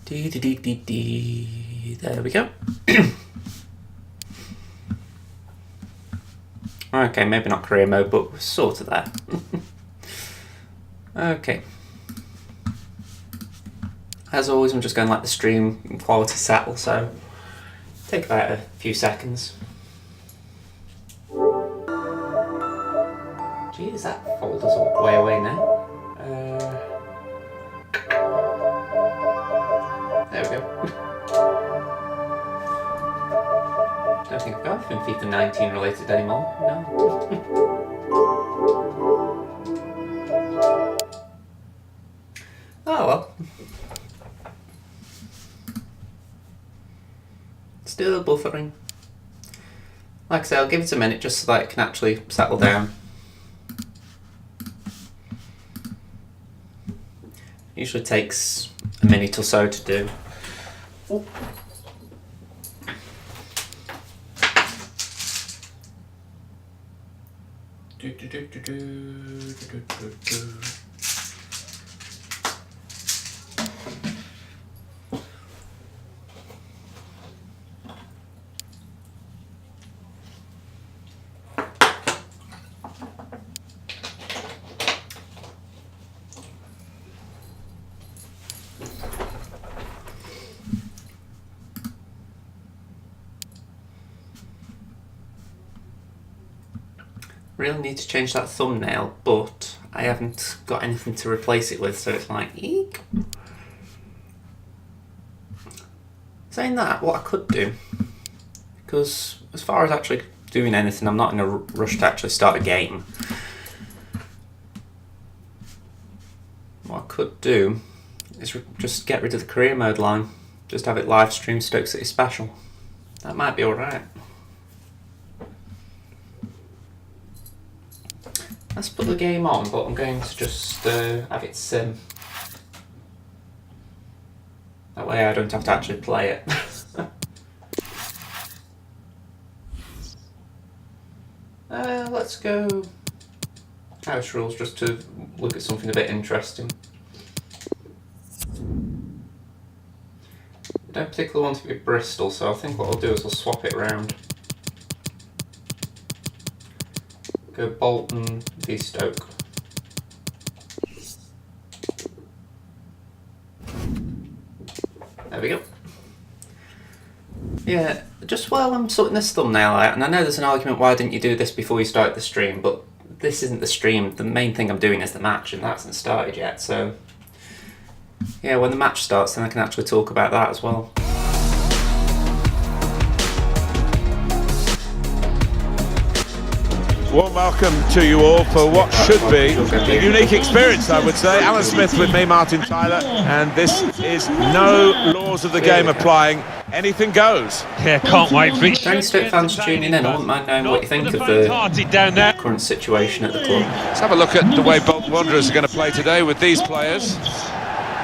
There we go. Okay, maybe not career mode, but we're sort of there. Okay. As always, I'm just going to let the stream quality settle, so take about a few seconds. Geez, that folder's all way away now. There we go. Don't think I've got anything FIFA 19 related anymore. No. Oh well. Still buffering. Like I say, I'll give it a minute just so that it can actually settle down. Usually takes a minute or so to do. Ooh. Really need to change that thumbnail, but I haven't got anything to replace it with, so it's like, eek. Saying that, what I could do, because as far as actually doing anything, I'm not in a rush to actually start a game. What I could do is just get rid of the career mode line, just have it live stream Stoke City Special. That might be alright. Let's put the game on, but I'm going to just have it sim. That way I don't have to actually play it. Let's go house rules just to look at something a bit interesting. I don't particularly want to be Bristol, so I think what I'll do is I'll swap it around. Go Bolton v Stoke. There we go. Yeah, just while I'm sorting this thumbnail out, and I know there's an argument, why didn't you do this before you started the stream, but this isn't the stream. The main thing I'm doing is the match, and that hasn't started yet, so yeah, when the match starts then I can actually talk about that as well. Warm welcome to you all for what should be a unique experience, I would say. Alan Smith with me, Martin Tyler, and this is no laws of the game applying. Anything goes. Yeah, can't wait for it. Any Stoke fans tuning in, I wouldn't mind knowing what you think of the current situation at the club. Let's have a look at the way Bolton Wanderers are going to play today with these players.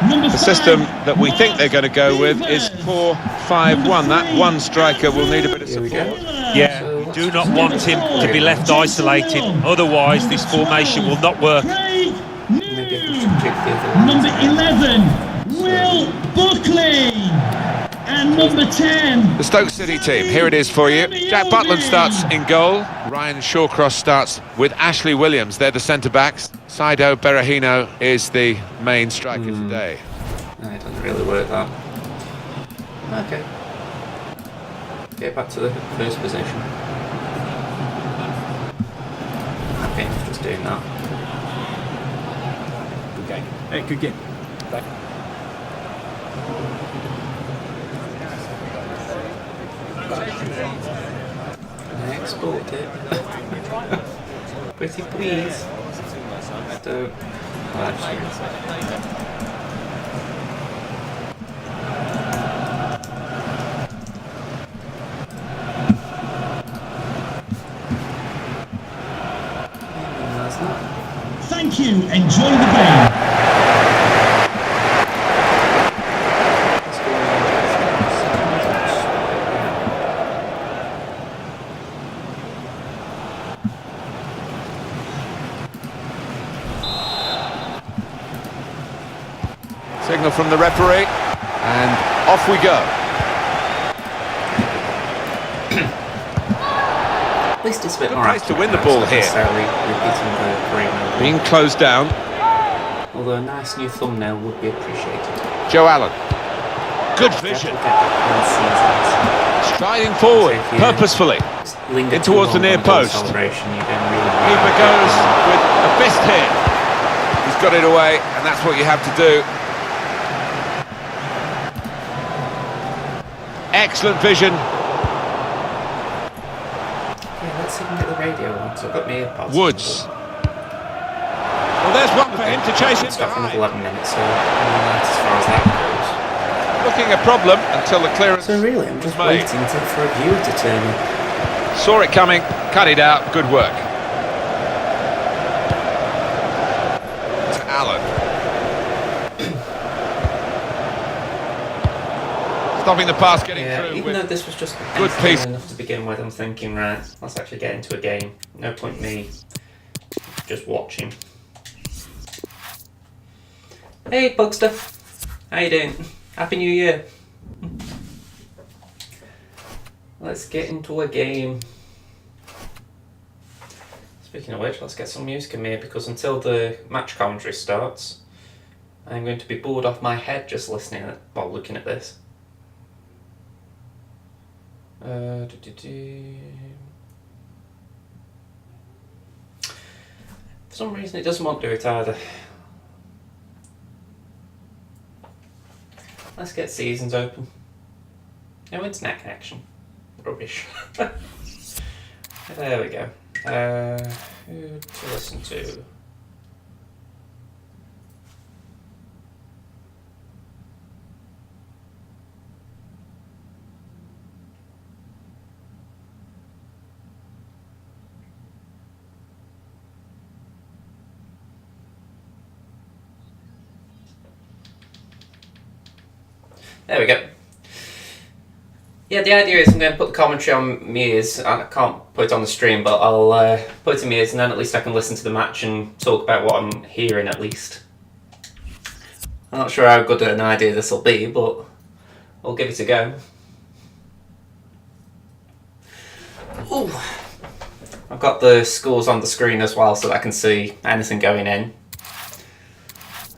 The system that we think they're going to go with is 4-5-1. That one striker will need a bit of support. Yeah, we do not want him to be left isolated, otherwise this formation will not work. Number 11, Will Buckley, and number 10. The Stoke City team, here it is for you. Jack Butland starts in goal. Ryan Shawcross starts with Ashley Williams. They're the centre-backs. Saido Berahino is the main striker today. No, it doesn't really work, that. Okay. Get back to the first position. Okay, just doing that. Good game. Hey, good game. Back. Export it. Pretty please. Stoke. Thank you. Enjoy the game. Signal from the referee. And off we go. At least it's a bit Good more place to accurate win the now, ball it's not here. necessarily repeating the Graham. Being closed down. Although a nice new thumbnail would be appreciated. Joe Allen. Good vision. Striding forward, purposefully. In towards the near post. Keeper goes with a fist here. He's got it away, and that's what you have to do. Excellent vision. Yeah, let's see if we can get the radio on. So I've got my earpods. Woods. Well, there's one for him to chase him Stuck in behind. 11 minutes, so that's as far as that goes. Looking a problem until the clearance So really, I'm just was made. waiting for a viewer to turn up. Saw it coming, cut it out, good work. To Allen. Stopping the pass, getting Yeah, through even with though this was just good piece. enough to begin with, I'm thinking, right, let's actually get into a game. No point me just watching. Hey, Bugster. How you doing? Happy New Year. Let's get into a game. Speaking of which, let's get some music in here, because until the match commentary starts, I'm going to be bored off my head just listening while looking at this. For some reason it doesn't want to do it either. Let's get seasons open. No internet connection. Rubbish. There we go. Who to listen to? There we go. Yeah, the idea is I'm going to put the commentary on my ears. I can't put it on the stream, but I'll put it in my ears, and then at least I can listen to the match and talk about what I'm hearing at least. I'm not sure how good an idea this will be, but we'll give it a go. Ooh. I've got the scores on the screen as well, so that I can see anything going in.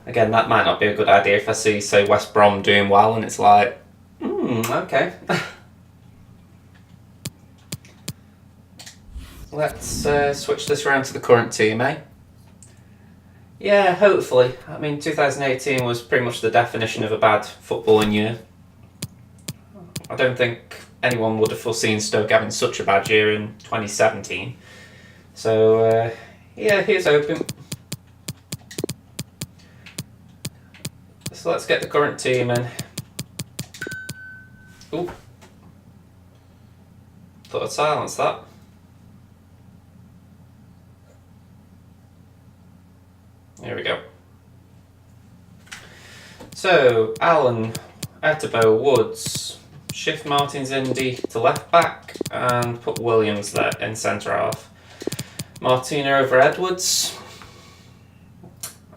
Again, that might not be a good idea if I see, say, West Brom doing well, and it's like, okay. Let's switch this around to the current team, eh? Yeah, hopefully. I mean, 2018 was pretty much the definition of a bad footballing year. I don't think anyone would have foreseen Stoke having such a bad year in 2017. So, yeah, here's hoping. So let's get the current team in. Ooh. Thought I'd silence that. There we go. So, Allen, Etebo, Woods, shift Martins Indy to left back and put Williams there in centre half. Martina over Edwards.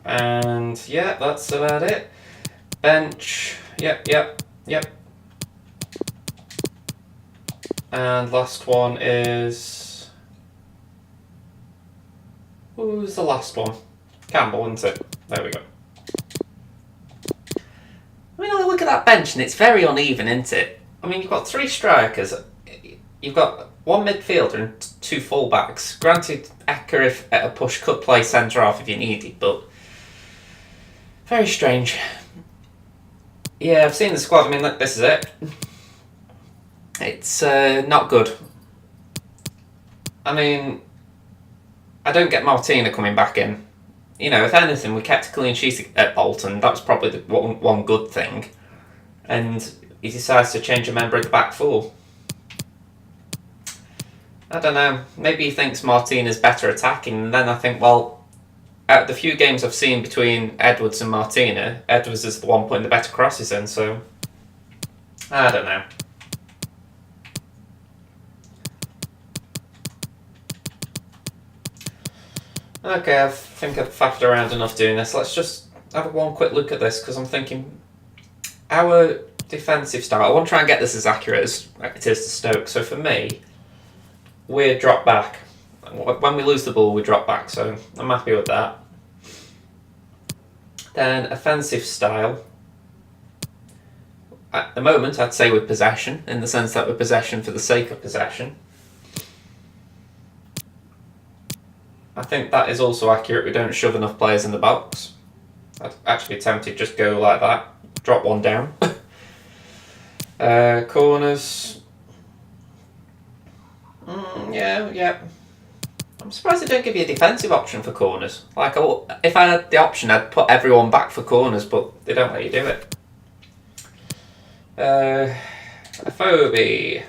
And yeah, that's about it. Bench, yep. And last one is... Who's the last one? Campbell, isn't it? There we go. I mean, look at that bench, and it's very uneven, isn't it? I mean, you've got 3 strikers, you've got 1 midfielder and 2 full-backs. Granted, Ecker, if at a push, could play centre-half if you needed, but... very strange. Yeah, I've seen the squad. I mean, look, this is it. It's not good. I mean, I don't get Martina coming back in. You know, if anything, we kept a clean sheet at Bolton. That was probably the one good thing. And he decides to change a member of the back 4. I don't know. Maybe he thinks Martina's better attacking. And then I think, well, out of the few games I've seen between Edwards and Martina, Edwards is the one putting the better crosses in, so... I don't know. Okay, I think I've faffed around enough doing this. Let's just have one quick look at this, because I'm thinking... our defensive style, I want to try and get this as accurate as it is to Stoke. So for me, we're drop back. When we lose the ball, we drop back. So I'm happy with that. Then offensive style. At the moment, I'd say with possession, in the sense that we're possession for the sake of possession. I think that is also accurate. We don't shove enough players in the box. I'd actually be tempted to just go like that. Drop one down. Corners. Yeah. I'm surprised they don't give you a defensive option for corners. Like, if I had the option, I'd put everyone back for corners, but they don't let you do it. Phobie.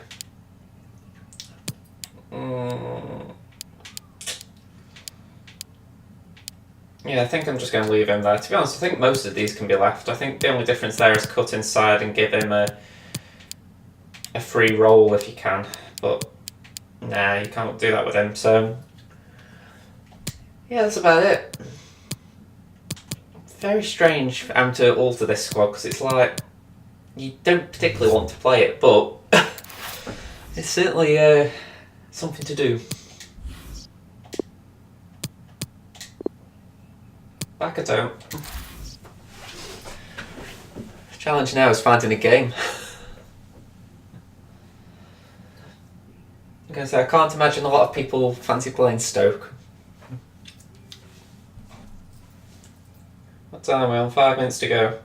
Yeah, I think I'm just going to leave him there. To be honest, I think most of these can be left. I think the only difference there is cut inside and give him a free roll if you can. But, nah, you can't do that with him. So, yeah, that's about it. Very strange for him to alter this squad, because it's like, you don't particularly want to play it, but it's certainly something to do. Back at home. Challenge now is finding a game. I'm going to say, I can't imagine a lot of people fancy playing Stoke. What time are we on? 5 minutes to go.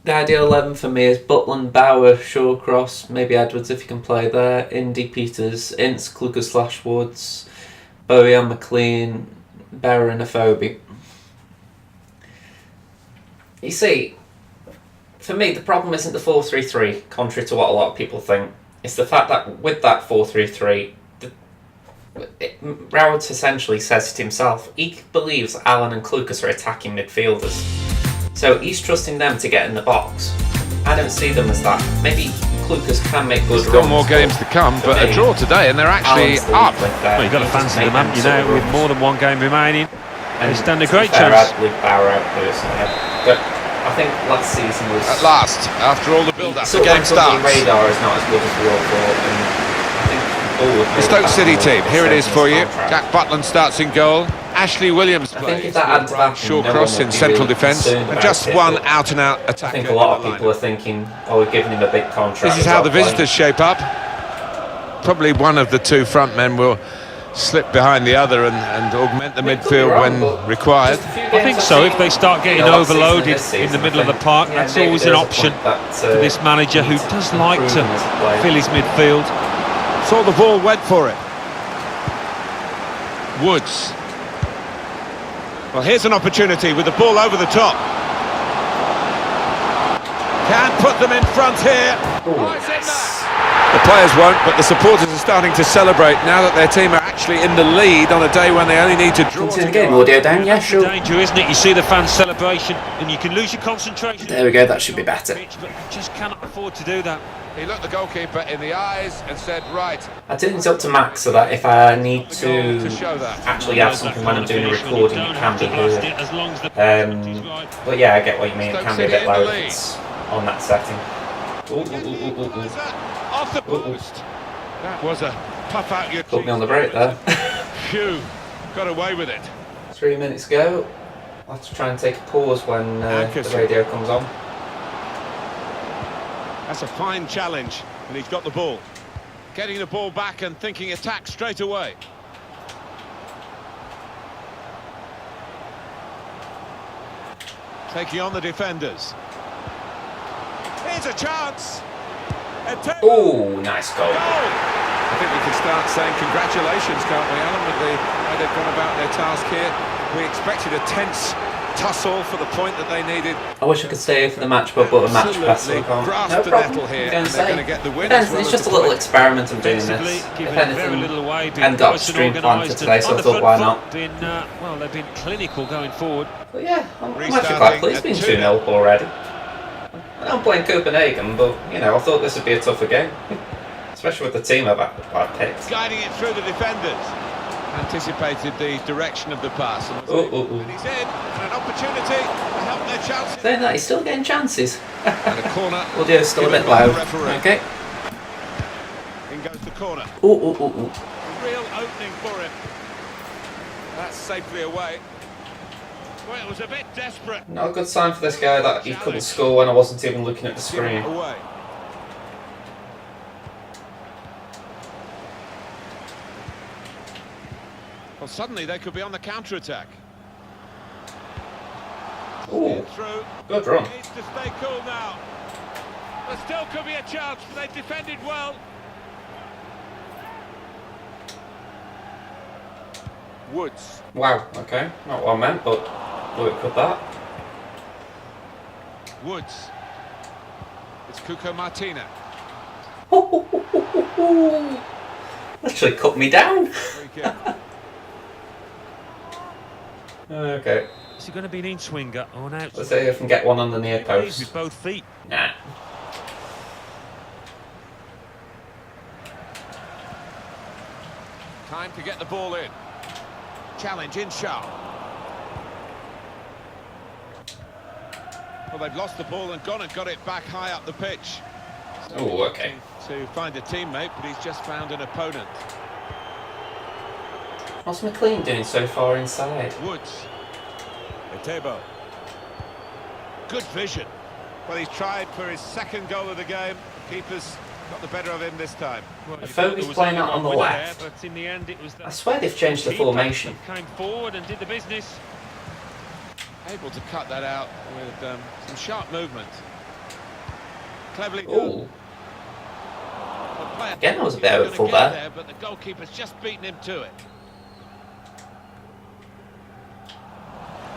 The ideal 11 for me is Butland, Bauer, Shawcross, maybe Edwards if you can play there, Indy, Peters, Ince, Klukas, Woods, Bojan, McLean, Berra and Afobe. You see, for me the problem isn't the 4-3-3, contrary to what a lot of people think. It's the fact that with that 4-3-3, Rowett essentially says it himself. He believes Allen and Klukas are attacking midfielders. So he's trusting them to get in the box. I don't see them as that. Maybe Klukas can make good runs. Still more games to come, but a draw today and they're actually up. Well, you've got to fancy them, haven't you, now, with more than one game remaining. And they stand a great chance. chance. I'd leave Bauer out personally. But I think last season was... At last, after all the build-up, the game starts. The radar is not as good as we all thought. And I think the Stoke City team, here it is for you. Jack Butland starts in goal. Ashley Williams plays. Shawcross in central defence, and just one out-and-out attacker. I think a lot of people are thinking, oh, we're giving him a big contract. This is how the visitors shape up. Probably one of the two front men will slip behind the other and augment the midfield when required. I think so. If they start getting overloaded in the middle of the park, that's always an option for this manager who does like to fill his midfield. Saw the ball, went for it. Woods. Well, here's an opportunity with the ball over the top. Can put them in front here. The players won't, but the supporters are starting to celebrate now that their team are actually in the lead on a day when they only need to draw. Continue the game, audio down, yeah, sure. Danger, isn't it? You see the fans' celebration, and you can lose your concentration. There we go, that should be better. But you just cannot afford to do that. He looked the goalkeeper in the eyes and said, right. I turned it up to max so that if I need to actually have something when I'm doing a recording, it can be heard. But yeah, I get what you mean, it can be a bit loud if it's on that setting. Off the post. That was a puff out your Put me on the break there. Phew, got away with it. 3 minutes ago. I'll have to try and take a pause when the radio comes on. That's a fine challenge, and he's got the ball. Getting the ball back and thinking attack straight away. Taking on the defenders. Here's a chance. Oh, nice goal. I think we can start saying congratulations, can't we, Alan, with the way they've gone about their task here. We expected a tense tussle for the point that they needed. I wish I could stay here for the match, but a match pass. No problem. It's just a little experiment I'm doing this. If anything, and got a stream planned for today, so I thought, why not? Well, they've been clinical going forward. But yeah, I'm actually quite pleased being 2-0 already. I'm playing Copenhagen, but you know, I thought this would be a tougher game, especially with the team I've picked. Guiding it through the defenders. anticipated the direction of the pass. And he's in, and an opportunity to help their chances. Saying that, he's still getting chances. And a corner. Audio's still a bit loud. Okay. In goes the corner. Ooh. A real opening for him. That's safely away. Well, it was a bit desperate. Not a good sign for this guy that he couldn't score when I wasn't even looking at the screen. Away. Well, suddenly they could be on the counter-attack. Ooh, Through. good run. Needs to stay cool now. There still could be a chance, but they defended well. Woods. Wow, okay. Not what I meant, but work with that. Woods. It's Cuco Martina. Literally cut me down. Free kick. Okay. Is he going to be an in-swinger or an out? Let's see if I can get one on the near post. With both feet. Nah. Time to get the ball in. Challenge in sharp. Well, they've lost the ball and gone and got it back high up the pitch. Oh, okay. To find a teammate, but he's just found an opponent. What's McLean doing so far inside? Woods. Etebo. Good vision. Well, he's tried for his second goal of the game. The keeper's got the better of him this time. Well, Fogarty's playing out on the left. There, but in the end it was I swear they've changed the formation. Came forward and did the business. Able to cut that out with some sharp movement. Cleverly done. Ooh. Again, I was a bit hopeful there. But the goalkeeper's just beaten him to it.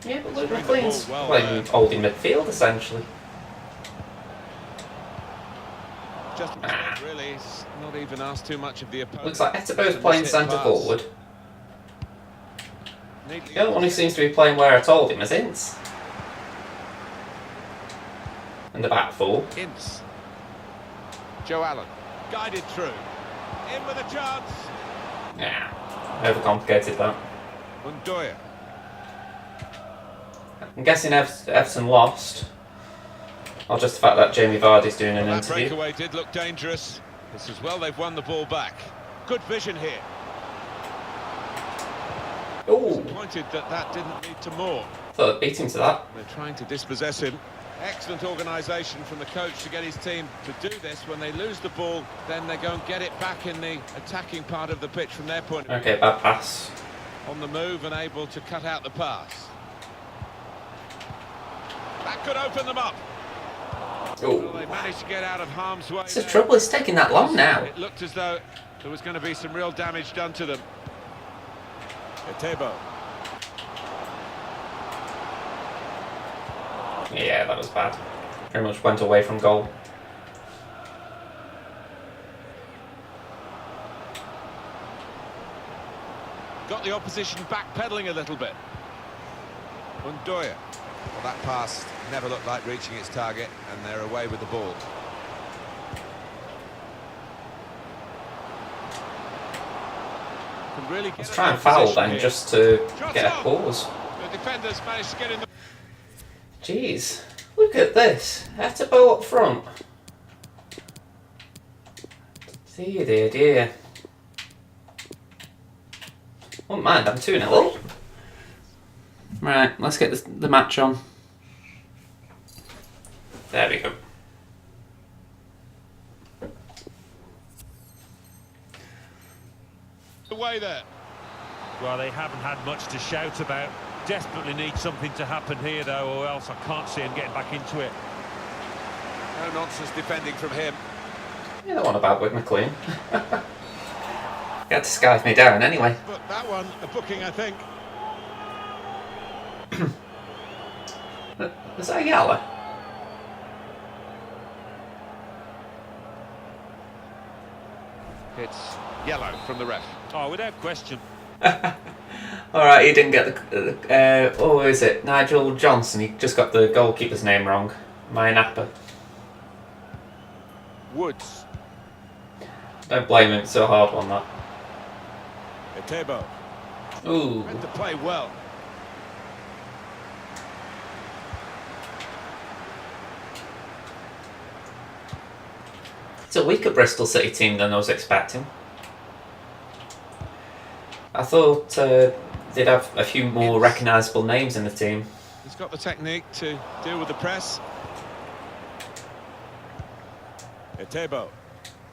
Yeah, but look, McLean's playing old in midfield, essentially. Just really, he's not even asked too much of the opponent. Looks like Etebo's playing centre forward. The only one who seems to be playing where I told him is Ince. And the back four. Ince. Joe Allen. Guided through. In with a chance. Yeah, overcomplicated that. Mundoya. I'm guessing Everton lost. Or just the fact that Jamie Vardy's doing an That interview. breakaway did look dangerous. This is well, they've won the ball back. Good vision here. Ooh, Disappointed that didn't lead to more. thought I'd beat him to that. They're trying to dispossess him. Excellent organisation from the coach to get his team to do this. When they lose the ball, then they go and get it back in the attacking part of the pitch from their point of view. Okay, bad pass. On the move and able to cut out the pass. That could open them up. Well, Ooh. they managed to get out of harm's way. It's the trouble, it's taking that long now. It looked as though there was going to be some real damage done to them. Etebo. Yeah, that was bad. Pretty much went away from goal. Got the opposition backpedaling a little bit. Mundoya. Well, that pass never looked like reaching its target, and they're away with the ball. Can really Let's try and foul then, just to get a pause. The defenders managed to get in the... Jeez, look at this. Etebo up front. Dear, dear, dear. Wouldn't mind, I'm 2-0 up. Right, let's get the match on. There we go. Away there. Well, they haven't had much to shout about. Desperately need something to happen here, though, or else I can't see him getting back into it. No nonsense defending from him. Yeah, that one about with McLean. He had to skype me down anyway. But that one, a booking, I think. Is that a yellow? It's yellow from the ref. Oh, without question. Alright, he didn't get the... oh, is it? Nigel Johnson. He just got the goalkeeper's name wrong. Maya Napa. Woods. Don't blame him, it's a hard one, that. Etebo. Ooh. Read the play well. It's a weaker Bristol City team than I was expecting. I thought they'd have a few more recognisable names in the team. He's got the technique to deal with the press. Etebo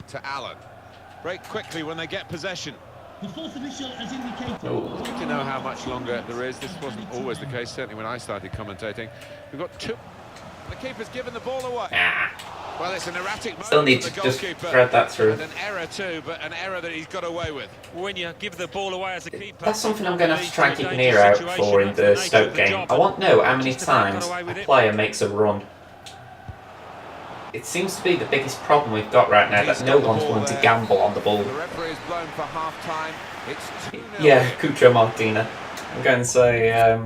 to Allen. Break quickly when they get possession. The fourth official has indicated. Ooh. Good to know how much longer there is. This wasn't always the case, certainly when I started commentating. We've got two. The keeper's given the ball away. Ah. Well, it's an erratic moment. Still need for to the just goalkeeper. thread that through. And an error too, but an error that he's got away with. When you give the ball away as a keeper, That's something I'm going to have to try and keep an ear out for in the Stoke game. I want to know how many times a player makes a run. It seems to be the biggest problem we've got right now, that no one's willing to gamble on the ball. The referee is blown for half-time. It's 2-0. Yeah, Cucho Martina. I'm going to say,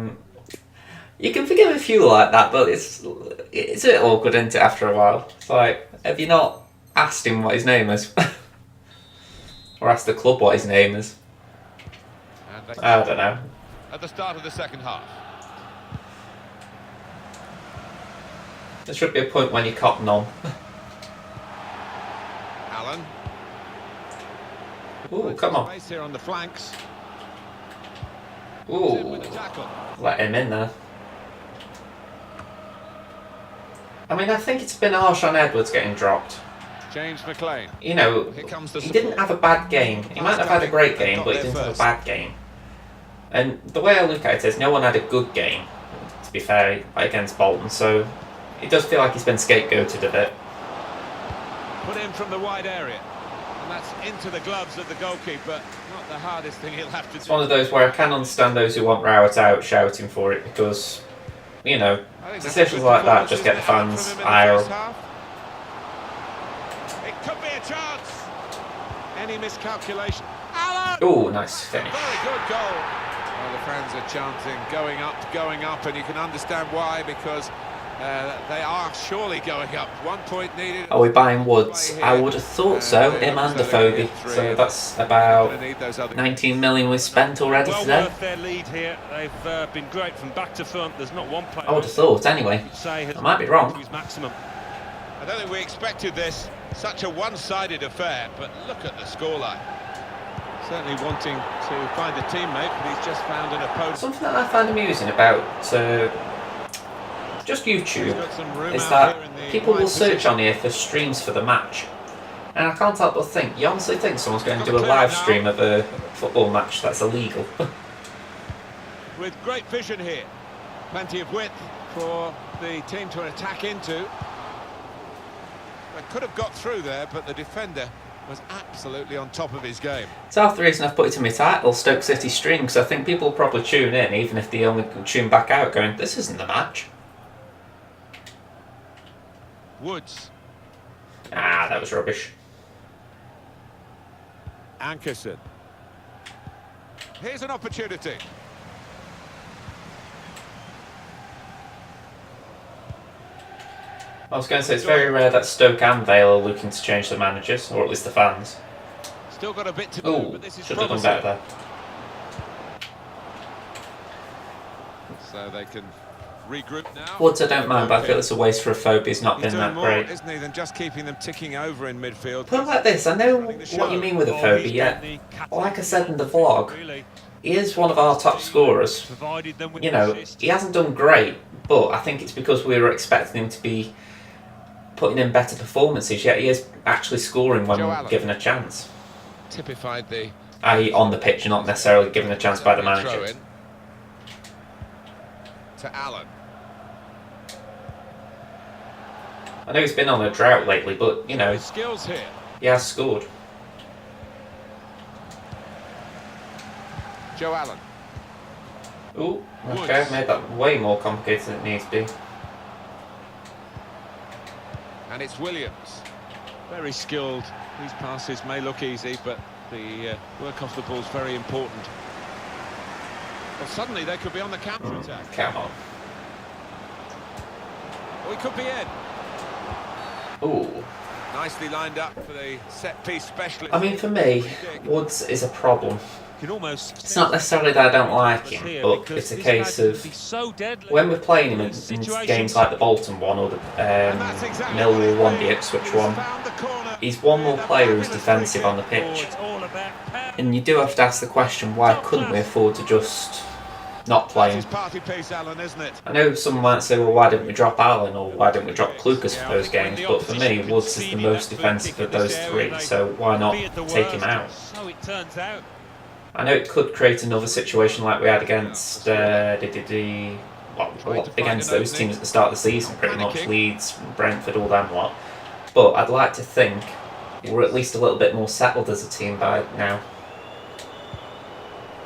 you can forgive a few like that, but it's a bit awkward, isn't it, after a while? It's like, have you not asked him what his name is? Or asked the club what his name is? I don't know. At the start of the second half. There should be a point when you cop none. Allen. Ooh, come on. Space here on the flanks. Ooh, In with the tackle. let him in there. I mean, I think it's been harsh on Edwards getting dropped. James McLean. You know, Here comes the he didn't have a bad game. He might have had a great game, but he didn't have a bad game. And the way I look at it is, no one had a good game, to be fair, against Bolton, so it does feel like he's been scapegoated a bit. Put in from the wide area. And that's into the gloves of the goalkeeper. Not the hardest thing he'll have to do. It's one of those where I can understand those who want Rowett out shouting for it, because, you know, I think that's decisions a good like that performance, just get the isn't it, fans from him in the ire. first half? It could be a chance. Any miscalculation. Allen! Ooh, nice finish. Very good goal. Well, the fans are chanting, going up, and you can understand why, because they are surely going up. 1 point needed. Are we buying Woods? I would have thought so, him and Defoe. So that's about 19 million we've spent already well today. worth their lead here. They've been great from back to front. There's not one player I would have thought, anyway. I might be wrong. His maximum. I don't think we expected this, such a one-sided affair, but look at the scoreline. Certainly wanting to find a teammate, but he's just found an opponent. Something that I find amusing about just He's YouTube got some room is out here that in the people will wide search position. on here for streams for the match. And I can't help but think, you honestly think someone's going to do a live stream of a football match that's illegal? With great vision here. Plenty of width for the team to attack into. They could have got through there, but the defender was absolutely on top of his game. It's half the reason I've put it in my title, Stoke City stream, because I think people will probably tune in, even if they only tune back out going, this isn't the match. Woods. Ah, that was rubbish. Ankerson. Here's an opportunity. I was going to say, it's very rare that Stoke and Vale are looking to change the managers, or at least the fans. Still got a bit to do, Oh, but this is should have done promising. better there. So they can regroup now. Woods I don't mind, but I feel it's a waste for a phobia. He's not He's been doing that more, great. isn't he, than just keeping them ticking over in midfield. Put it like this, I know what you mean with a phobia, yeah. Like I said in the vlog, he is one of our top scorers. Provided them with You know, he hasn't done great, but I think it's because we were expecting him to be putting in better performances, yet he is actually scoring when given a chance. Typified the I.e. on the pitch, not necessarily given a chance by the throw manager. in to Allen. I know he's been on a drought lately, but, you know, His skills here. he has scored. Joe Allen. Ooh, okay, I've made that way more complicated than it needs to be. And it's Williams. Very skilled. These passes may look easy, but the work off the ball is very important. Well, suddenly they could be on the counter-attack. Come on. We could be in. Ooh. Nicely lined up for the set-piece specialist. I mean, for me, Woods is a problem. can almost. It's not necessarily that I don't like him, but it's a case of when we're playing him in games like the Bolton one or the Millwall one, the Ipswich one, he's one more player who's defensive on the pitch. And you do have to ask the question, why couldn't we afford to just not play him? I know someone might say, well, why didn't we drop Allen or why didn't we drop Klukas for those games? But for me, Woods is the most defensive of those three, so why not take him out? I know it could create another situation like we had against against those teams at the start of the season, pretty much Leeds, Brentford, all them lot. But I'd like to think we're at least a little bit more settled as a team by now.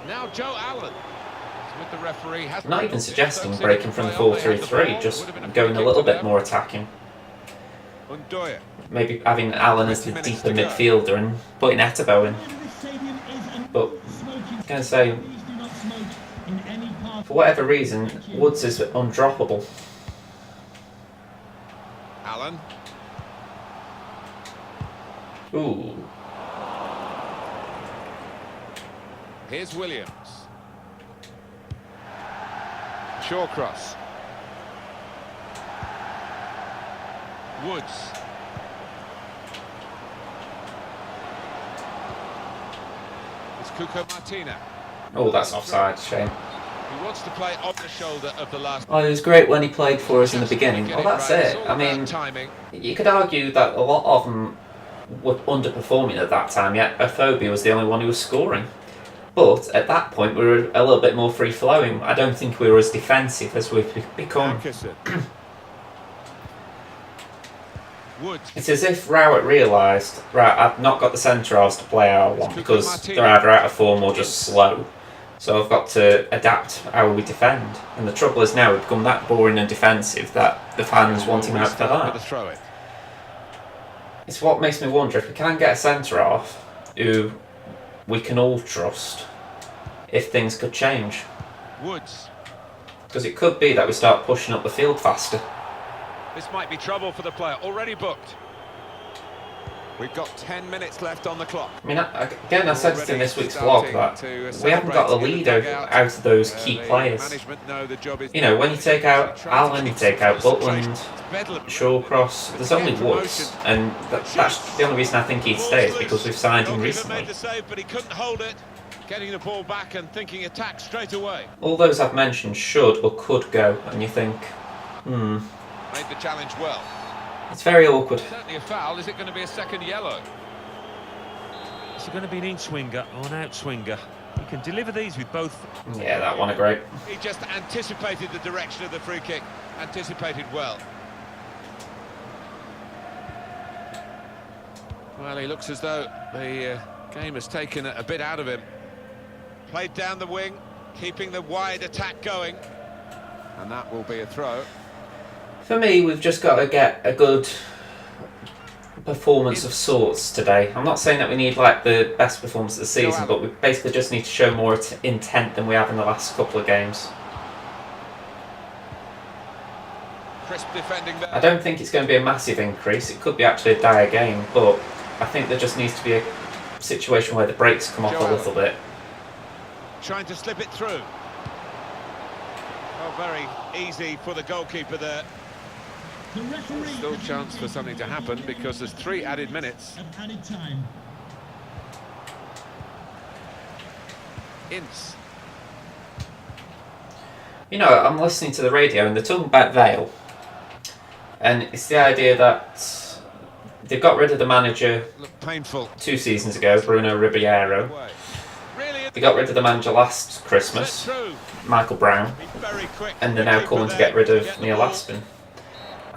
Now Joe Allen. The referee I'm not even suggesting breaking from the 4-3-3, just going a little bit more attacking. Maybe having Allen as the deeper midfielder and putting Etebo in. But I'm going to say, for whatever reason, Woods is undroppable. Allen. Ooh. Here's Williams. Shawcross. Woods. It's Cuco Martina. Oh, that's offside, shame. He wants to play on the shoulder of the last. Oh, he was great when he played for us in the beginning. Well, that's it. I mean, you could argue that a lot of them were underperforming at that time, yet Aphobia was the only one who was scoring. But at that point, we were a little bit more free-flowing. I don't think we were as defensive as we've become. It's as if Rowett realised, right, I've not got the centre-halves to play how I want because they're either out of form or just slow. So I've got to adapt how we defend. And the trouble is now we've become that boring and defensive that the fans want him out for that. It's what makes me wonder if we can get a centre-half who we can all trust, if things could change. Woods. Because it could be that we start pushing up the field faster. This might be trouble for the player, already booked. We've got 10 minutes left on the clock. I mean, again, I said it in this week's vlog that we haven't got the lead out of those key players. You know, when you take out Allen, you take out Butland, Shawcross, there's only Woods, and that's the only reason I think he'd stay is because we've signed him recently. But he couldn't hold it. Getting the ball back and thinking attack straight away. All those I've mentioned should or could go, and you think, Made the challenge well. It's very awkward. Certainly a foul. Is it going to be a second yellow? Is it going to be an in-swinger or an out-swinger? He can deliver these with both. Yeah, that one a great. He just anticipated the direction of the free kick. Anticipated well. Well, he looks as though the game has taken a bit out of him. Played down the wing, keeping the wide attack going. And that will be a throw. For me, we've just got to get a good performance of sorts today. I'm not saying that we need like the best performance of the season, but we basically just need to show more intent than we have in the last couple of games. Crisp defending there. I don't think it's going to be a massive increase. It could be actually a dire game, but I think there just needs to be a situation where the brakes come off a little bit. Trying to slip it through. Oh, very easy for the goalkeeper there. Still a chance for something to happen because there's 3 added minutes. Ince. You know, I'm listening to the radio and they're talking about Vale. And it's the idea that they got rid of the manager Painful. 2 seasons ago, Bruno Ribeiro. They got rid of the manager last Christmas, Michael Brown. And they're now calling to get rid of Neil Aspin.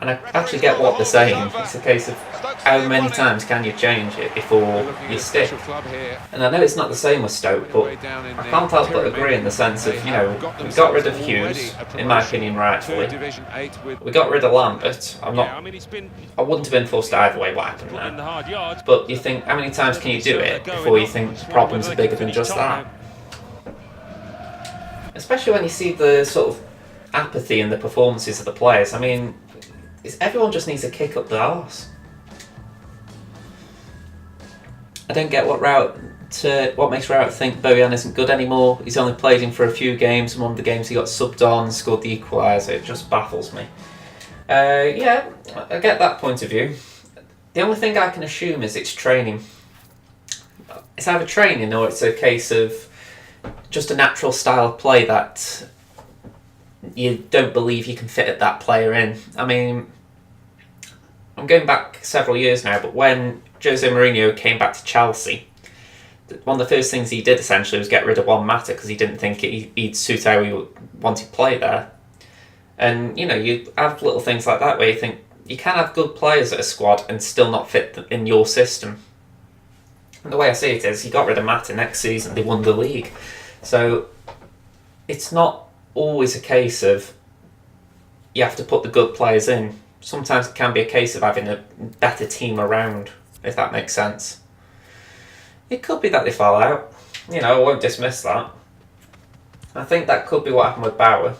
And I actually get what they're saying. It's a case of how many times can you change it before you stick. And I know it's not the same with Stoke, but I can't help but agree in the sense of, you know, we got rid of Hughes, in my opinion, rightfully. We got rid of Lambert. I wouldn't have been forced either way what happened there. But you think, how many times can you do it before you think problems are bigger than just that? Especially when you see the sort of apathy in the performances of the players. I mean, everyone just needs a kick up the arse. I don't get what Rowett what makes Rowett think Bojan isn't good anymore? He's only played him for a few games, and one of the games he got subbed on and scored the equaliser. It just baffles me. Yeah, I get that point of view. The only thing I can assume is it's training. It's either training or it's a case of just a natural style of play that you don't believe you can fit that player in. I mean, I'm going back several years now, but when Jose Mourinho came back to Chelsea, one of the first things he did essentially was get rid of Juan Mata because he didn't think he'd suit how he wanted to play there. And, you know, you have little things like that where you think you can have good players at a squad and still not fit in your system. And the way I see it is, he got rid of Mata next season, they won the league. So it's not always a case of you have to put the good players in. Sometimes it can be a case of having a better team around, if that makes sense. It could be that they fall out. You know, I won't dismiss that. I think that could be what happened with Bauer.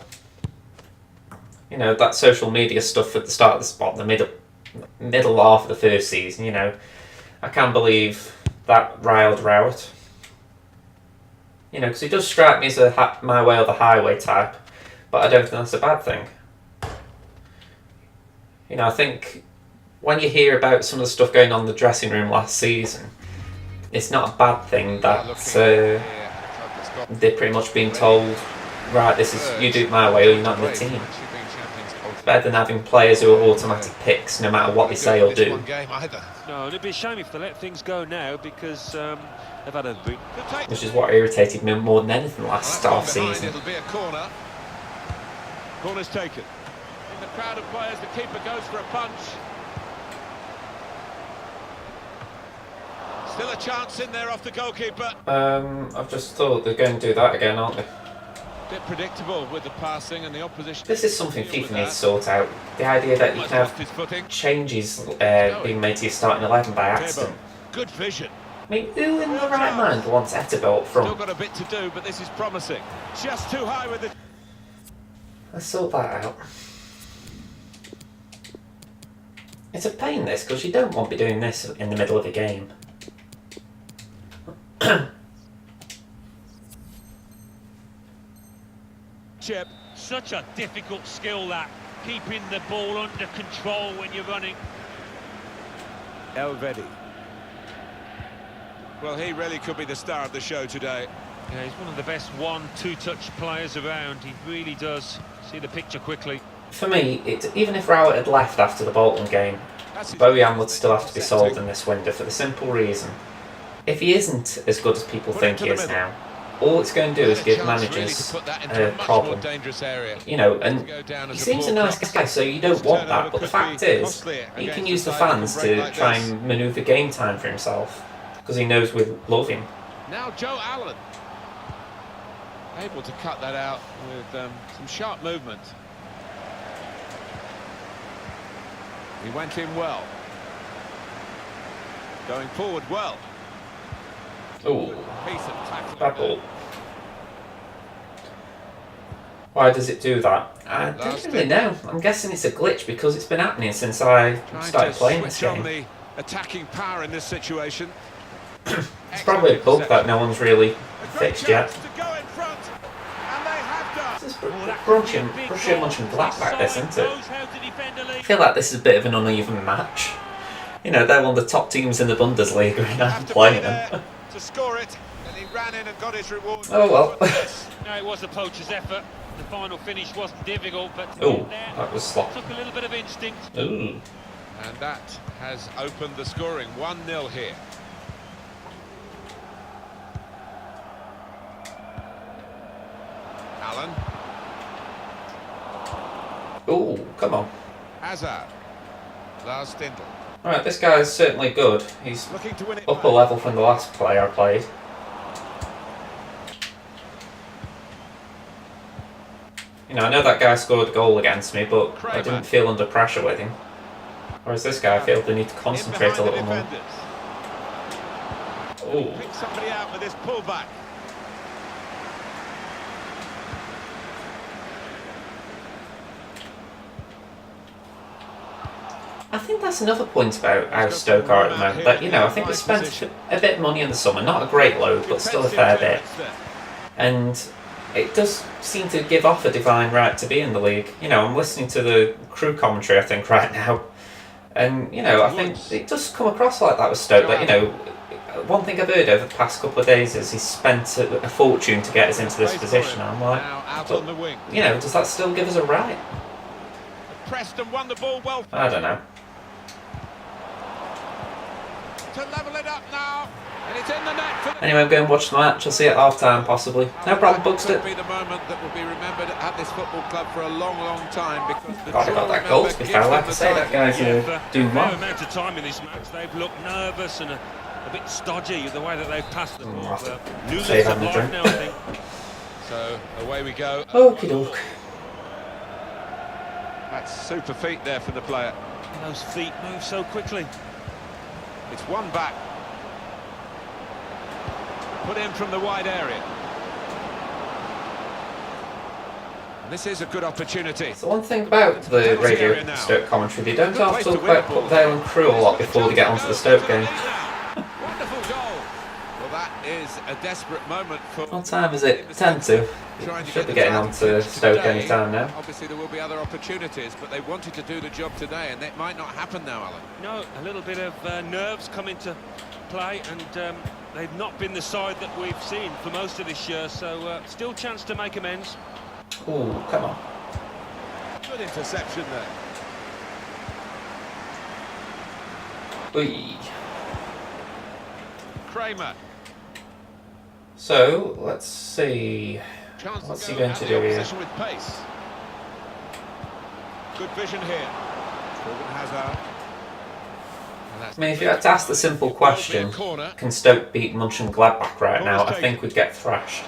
You know, that social media stuff at the start of the spot, the middle half of the first season, you know. I can't believe that riled Rowett. You know, because he does strike me as a my way or the highway type, but I don't think that's a bad thing. You know, I think when you hear about some of the stuff going on in the dressing room last season, it's not a bad thing that they're pretty much being told, right, this is, you do it my way or you're not in the team. It's better than having players who are automatic picks no matter what they say or do. No, it'd be a shame if they let things go now because they've had a boot. Which is what irritated me more than anything last half season. It'll be a corner. Corner's taken. In the crowd of players, the keeper goes for a punch. Still a chance in there off the goalkeeper. I've just thought they're going to do that again, aren't they? Bit predictable with the passing and the opposition. This is something FIFA needs to sort out. The idea that you can have changes being made to your starting 11 by accident. Good vision. I mean, who in the right mind wants Etterbilt from? Still got a bit to do, but this is promising. Just too high with it. Let's sort that out. It's a pain, this, because you don't want to be doing this in the middle of a game. Chip, such a difficult skill that, keeping the ball under control when you're running. Elvedi. Well, he really could be the star of the show today. Yeah, he's one of the best 1-2 touch players around. He really does see the picture quickly. For me, even if Rowett had left after the Bolton game, Bojan would still have to be sold in this window for the simple reason. If he isn't as good as people think he is now, all it's going to do is give managers a problem. You know, and he seems a nice guy, so you don't want that, but the fact is, he can use the fans to try and manoeuvre game time for himself, because he knows we love him. Now Joe Allen, able to cut that out with some sharp movement. He went in well. Going forward well. Ooh, bad ball. Why does it do that? I don't really know. I'm guessing it's a glitch because it's been happening since I started playing this game. The attacking power in this situation. It's probably a bug that no one's really fixed yet. This is Borussia Mönchengladbach, this, isn't it? I feel like this is a bit of an uneven match. You know, they're one of the top teams in the Bundesliga and I'm playing them. To score it, and he ran in and got his reward. Oh well. No, it was the poacher's effort. The final finish wasn't difficult, but that was sloppy. Took a little bit of instinct. Ooh. And that has opened the scoring. 1-0 here. Allen. Ooh, come on. Hazard. Lars Stindl. Alright, this guy's certainly good. He's Looking to win it up a level from the last player I played. You know, I know that guy scored a goal against me, but I didn't feel under pressure with him. Whereas this guy, I feel they need to concentrate a little more. Ooh. Pick somebody out with this pullback. I think that's another point about how Stoke are at the moment. That, you know, I think we spent a bit of money in the summer, not a great load, but still a fair bit. And it does seem to give off a divine right to be in the league. You know, I'm listening to the crew commentary, I think, right now. And, you know, I think it does come across like that with Stoke. That, you know, one thing I've heard over the past couple of days is he's spent a fortune to get us into this position. I'm like, but, you know, does that still give us a right? Preston won the ball well. I don't know. To level it up now, and it's in the net for Anyway, I'm going to watch the match. I'll see you at half-time, possibly. No problem, Buxton. Could be the moment that will be remembered at this football club for a long, long time, because the God, I got that goal, to be fair. Like I say, that guy's doing well. Amount of time in this match, they've looked nervous and a bit stodgy the way that they've passed the ball. New Save lease of having a life drink. now, I think. So away we go. Okie doke. That's super feet there for the player. Those feet move so quickly. It's one back. Put in from the wide area. And this is a good opportunity. So one thing about the radio Stoke commentary, they don't have to talk about Putdale and Crew a lot before they get onto the Stoke game. Wonderful goal. Well, that is a desperate moment for... What time is it? 10 to. Should be getting on to Stoke any time now. Obviously there will be other opportunities, but they wanted to do the job today, and it might not happen now, Alan. No, a little bit of nerves come into play, and they've not been the side that we've seen for most of this year, so still chance to make amends. Oh, come on. Good interception there. Whee. Kramer. So, let's see. What's he going to do here? With pace. Good vision here. Hazard. I mean, if you had to ask the simple question, can Stoke beat Mönchengladbach right now, I think we'd get thrashed.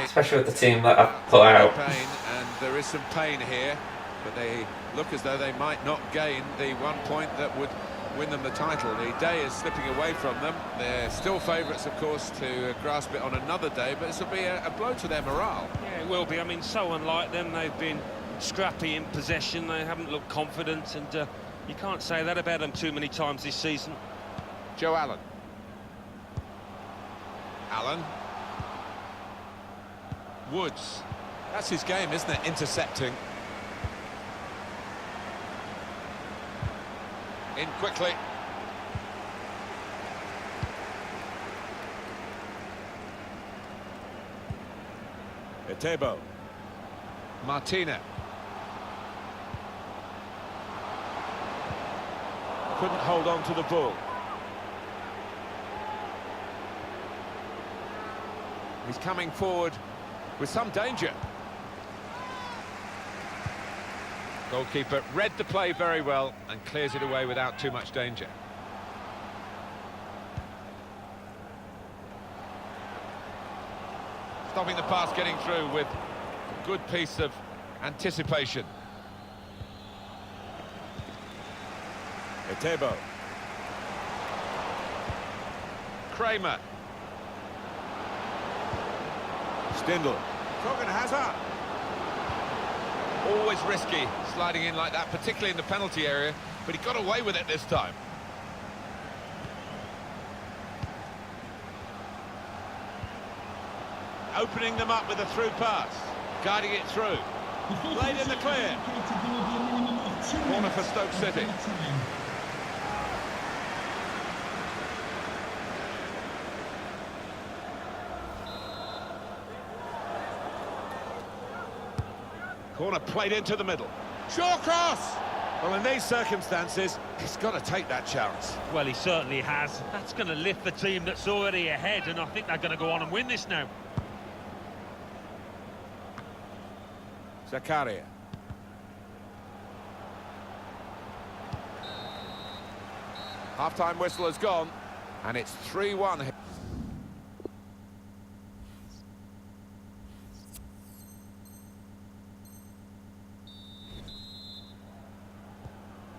Especially with the team that I've put out. And there is some pain here, but they look as though they might not gain the 1 point that would win them the title. The day is slipping away from them. They're still favourites, of course, to grasp it on another day, but this will be a blow to their morale. Yeah, it will be. I mean, so unlike them, they've been scrappy in possession. They haven't looked confident, and you can't say that about them too many times this season. Joe Allen. Allen. Woods. That's his game, isn't it? Intercepting. In quickly. Etebo. Martina. Couldn't hold on to the ball. He's coming forward with some danger. Goalkeeper read the play very well and clears it away without too much danger. Stopping the pass getting through with a good piece of anticipation. Etebo. Kramer. Stindl. Torgan Hazard. Always risky sliding in like that, particularly in the penalty area, but he got away with it this time. Opening them up with a through pass, guiding it through. Played in the clear. Corner for Stoke City. Corner played into the middle. Short cross! Well, in these circumstances, he's got to take that chance. Well, he certainly has. That's going to lift the team that's already ahead, and I think they're going to go on and win this now. Zakaria. Half-time whistle has gone, and it's 3-1.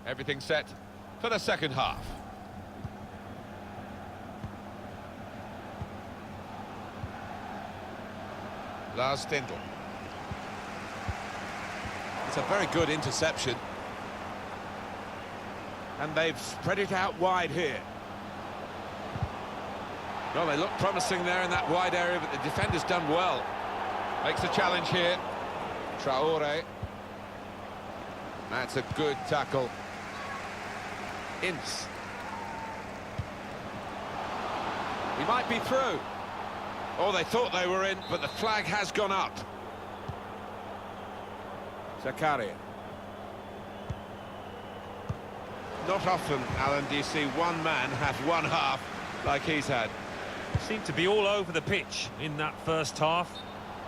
Everything set for the second half. Lars Stindl. It's a very good interception. And they've spread it out wide here. Well, they look promising there in that wide area, but the defender's done well. Makes a challenge here. Traore. That's a good tackle. Ince. He might be through. Oh, they thought they were in, but the flag has gone up. Zakaria. Not often, Alan, do you see one man have one half like he's had. Seemed to be all over the pitch in that first half.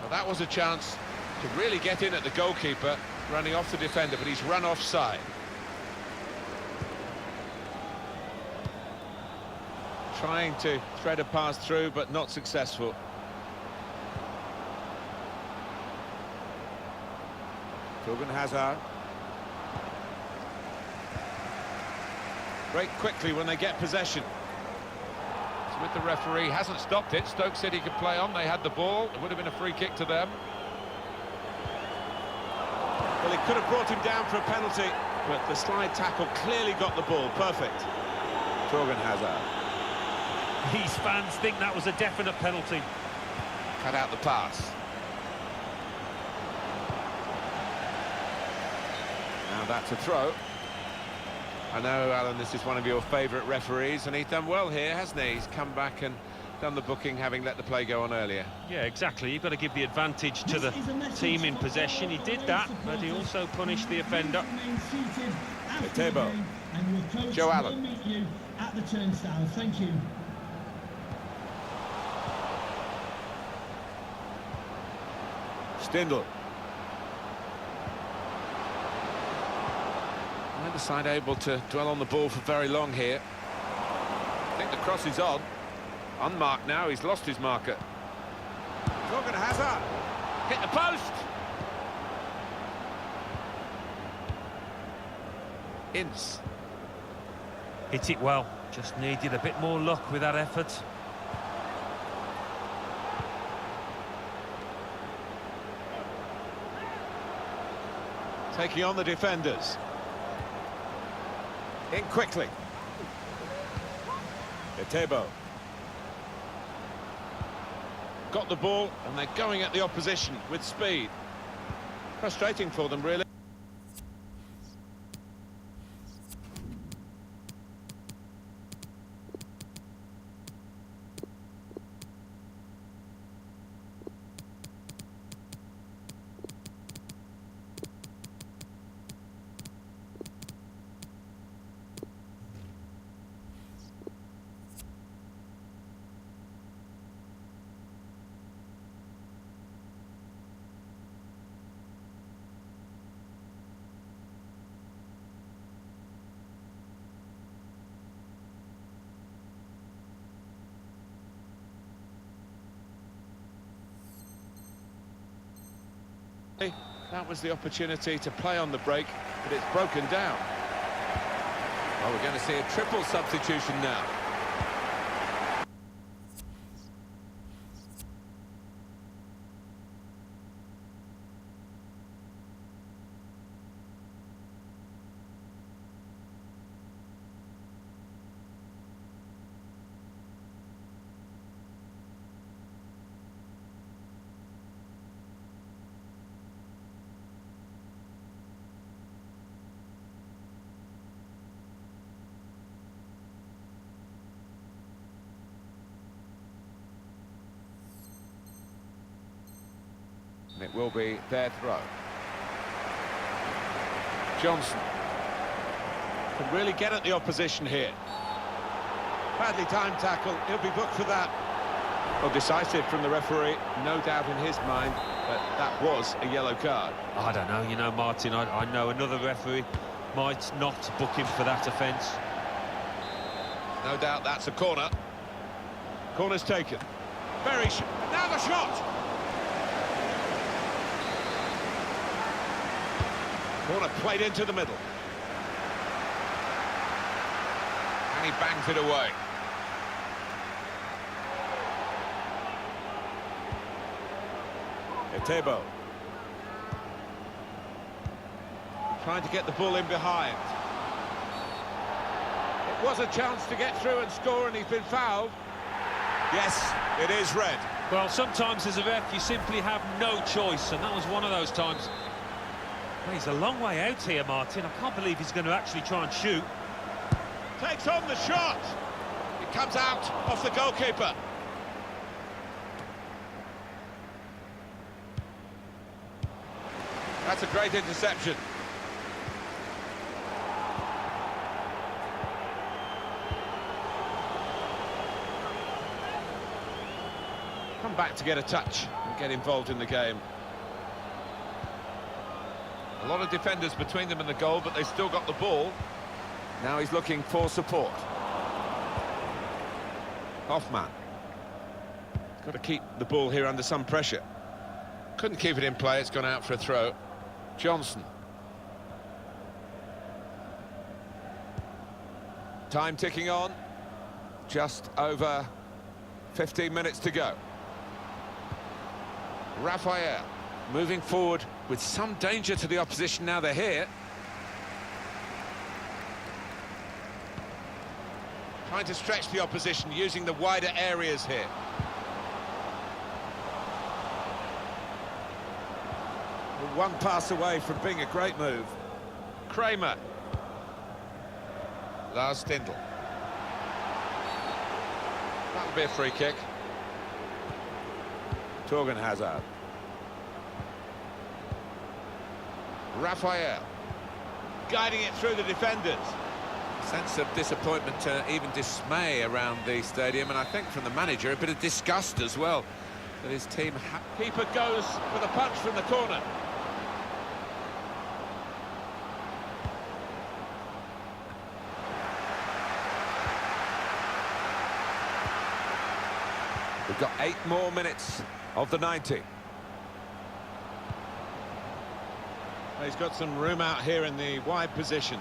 Well, that was a chance to really get in at the goalkeeper, running off the defender, but he's run offside. Trying to thread a pass through, but not successful. Torgan Hazard. Break quickly when they get possession. It's with the referee, hasn't stopped it. Stoke City could play on, they had the ball. It would have been a free kick to them. Well, he could have brought him down for a penalty, but the slide tackle clearly got the ball. Perfect. Torgan Hazard. These fans think that was a definite penalty. Cut out the pass. Now that's a throw. I know, Alan, this is one of your favourite referees, and he's done well here, hasn't he? He's come back and done the booking, having let the play go on earlier. Yeah, exactly. You've got to give the advantage to the team in possession. He did that, but he also punished the offender. Tebo. Joe Allen. Meet you at the turnstile. Thank you. Stindl. Neither side able to dwell on the ball for very long here. I think the cross is on. Unmarked now, he's lost his marker. Torgan Hazard. Hit the post. Ince. Hit it well. Just needed a bit more luck with that effort. Taking on the defenders. In quickly. Etebo. Got the ball, and they're going at the opposition with speed. Frustrating for them, really. That was the opportunity to play on the break, but it's broken down. Well, we're going to see a triple substitution now. And it will be their throw. Johnson can really get at the opposition here. Badly timed tackle, he'll be booked for that. Well, decisive from the referee, no doubt in his mind that that was a yellow card. I don't know, you know, Martin, I know another referee might not book him for that offence. No doubt that's a corner. Corner's taken. Now the shot! Corner played into the middle. And he bangs it away. Etebo. Trying to get the ball in behind. Was a chance to get through and score, and he's been fouled. Yes, it is red. Well, sometimes as a ref you simply have no choice, and that was one of those times. Well, he's a long way out here, Martin. I can't believe he's going to actually try and shoot. Takes on the shot. It comes out off the goalkeeper. That's a great interception. Come back to get a touch and get involved in the game. A lot of defenders between them and the goal, but they still got the ball. Now he's looking for support. Hoffman. Got to keep the ball here under some pressure. Couldn't keep it in play, it's gone out for a throw. Johnson. Time ticking on. Just over 15 minutes to go. Raphael moving forward with some danger to the opposition now they're here. Trying to stretch the opposition using the wider areas here. One pass away from being a great move. Kramer. Lars Stindl. That'll be a free kick. Torgan Hazard. Raphael. Guiding it through the defenders. Sense of disappointment, even dismay around the stadium, and I think from the manager a bit of disgust as well that his team. Keeper goes for the punch from the corner. We've got 8 more minutes of the 90. He's got some room out here in the wide position.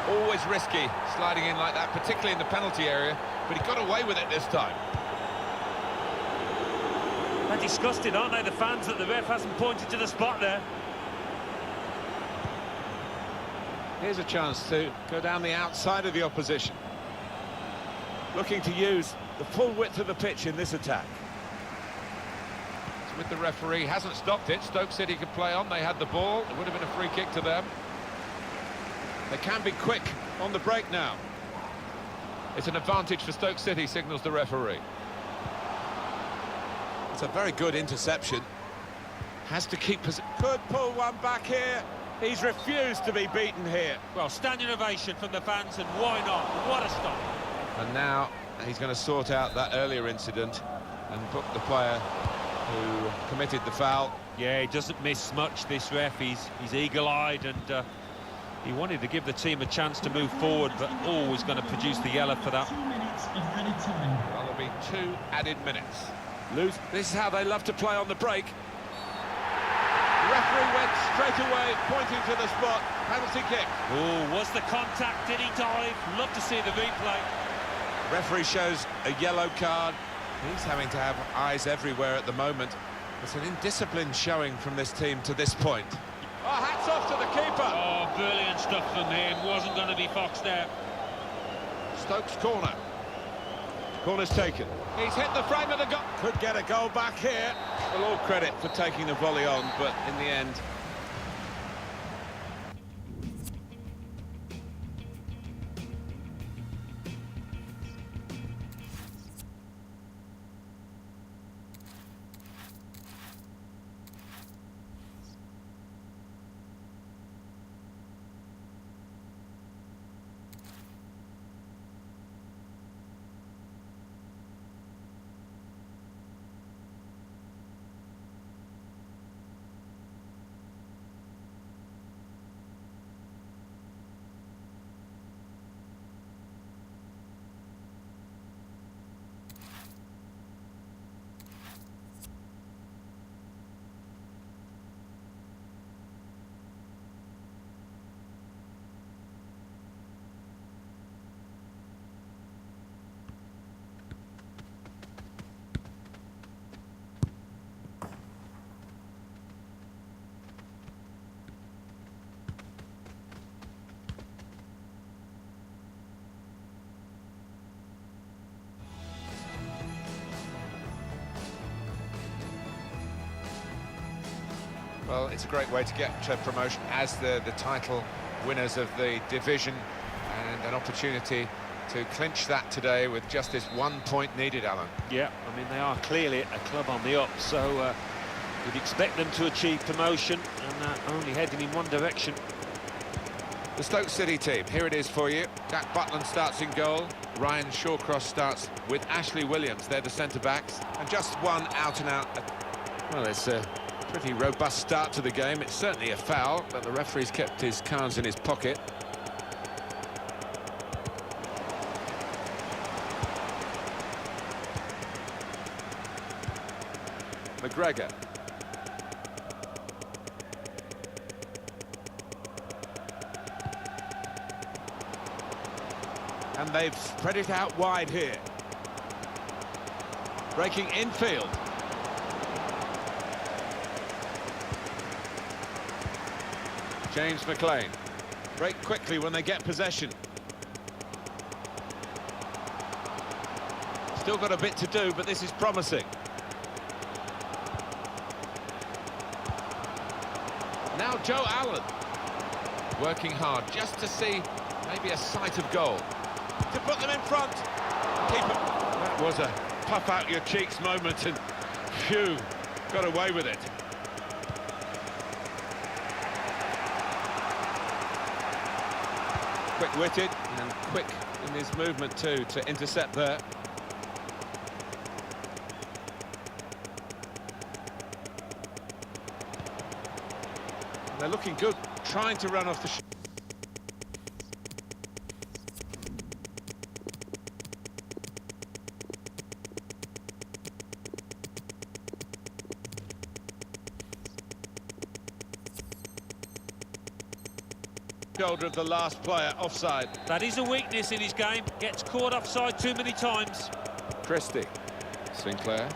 Always risky sliding in like that, particularly in the penalty area, but he got away with it this time. They're disgusted, aren't they, the fans, that the ref hasn't pointed to the spot there. Here's a chance to go down the outside of the opposition. Looking to use the full width of the pitch in this attack. It's with the referee, hasn't stopped it. Stoke City could play on, they had the ball. It would have been a free kick to them. They can be quick on the break now. It's an advantage for Stoke City, signals the referee. It's a very good interception. Has to keep... Could pull one back here. He's refused to be beaten here. Well, standing ovation from the fans, and why not? What a stop. And now he's going to sort out that earlier incident and book the player who committed the foul. Yeah, he doesn't miss much, this ref. He's eagle-eyed, and he wanted to give the team a chance to move forward, but always going to produce the yellow for that. 2 minutes of added time. Well, there'll be 2 added minutes. This is how they love to play on the break. The referee went straight away, pointing to the spot. Penalty kick. Oh, was the contact? Did he dive? Love to see the replay. Referee shows a yellow card. He's having to have eyes everywhere at the moment. It's an indisciplined showing from this team to this point. Oh, hats off to the keeper. Oh, brilliant stuff from him. Wasn't going to be foxed there. Stokes corner. Corner's taken. He's hit the frame of the goal. Could get a goal back here. Well, all credit for taking the volley on, but in the end, Well, it's a great way to get promotion as the title winners of the division, and an opportunity to clinch that today with just this 1 point needed, Alan. Yeah, I mean, they are clearly a club on the up, so you'd expect them to achieve promotion, and only heading in one direction. The Stoke City team, here it is for you. Jack Butland starts in goal. Ryan Shawcross starts with Ashley Williams. They're the centre-backs. And just one out-and-out. Well, it's a pretty robust start to the game. It's certainly a foul, but the referee's kept his cards in his pocket. McGregor. And they've spread it out wide here. Breaking infield. James McLean. Break quickly when they get possession. Still got a bit to do, but this is promising. Now Joe Allen. Working hard just to see maybe a sight of goal. To put them in front. Keeper. That was a puff out your cheeks moment, and phew, got away with it. Quick-witted and quick in his movement too to intercept there. And they're looking good, trying to run off the shoulder of the last player, offside. That is a weakness in his game. Gets caught offside too many times. Christie. Sinclair.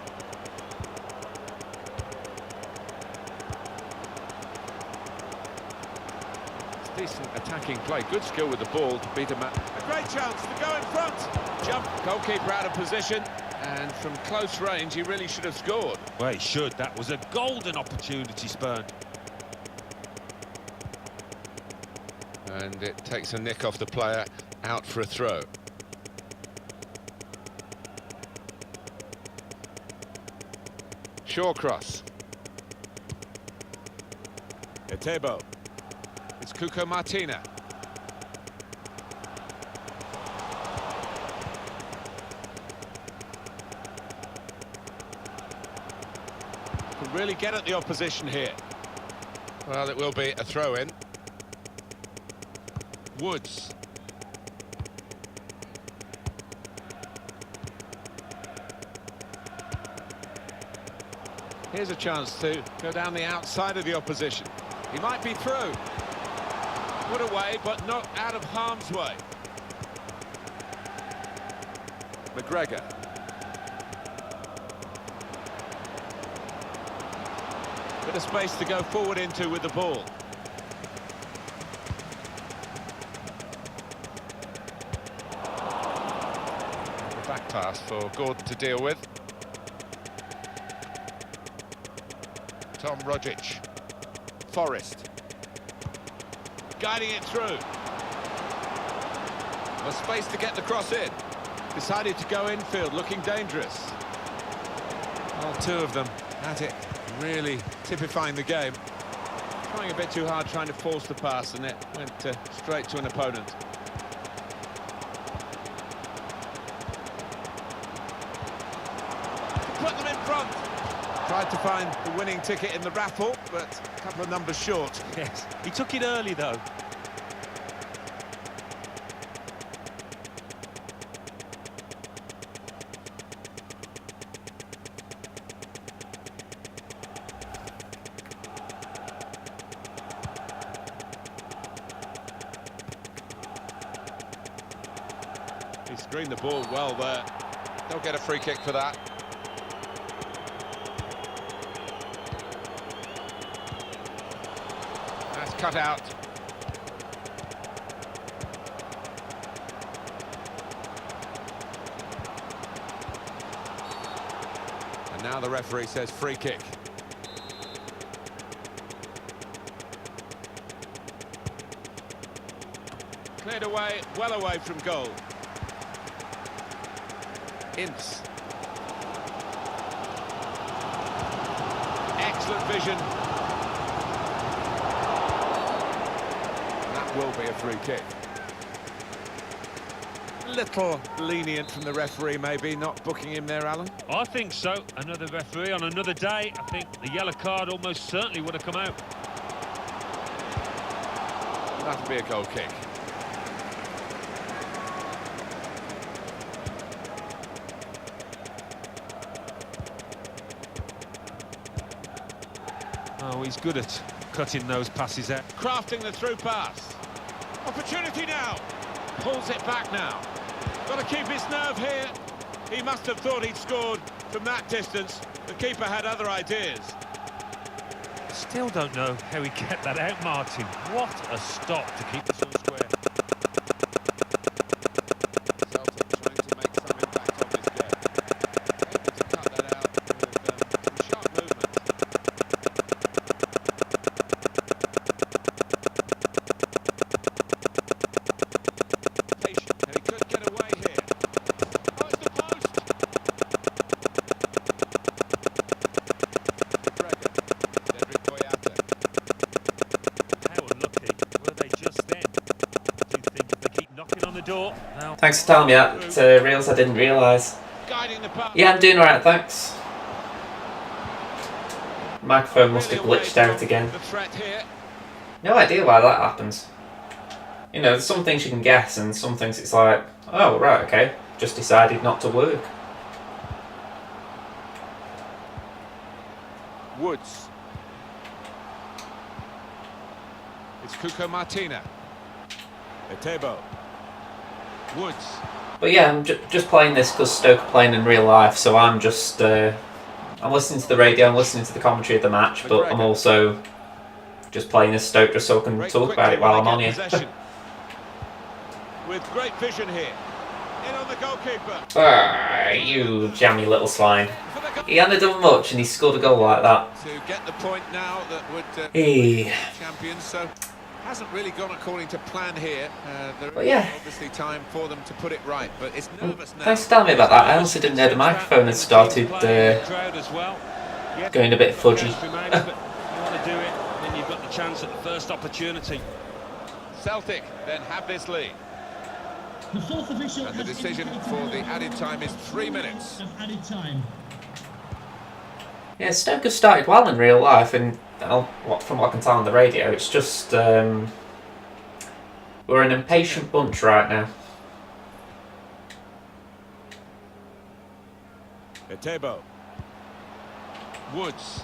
It's decent attacking play. Good skill with the ball to beat him up. A great chance to go in front. Jump. Goalkeeper out of position. And from close range, he really should have scored. Well, he should. That was a golden opportunity spurned. And it takes a nick off the player, out for a throw. Shawcross. Etebo. It's Cuco Martina. Can really get at the opposition here. Well, it will be a throw-in. Woods. Here's a chance to go down the outside of the opposition. He might be through. Put away, but not out of harm's way. McGregor. Bit of space to go forward into with the ball. Back pass for Gordon to deal with. Tom Rogic. Forrest. Guiding it through. The space to get the cross in. Decided to go infield, looking dangerous. Well, two of them at it, really typifying the game. Trying a bit too hard, trying to force the pass, and it went straight to an opponent. Put them in front. Tried to find the winning ticket in the raffle, but a couple of numbers short. Yes, he took it early though. He screened the ball well there. They'll get a free kick for that. That's cut out. And now the referee says free kick. Cleared away, well away from goal. Ince. Excellent vision. That will be a free kick. Little lenient from the referee, maybe, not booking him there, Alan. I think so. Another referee on another day. I think the yellow card almost certainly would have come out. That'll be a goal kick. Oh, he's good at cutting those passes out. Crafting the through pass. Opportunity now. Pulls it back now. Got to keep his nerve here. He must have thought he'd scored from that distance. The keeper had other ideas. Still don't know how he kept that out, Martin. What a stop to keep us on square. Celtic trying to make some impact on this game. Able to cut that out with some sharp movement. Patient. He could get away here. Oh, it's the post. McGregor. Cedric Boyata. How unlucky were they just then? Do you think if they keep knocking on the door? Now, Thanks for telling me that. Reels I didn't realise. Guiding the pass. Yeah, I'm doing alright, thanks. Microphone must have Really away glitched out from again. the threat here. No idea why that happens. You know, there's some things you can guess, and some things it's like, oh, right, okay, just decided not to work. Woods. It's Cuco Martina. Etebo. Woods. But yeah, I'm just playing this because Stoke are playing in real life, so I'm just, I'm listening to the radio, I'm listening to the commentary of the match, but I'm also just playing as Stoke just so I can Break talk about it quickly while when I'm they on get here. possession. With great vision here. In on the goalkeeper. Ah, you jammy little swine. For the goal. He hadn't done much and he scored a goal like that. To get the point now that would Hey. champions, so hasn't really gone according to plan here. There But is yeah. obviously time for them to put it right, but it's nervous now. Thanks for telling me about that. I also didn't know the microphone had started crowd as well. Yes, going a bit fudgy. but you want to do it, then you've got the chance at the first opportunity. Celtic then have this lead. The fourth official And the has decision indicated for the that added time is 3 minutes. of added time. Yeah, Stoke have started well in real life, and from what I can tell on the radio, it's just we're an impatient bunch right now. Etebo. Woods.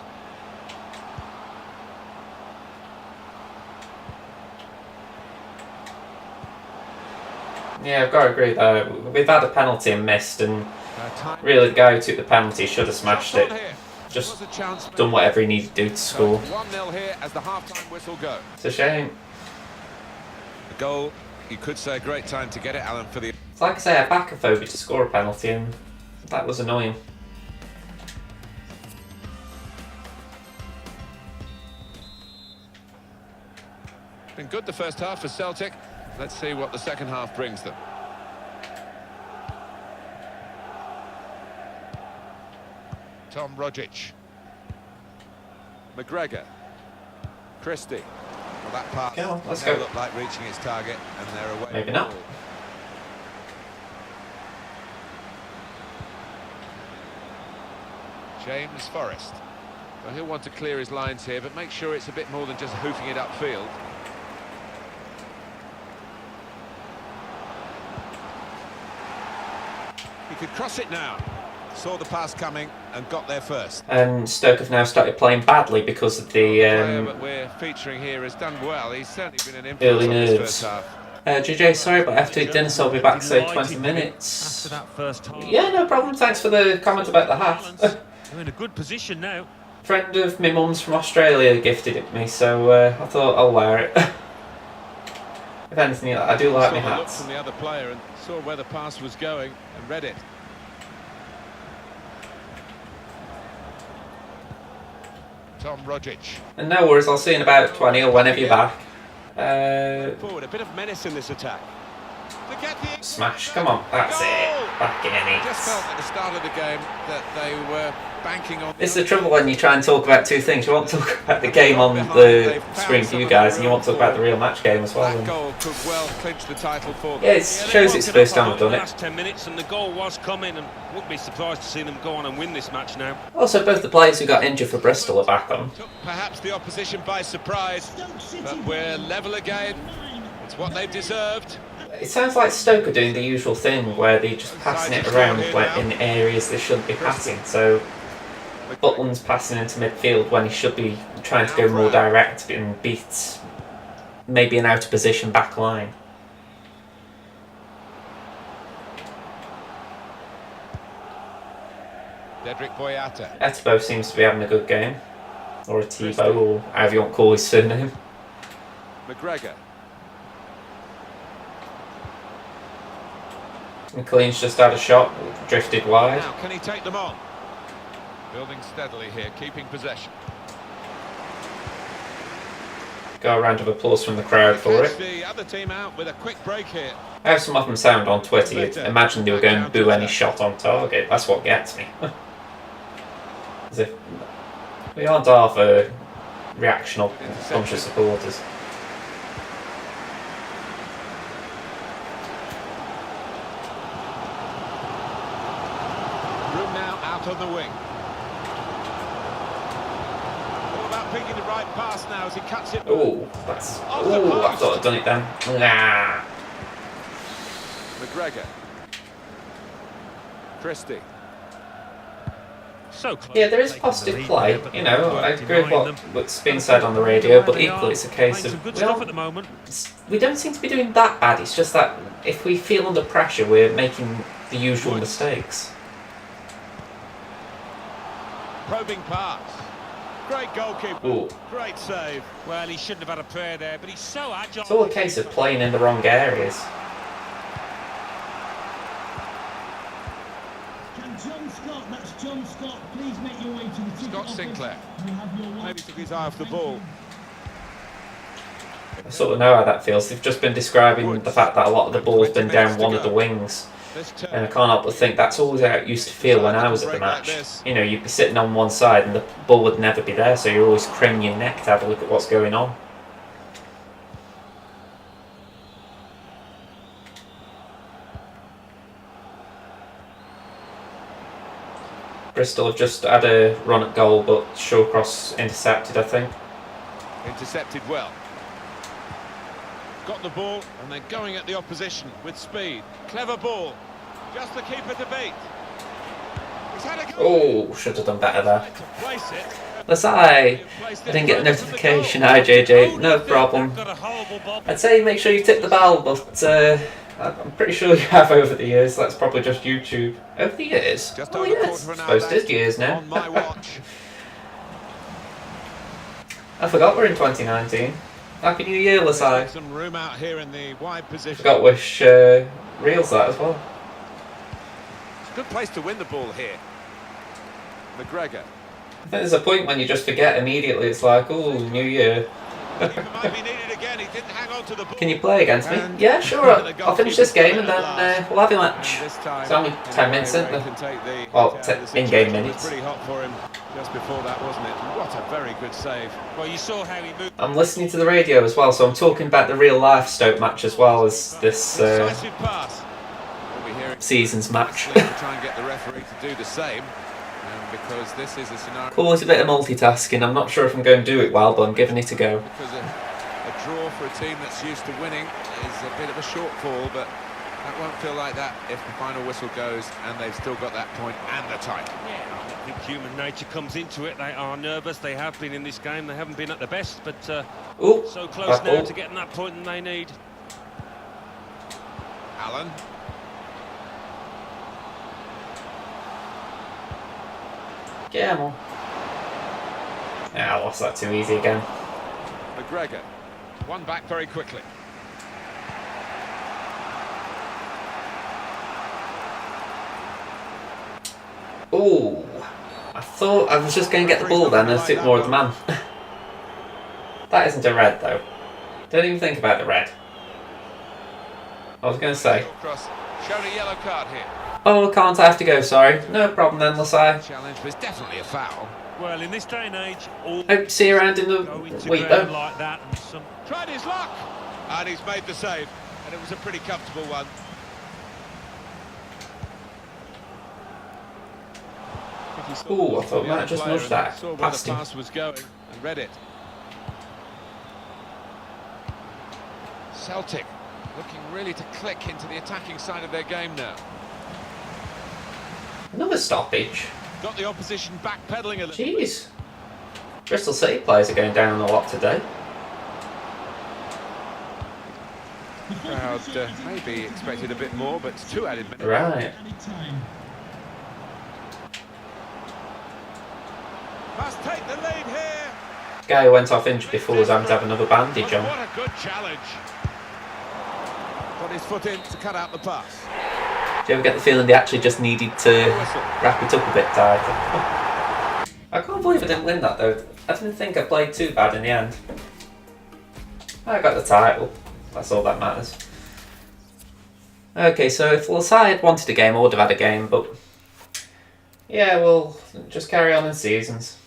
Yeah, I've got to agree though. We've had a penalty and missed, and Time. really the guy who took the penalty should have smashed it. Shot on here. Just Was a chance, done whatever he needed to do to So score. it's 1-0 here as the half-time whistle goes. It's a shame. The goal, you could say a great time to get it, Alan, for the... It's like I say, I back a phobia to score a penalty, and that was annoying. Been good the first half for Celtic. Let's see what the second half brings them. Tom Rogic. McGregor. Christie. Well, that pass Okay, well, let's never go. looked like reaching its target, and they're away. Maybe with not. the ball. James Forrest. Well, he'll want to clear his lines here, but make sure it's a bit more than just hoofing it upfield. He could cross it now. Saw the pass coming and got there first. And Stoke have now started playing badly because of The player the that we're featuring here has done well. He's certainly been an early influence on this nerves. first half. JJ, sorry, but I have to eat dinner, so I'll be back, say, 20 Delighted minutes. After that first half. Yeah, no problem. Thanks for the comment about the hat. They're in a good position now. Friend of my mum's from Australia gifted it me, so I thought I'll wear it. If anything, I do like Saw my the look hats. from the other player and saw where the pass was going and read it. Tom Rogic. And no worries, I'll see you in about 20 or whenever you're back. Forward, a bit of menace in this attack. To get the Smash, come on, that's it. Back in I it. just felt at the start of the game that they were banking on. It's the trouble when you try and talk about two things. You want to talk about the game on the screen for you guys, and you want to talk about the real match game as well. That goal could well clinch the title for them. Yeah, it shows it's the first time I've done the it. last 10 minutes, and the goal was coming, and wouldn't be surprised to see them go on and win this match now. Also, both the players who got injured for Bristol are back on. Took perhaps the opposition by surprise, but we're level again. It's what they've deserved. It sounds like Stoke are doing the usual thing where they're just passing it around in areas they shouldn't be passing. So Butland's passing into midfield when he should be trying to go more direct and beat maybe an out of position back line. Dedrick Boyata. Etebo seems to be having a good game. Or a Tebow, or however you want to call his surname. McGregor. McLean's just had a shot, drifted wide. Now, can he take them on? Building steadily here, keeping possession. Got a round of applause from the crowd for it. The other team out with a quick break here. How some of them sound on Twitter, you'd imagine they were going to boo any shot on target. That's what gets me. As if we aren't half a reactional bunch of supporters. Room now out on the wing. All about picking the right pass now as he cuts it. Oh, that's. Oh, I thought I'd done it then. Nah. McGregor. Christie. So close. Yeah, there is positive play. You know, I agree with what's been said on the radio, but equally it's a case of we don't seem to be doing that bad. It's just that if we feel under pressure, we're making the usual mistakes. Probing pass. Great goalkeeper. Ooh. Great save. Well, he shouldn't have had a prayer there, but he's so agile. It's all a case of playing in the wrong areas. Can John Scott, that's John Scott, please make your way to the ticket Scott office. Sinclair. You have your Maybe took his eye off the ball. I sort of know how that feels. They've just been describing the fact that a lot of the ball's been down one of the wings. And I can't help but think that's always how it used to feel when I was at the match. You know, you'd be sitting on one side and the ball would never be there, so you're always craning your neck to have a look at what's going on. Bristol have just had a run at goal, but Shawcross intercepted, I think. Intercepted well. Got the ball and they're going at the opposition with speed. Clever ball. Just the keeper to beat. He's had a goal. Oh, should have done better there. To place it. I didn't get a notification. Hi JJ, no problem. I'd say make sure you tip the bell, but I'm pretty sure you have over the years. That's probably just YouTube. Over the years? Just Oh over yes, quarter of an I hour suppose it is years now. on my watch. I forgot we're in 2019. Happy New Year, Lasai. Some room out here in the wide position. Forgot wish Reels that as well. Good place to win the ball here. McGregor. I think there's a point when you just forget immediately. It's like, oh, New Year. Keeper might be needed again. He didn't hang on to the ball. Can you play against me? Yeah, sure. I'll finish this game and then we'll have a match. It's only 10 minutes, isn't it? Well, in-game minutes. Pretty hot for him just before that, wasn't it? What a very good save. Well, you saw how he moved. I'm listening to the radio as well, so I'm talking about the real life Stoke match as well as this Decisive pass. We'll be hearing season's match. to try and get the referee to do the same. Because this is a scenario. Always a bit of multitasking. I'm not sure if I'm going to do it well, but I'm giving it a go. Because a draw for a team that's used to winning is a bit of a shortfall, but that won't feel like that if the final whistle goes and they've still got that point and the title. Yeah, I think human nature comes into it. They are nervous. They have been in this game. They haven't been at the best, but Ooh, so close now to getting that point that they need. Allen. Get on. Ah, I lost that too easy again. McGregor. One back very quickly. Ooh, I thought I was just going to get the ball then and took more of the man. That isn't a red though. Don't even think about the red. I was going to say. Showed a yellow card here. Oh, can't I have to go? Sorry. No problem then, Lasai. Challenge was definitely a foul. Well, in this day and age, all Hope to see you around in the week though. like that and some... Tried his luck, and he's made the save, and it was a pretty comfortable one. Ooh, I thought we might have just nudged that. Saw where Past the him. pass was going and read it. Celtic looking really to click into the attacking side of their game now. Another stoppage. Got the opposition backpedaling a little. Jeez. Bristol City players are going down a lot today. Crowd maybe expected a bit more, but it's 2 added minutes. Right. Must take the lead here. Guy who went off injured before was having to have another bandage on. What a good challenge. Got his foot in to cut out the pass. Do you ever get the feeling they actually just needed to wrap it up a bit tighter? I can't believe I didn't win that though. I didn't think I played too bad in the end. I got the title. That's all that matters. Okay, so if Lasai had wanted a game, I would have had a game, but yeah, we'll just carry on in seasons.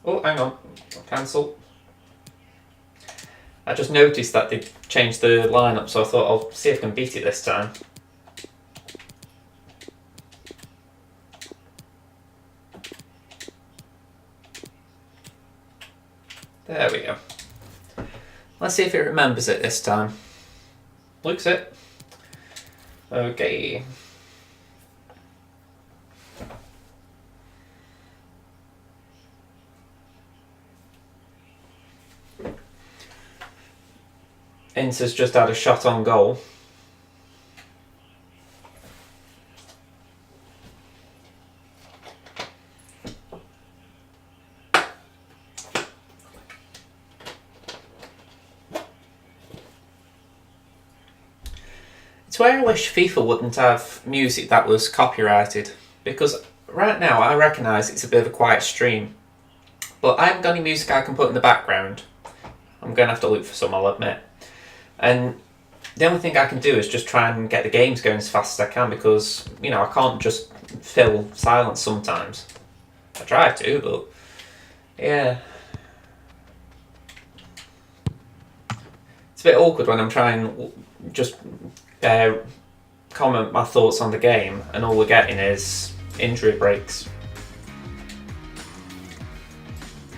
Oh, hang on. Cancel. I just noticed that they changed the lineup, so I thought I'll see if I can beat it this time. There we go. Let's see if it remembers it this time. Looks it. Okay. Inter's just had a shot on goal. It's where I wish FIFA wouldn't have music that was copyrighted, because right now I recognise it's a bit of a quiet stream, but I haven't got any music I can put in the background. I'm going to have to look for some, I'll admit. And the only thing I can do is just try and get the games going as fast as I can, because, you know, I can't just fill silence sometimes. I try to, but yeah. It's a bit awkward when I'm trying just comment my thoughts on the game and all we're getting is injury breaks.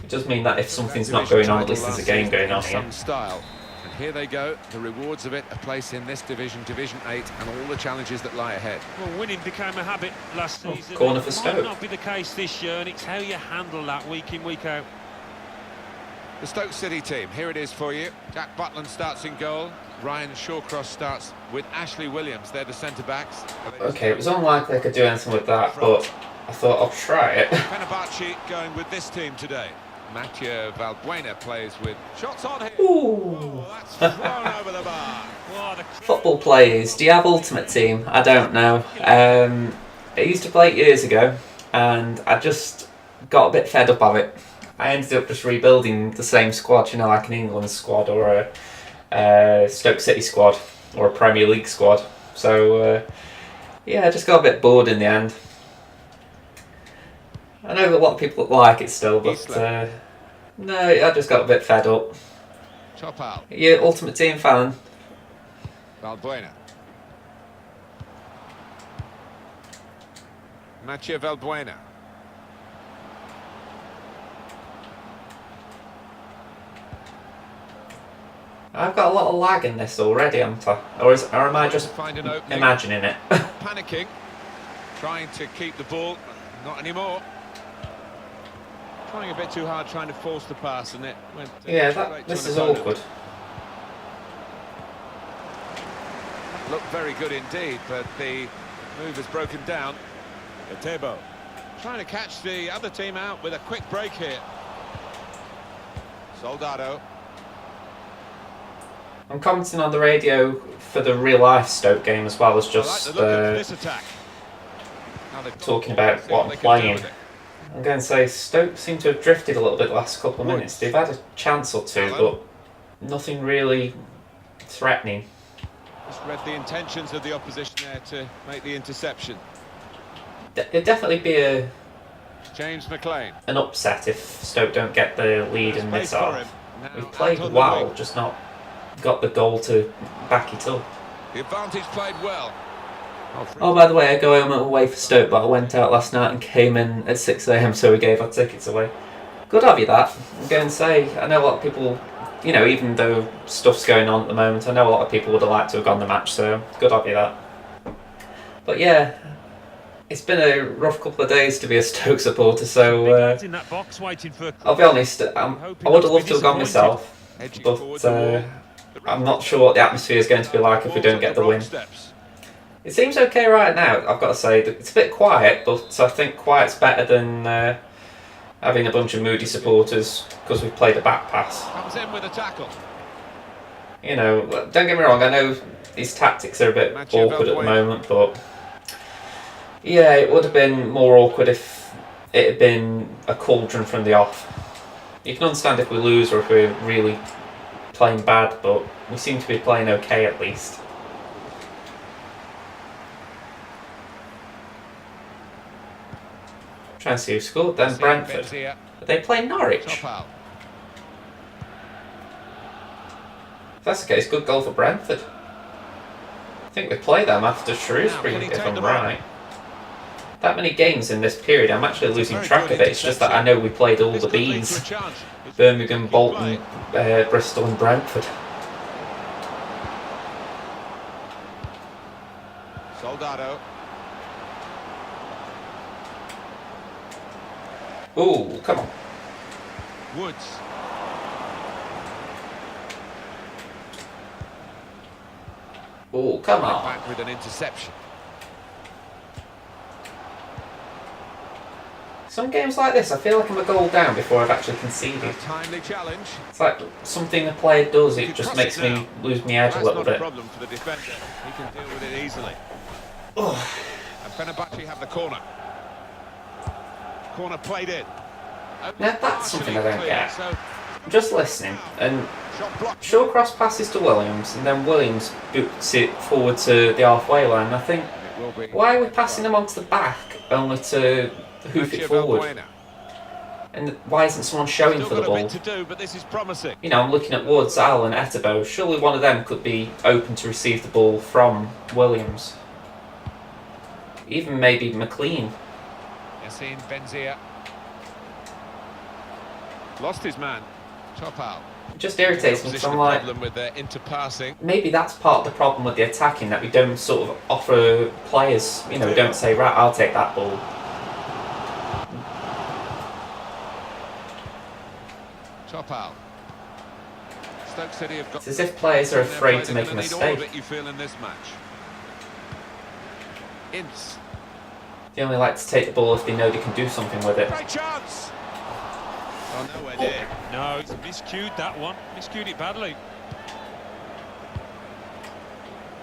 It does mean that if something's not going on, at least there's a game going on here. Style. And here they go, the rewards of it, a place in this division, Division 8, and all the challenges that lie ahead. Well, winning became a habit last season. Corner for It Stoke. might not be the case this year, and it's how you handle that week in, week out. The Stoke City team, here it is for you. Jack Butland starts in goal. Ryan Shawcross starts with Ashley Williams. They're the centre-backs. Okay, it was unlikely I could do anything with that, but I thought I'll try it. Fenerbahce going with this team today. Mathieu Valbuena plays with shots on here. Ooh. Oh, that's thrown over the bar. Football players, do you have Ultimate Team? I don't know. I used to play it years ago, and I just got a bit fed up of it. I ended up just rebuilding the same squad, you know, like an England squad or a Stoke City squad or a Premier League squad. So, yeah, I just got a bit bored in the end. I know that a lot of people like it still, but no, I just got a bit fed up. Top out. Are you Ultimate Team fan? Valbuena. Mathieu Valbuena. I've got a lot of lag in this already, haven't I? Or am I just imagining it? Panicking, trying to keep the ball, not anymore. Trying a bit too hard, trying to force the pass, and it went. Yeah, this is awkward. Looked very good indeed, but the move is broken down. Etebo trying to catch the other team out with a quick break here. Soldado. I'm commenting on the radio for the real-life Stoke game as well as just talking about what I'm playing. I'm going to say Stoke seem to have drifted a little bit the last couple of minutes. They've had a chance or two, but nothing really threatening. Just read the intentions of the opposition there to make the interception. It'd definitely be James McLean. an upset if Stoke don't get the lead and miss off. We've played Out on the well, wing. just not got the goal to back it up. The advantage played well. Oh, by the way, I go home away for Stoke, but I went out last night and came in at 6 AM, so we gave our tickets away. Good of you, that. I'm going to say, I know a lot of people, you know, even though stuff's going on at the moment, I know a lot of people would have liked to have gone the match, so good of you, that. But yeah, it's been a rough couple of days to be a Stoke supporter, so in that box waiting for. I'll be honest, I would have loved to have gone myself, but I'm not sure what the atmosphere is going to be like if we don't get the win. It seems okay right now, I've got to say. It's a bit quiet, but I think quiet's better than having a bunch of moody supporters because we've played a back pass. Comes in with a tackle. You know, don't get me wrong, I know these tactics are a bit awkward at the moment, but yeah, it would have been more awkward if it had been a cauldron from the off. You can understand if we lose or if we're really playing bad, but we seem to be playing okay at least. Trying to see who scored then. Brentford. Are they playing Norwich? If that's the case, good goal for Brentford. I think we play them after Shrewsbury, if I'm right. That many games in this period, I'm actually losing track of it. It's just that I know we played all the Bs. Birmingham, Bolton, Bristol and Brentford. Soldado. Ooh, come on. Woods. Ooh, come on. Back with an interception. Some games like this, I feel like I'm a goal down before I've actually conceded. A timely challenge. It's like something the player does, it just makes me lose my edge a little bit. That's not a problem for the defender. He can deal with it easily. Oh. And Fenerbahce have the corner. Corner played in. Now that's something I don't get. I'm just listening, and Shaw cross passes to Williams, and then Williams boots it forward to the halfway line. I think, why are we passing them onto the back only to hoof it forward? And why isn't someone showing for the ball? You know, I'm looking at Woods, Allen, Etebo. Surely one of them could be open to receive the ball from Williams. Even maybe McLean. Yassine Benzia. Lost his man. Top out. It just irritates me because I'm like, with their interpassing. maybe that's part of the problem with the attacking, that we don't sort of offer players, you know, we don't say, right, I'll take that ball. Top out. Stoke City have got. It's as if players are afraid to make a mistake. That you feel in this match. Ince. They only like to take the ball if they know they can do something with it. Great chance. Oh, nowhere near. No, it's miscued that one. Miscued it badly.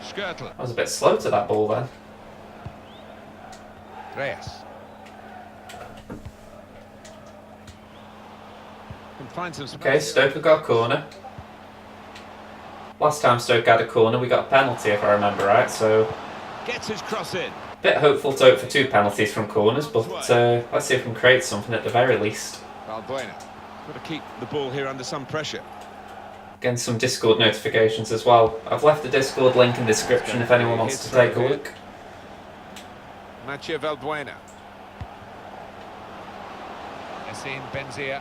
Skirtle. I was a bit slow to that ball then. Reyes. Can find some space. Okay, Stoke have got a corner. Last time Stoke had a corner, we got a penalty if I remember right, so Gets his cross in. bit hopeful to hope for 2 penalties from corners, but let's see if we can create something at the very least. Valbuena. Got to keep the ball here under some pressure. Getting some Discord notifications as well. I've left the Discord link in the description if anyone wants to take a look. Mathieu Valbuena. Yassine Benzia.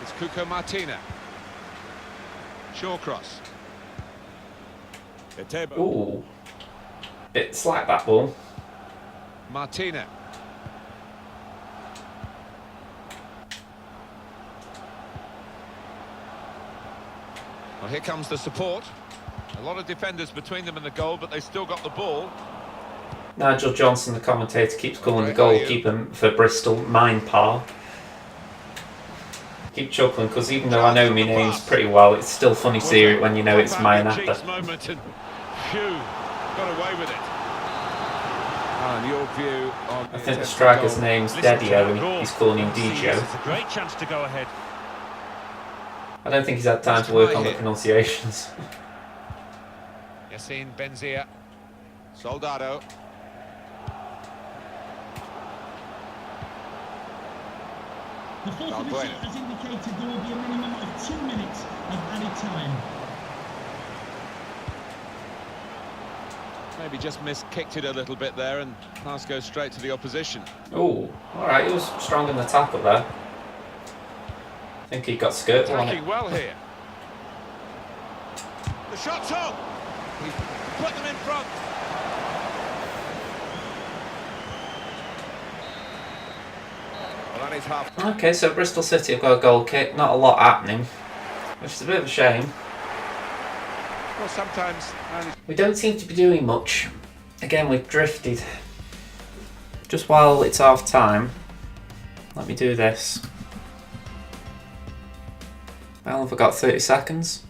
It's Cuco Martina. Shawcross. Etebo. Ooh. Bit slack that ball. Martina. Well, here comes the support. A lot of defenders between them and the goal, but they still got the ball. Nigel Johnson, the commentator, keeps calling the goalkeeper for Bristol Mine Par. Keep chuckling because even though I know my names pretty well, it's still funny seeing it when you know it's my napper. Moment and phew, got away with it. And your view on I think the striker's name's Dedio and he's calling him Dijo. It's a great chance to go ahead. I don't think he's had time to work on the pronunciations. Yassine Benzia. Soldado. The fourth official has indicated there will be a minimum of 2 minutes of added time. Maybe just kicked it a little bit there, and pass goes straight to the opposition. Oh, alright, he was strong in the tackle there. I think he got skirted on it. Attacking well here. The shot's on. He's put them in front. Well, that is half. Okay, so Bristol City have got a goal kick, not a lot happening, which is a bit of a shame. Well, sometimes We don't seem to be doing much. Again, we've drifted. Just while it's half time, let me do this. Well, have I got 30 seconds?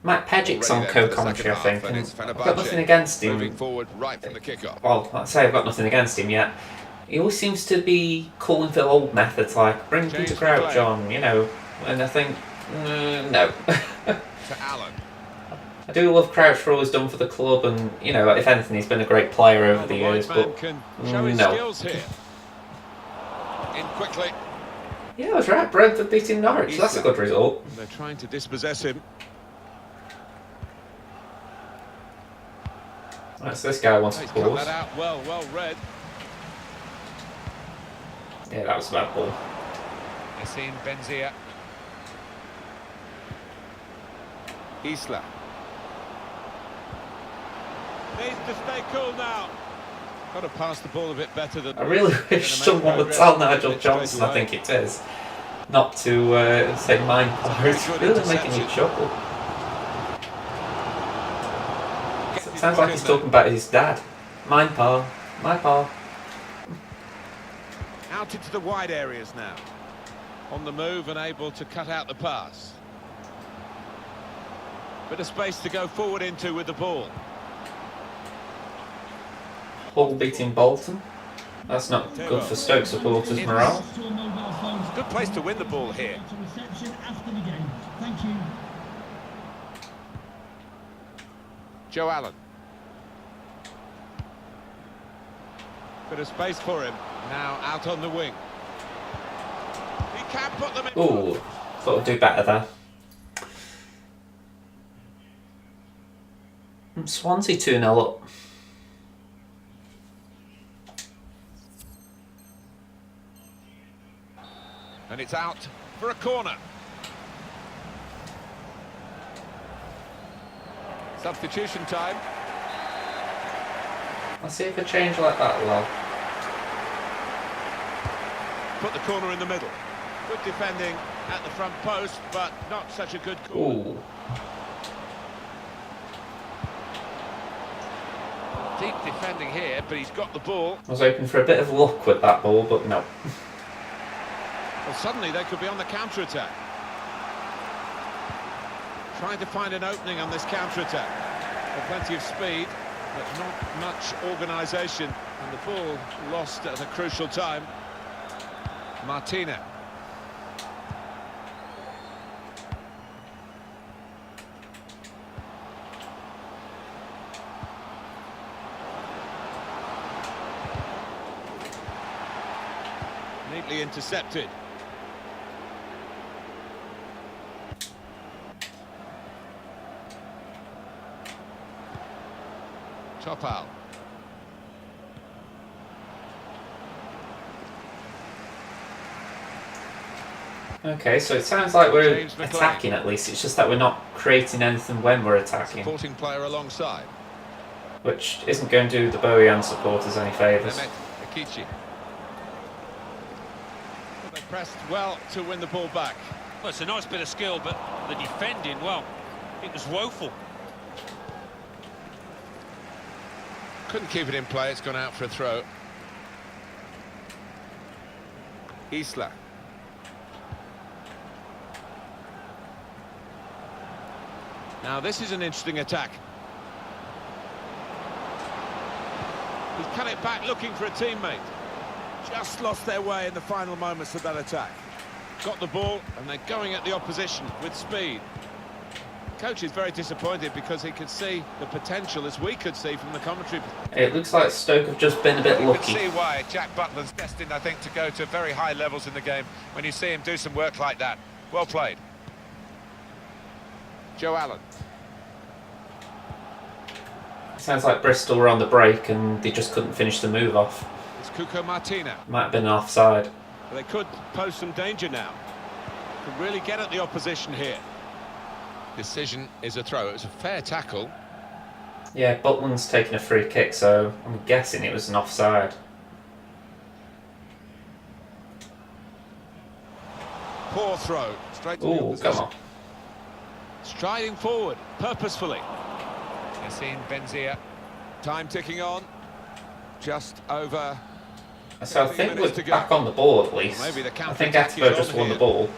Matt Pegic's on co-commentary, I think, and I've got nothing against him. moving forward right from the kickoff. Well, I say I've got nothing against him yet. He always seems to be calling for old methods, like bring Peter Crouch on, you know, and I think, no. To Allen. I do love Crouch for all he's done for the club, and, you know, if anything, he's been a great player over the years, but can show his no. skills here. In quickly. Yeah, I was right, Brentford beating Norwich, that's a good result. They're trying to dispossess him. Right, so this guy wants to He's cut pause. that out well read. Yeah, that was a bad ball. Yassine Benzia. Isla. Needs to stay cool now. Got to pass the ball a bit better than. I really wish someone would tell Nigel Johnson, I think it is, not to say mind power. It's really making me chuckle. Sounds like he's talking about his dad. Mind power, my power. Out into the wide areas now. On the move and able to cut out the pass. Bit of space to go forward into with the ball. Hull beating Bolton. That's not good for Stoke supporters' morale. Good place to win the ball here. Reception after the game. Thank you. Joe Allen. Bit of space for him. Now out on the wing. He can put them in. Ooh, thought we'd do better there. Swansea 2-0 up. And it's out for a corner. Substitution time. Let's see if a change like that, lol. Put the corner in the middle. Good defending at the front post, but not such a good corner. Ooh. Deep defending here, but he's got the ball. I was hoping for a bit of luck with that ball, but no. Well, suddenly they could be on the counter-attack. Trying to find an opening on this counter-attack. Plenty of speed, but not much organisation. And the ball lost at a crucial time. Martina. Neatly intercepted. Topal. Okay, so it sounds like we're James McLean. attacking at least. It's just that we're not creating anything when we're attacking, Supporting player alongside. which isn't going to do the Bojan supporters any favours. Mehmet Akici. They pressed well to win the ball back. Well, it's a nice bit of skill, but the defending, well, it was woeful. Couldn't keep it in play, it's gone out for a throw. Isla. Now this is an interesting attack. He's cut it back looking for a teammate. Just lost their way in the final moments of that attack. Got the ball and they're going at the opposition with speed. Coach is very disappointed because he could see the potential, as we could see from the commentary. It looks like Stoke have just been a bit You lucky. can see why Jack Butland's destined, I think, to go to very high levels in the game when you see him do some work like that. Well played. Joe Allen. Sounds like Bristol were on the break and they just couldn't finish the move off. It's Cuco Martina. Might have been an offside. They could pose some danger now. Could really get at the opposition here. Decision is a throw. It was a fair tackle. Yeah, Butland's taking a free kick, so I'm guessing it was an offside. Poor throw. Straight to the Ooh, opposition. come on. Striding forward, purposefully. Yassine Benzia. Time ticking on. Just over. So I 15 think minutes we're to go. back on the ball at least. Well, maybe the I think counter-attack is Atbo on just won here. the ball.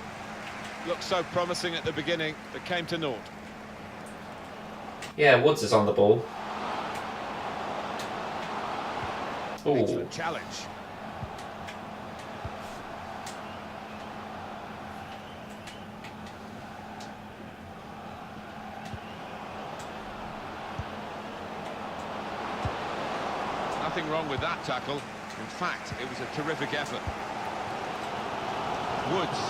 Looked so promising at the beginning, that came to naught. Yeah, Woods is on the ball. Ooh, Excellent challenge. Nothing wrong with that tackle. In fact, it was a terrific effort. Woods.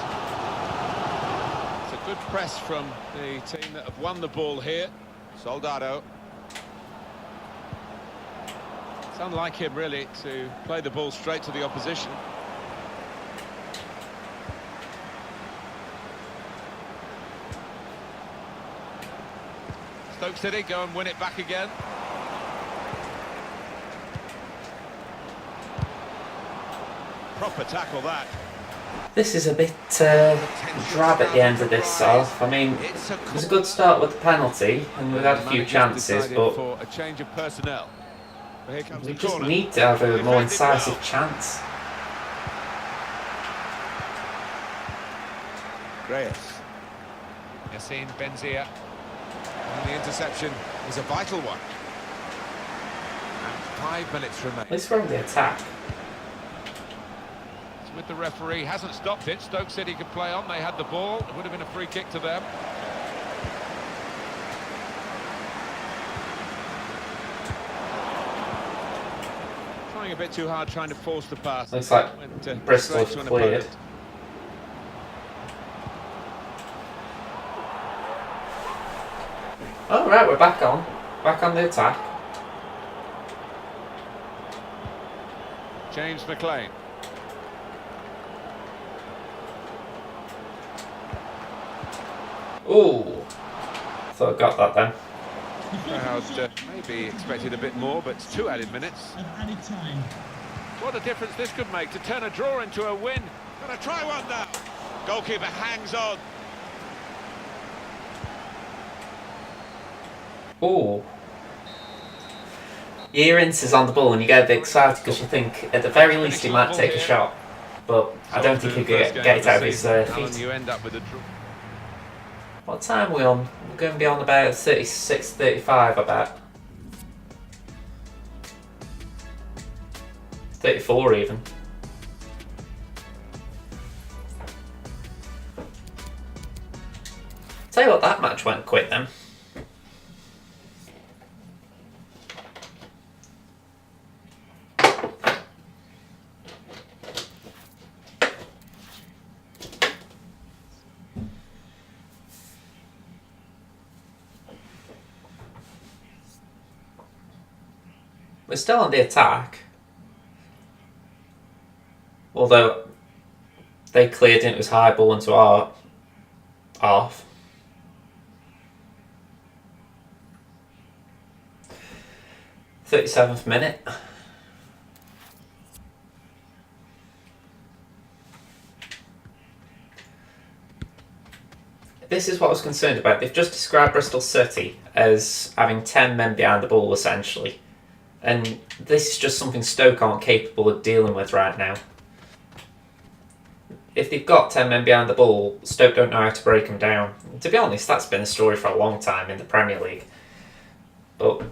It's a good press from the team that have won the ball here. Soldado. It's unlike him, really, to play the ball straight to the opposition. Stoke City go and win it back again. Proper tackle, that. this is a bit drab at the end of this half. I mean, it was a good start with the penalty, and we've had a few chances, but for a change of personnel. Here comes we the just corner. need to have a more Defended incisive well. chance. Reyes. Yassine Benzia. And the interception was a vital one. And 5 minutes remain. At least we're on the attack. It's with the referee, hasn't stopped it. Stoke City could play on, they had the ball. It would have been a free kick to them. Trying a bit too hard, trying to force the pass. Looks like Went, Bristol straight to an cleared. opponent. Oh right, we're back on the attack. James McLean. Ooh, thought I got that then. Crowd maybe expected a bit more, but it's 2 added minutes. Of added time. What a difference this could make to turn a draw into a win. Gonna try one now. Goalkeeper hangs on. Ooh. Earins is on the ball and you get a bit excited because you think at the very least he might take a shot, but I don't think he'll get it out of his Alan, feet. you end up with a draw. What time are we on? We're going to be on about 36, 35 I bet. 34 even. Tell you what, that match went quick then. We're still on the attack. Although they cleared and it was high ball into our half. .37th minute. this is what I was concerned about. They've just described Bristol City as having 10 men behind the ball, essentially. And this is just something Stoke aren't capable of dealing with right now. If they've got 10 men behind the ball, Stoke don't know how to break them down. To be honest, that's been a story for a long time in the Premier League. But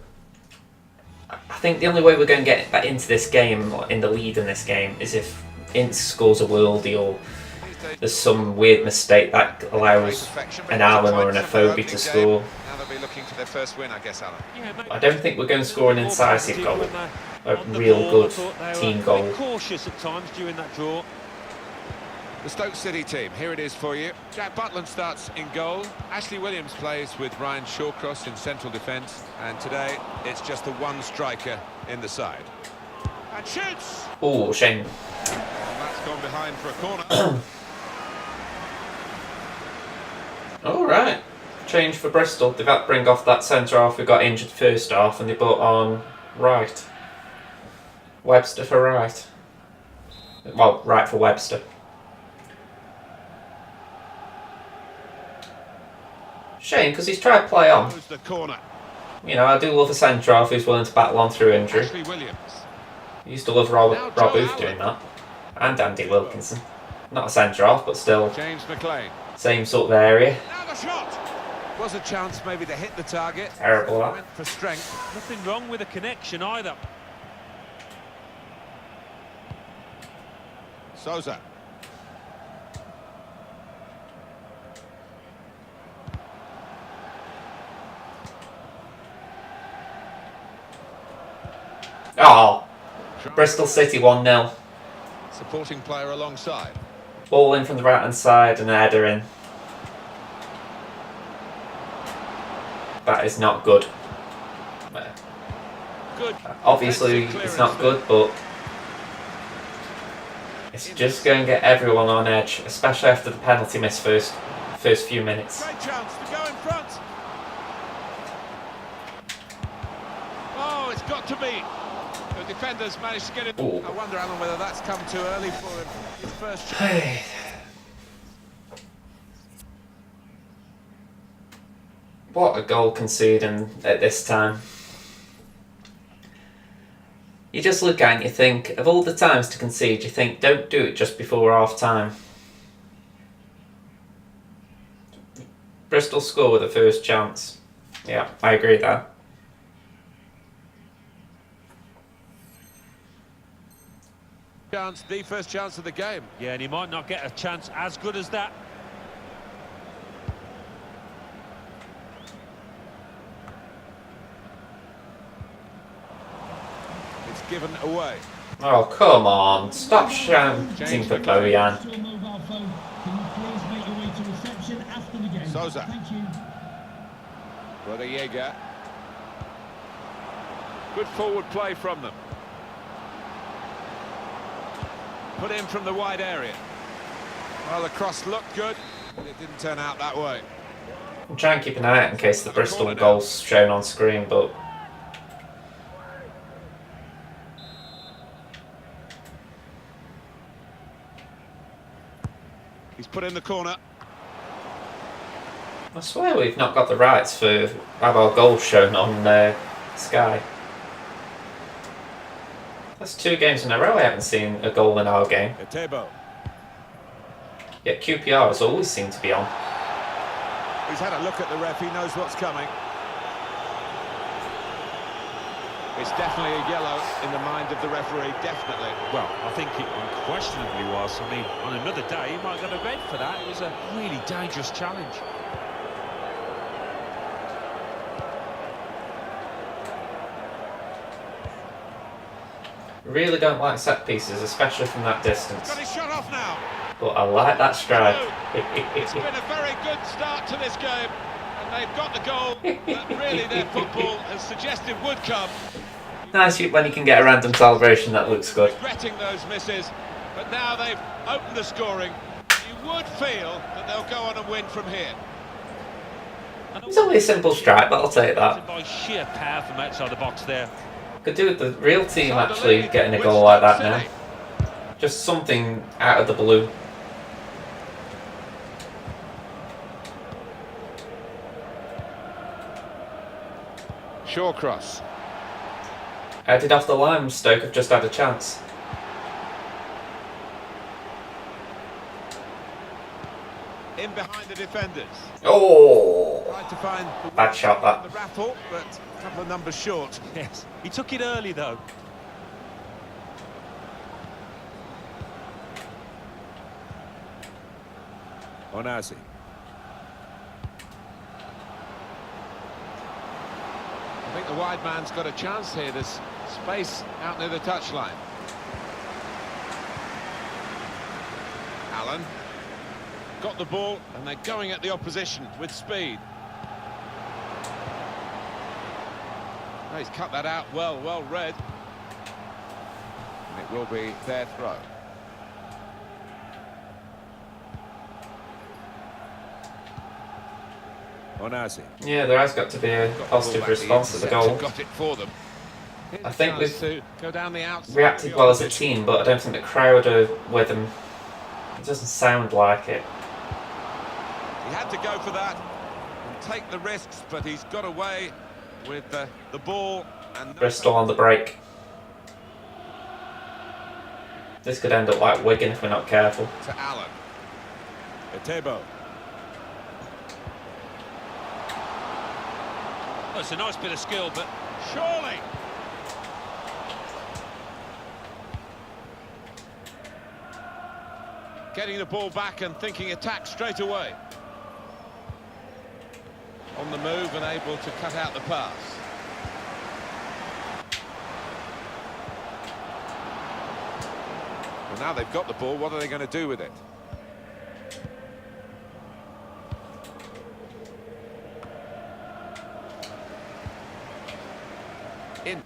I think the only way we're going to get back into this game, in the lead in this game, is if Ince scores a worldie or there's some weird mistake that allows an Allen or an Afobe to score. Now they'll be looking for their first win, I guess, Alan. I don't think we're going to score an incisive goal, a real good team goal. Cautious at times during that draw. The Stoke City team, here it is for you. Jack Butland starts in goal. Ashley Williams plays with Ryan Shawcross in central defence. And today, it's just the one striker in the side. And shoots! Oh, shame. And that's gone behind for a corner. Alright. Change for Bristol. They've had to bring off that centre-half who got injured first half and they brought on Wright. Webster for Wright. Well, Wright for Webster. Shame, because he's tried to play on. The corner. You know, I do love a centre-half who's willing to battle on through injury. Ashley Williams. I used to love Rob Booth doing that. And Andy Wilkinson. Not a centre-half, but still James McLean. same sort of area. Now the shot. Was a chance maybe to hit the target. Terrible that. Went for strength. Nothing wrong with a connection either. Souza. Oh, Bristol City 1-0. Supporting player alongside. Ball in from the right hand side and a header in. That is not good. Good. Obviously it's not good, but it's just going to get everyone on edge, especially after the penalty miss first few minutes. Great chance to go in front. Oh, it's got to be. The defenders managed to get it. Ooh. I wonder, Alan, whether that's come too early for him. His first chance. What a goal conceding at this time. You just look at it and you think, of all the times to concede, you think, don't do it just before half time. Bristol score with the first chance. Yeah, I agree with that. Chance, the first chance of the game. Yeah, and he might not get a chance as good as that. It's given away. Oh, come on. Stop shouting for Bojan. Souza. Thank you. Rodallega. Good forward play from them. Put in from the wide area. Well, the cross looked good, but it didn't turn out that way. I'm trying to keep an eye out in case the Bristol goal's shown on screen, but He's put in the corner. I swear we've not got the rights to have our goals shown on Sky. That's 2 games in a row I haven't seen a goal in our game. Etebo. Yet QPR has always seemed to be on. He's had a look at the ref, he knows what's coming. It's definitely a yellow in the mind of the referee, definitely. Well, I think it unquestionably was. I mean, on another day, he might get a red for that. It was a really dangerous challenge. Really don't like set pieces, especially from that distance. Got his shot off now. But I like that strike. It's been a very good start to this game, and they've got the goal that really their football has suggested would come. Nice when you can get a random celebration that looks good. Regretting those misses, but now they've opened the scoring. You would feel that they'll go on and win from here. It's only a simple strike, but I'll take that. By sheer power from outside the box there. Could do with the real team actually getting a goal like that now. Just something out of the blue. Shawcross. Headed off the line, Stoke have just had a chance. In behind the defenders. Oh! Tried to find the Bad shot, that. the raffle, but a couple of numbers short. Yes, he took it early though. Onazi. I think the wide man's got a chance here. There's space out near the touchline. Allen got the ball and they're going at the opposition with speed. Oh, he's cut that out well read. And it will be their throw. Onazi. Yeah, there has got to be a positive response to the goal. Got it for them. I think we've go down the outside reacted well as a team, but I don't think the crowd are with them. It doesn't sound like it. He had to go for that and take the risks, but he's got away with the ball. And Bristol on the break. This could end up like Wigan if we're not careful. To Allen. Etebo. Well, it's a nice bit of skill, but Surely. Getting the ball back and thinking attack straight away. On the move and able to cut out the pass. Well, now they've got the ball, what are they going to do with it?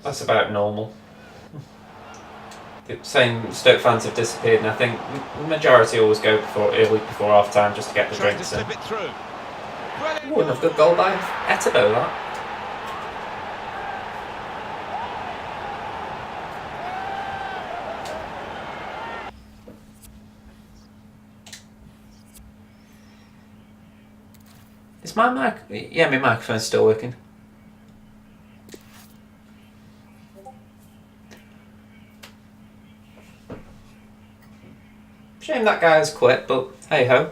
That's about normal. Saying Stoke fans have disappeared, and I think the majority always go early before half time just to get the Trying to drinks in. slip it through. Ooh, another good goal by Etebo, that. Is my mic? Yeah, my microphone's still working. Shame that guy's quit, but hey ho.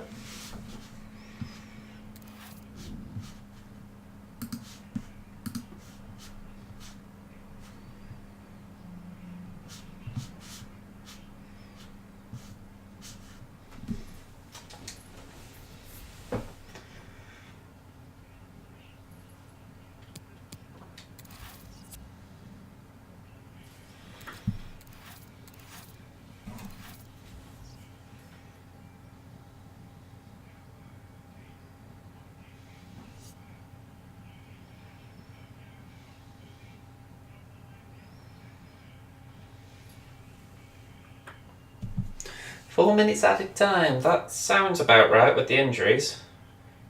Four minutes added time, that sounds about right with the injuries.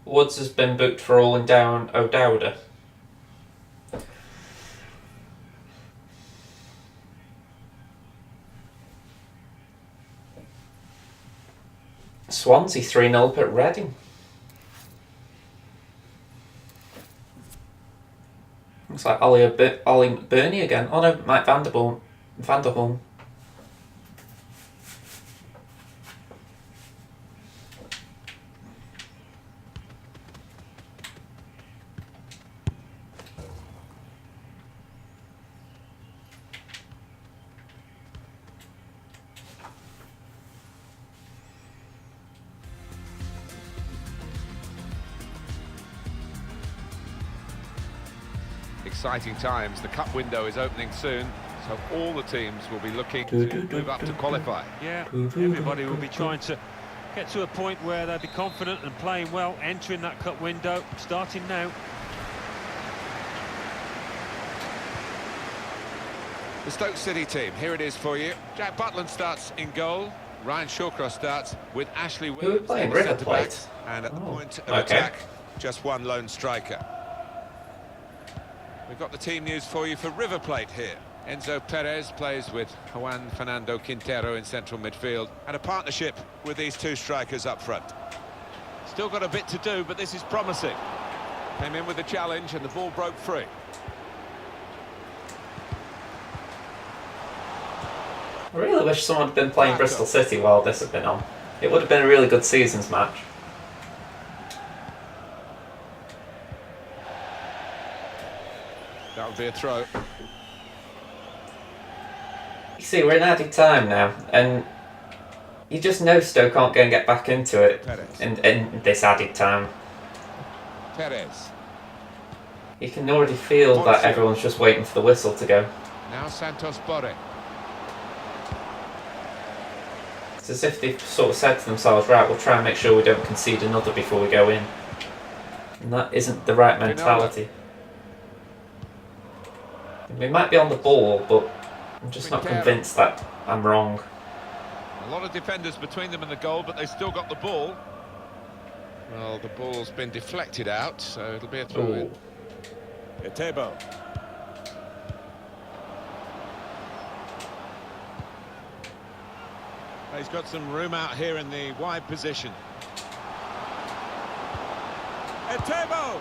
Woods has been booked for rolling down O'Dowda. Swansea 3-0 up at Reading. Looks like Ollie McBurney again. Oh no, Mike Vanderholm. Exciting times. The cup window is opening soon, so all the teams will be looking to move up to qualify. yeah, everybody will be trying to get to a point where they'll be confident and playing well, entering that cup window, starting now. The Stoke City team, here it is for you. Jack Butland starts in goal. Ryan Shawcross starts with Ashley Williams playing in the River centre back, Plate? and at the point of okay. attack, just one lone striker. We've got the team news for you for River Plate here. Enzo Perez plays with Juan Fernando Quintero in central midfield, and a partnership with these two strikers up front. Still got a bit to do, but this is promising. Came in with the challenge and the ball broke free. I really wish someone had been playing Bristol City while this had been on. It would have been a really good seasons match. That would be a throw. You see, we're in added time now, and you just know Stoke can't go and get back into it in this added time. Perez. You can already feel that everyone's just waiting for the whistle to go. Now Santos Borre. It's as if they've sort of said to themselves, right, we'll try and make sure we don't concede another before we go in. And that isn't the right mentality. We might be on the ball, but I'm just not convinced that I'm wrong. A lot of defenders between them and the goal, but they still got the ball. Well, the ball's been deflected out, so it'll be a throw-in. Etebo. He's got some room out here in the wide position. Etebo!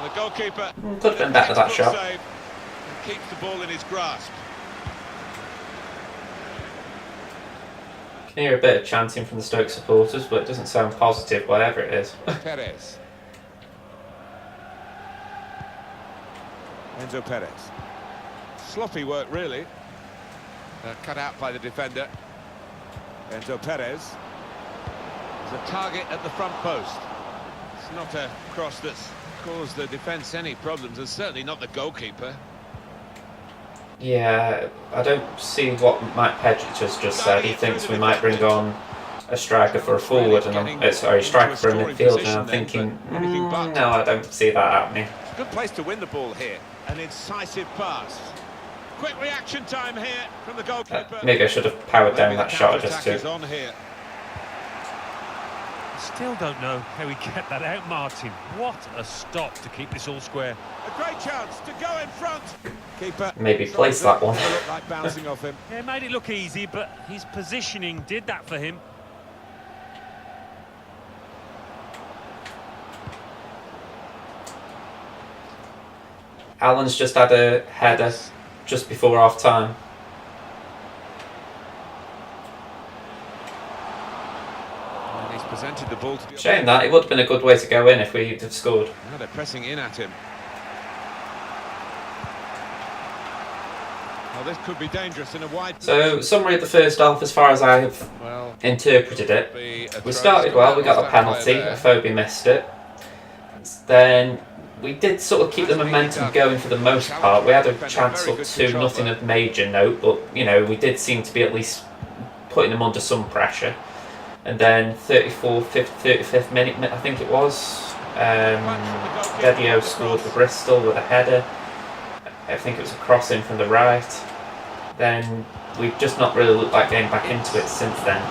The goalkeeper Could have been better, that shot. Save, and keeps the ball in his grasp. You can hear a bit of chanting from the Stoke supporters, but it doesn't sound positive, whatever it is. Perez. Enzo Perez. Sloppy work, really. Cut out by the defender. Enzo Perez. There's a target at the front post. It's not a cross that's caused the defence any problems, and certainly not the goalkeeper. Yeah, I don't see what Mike Pedgitt has just said. He thinks we might bring on a striker for a forward, and sorry, striker for a midfield, and I'm thinking, no, I don't see that happening. Good place to win the ball here. An incisive pass. Quick reaction time here from the goalkeeper. Maybe I should have powered down that shot just to. Still don't know how he kept that out, Martin. What a stop to keep this all square. A great chance to go in front. Keeper. Maybe place that one. Looked like bouncing off him. Yeah, made it look easy, but his positioning did that for him. Alan's just had a header just before half time. And he's presented the ball to the Shame that, it would have been a good way to go in if we'd have scored. Now they're pressing in at him. Well, this could be dangerous in a wide. So, summary of the first half as far as I have interpreted it. We started well, we got a penalty, Afobe missed it. Then we did sort of keep the momentum going for the most part. We had a chance or two, nothing of major note, but you know, we did seem to be at least putting them under some pressure. And then 34th, 35th minute, I think it was, Dedio scored for Bristol with a header. I think it was a crossing from the right. Then we've just not really looked like getting back into it since then.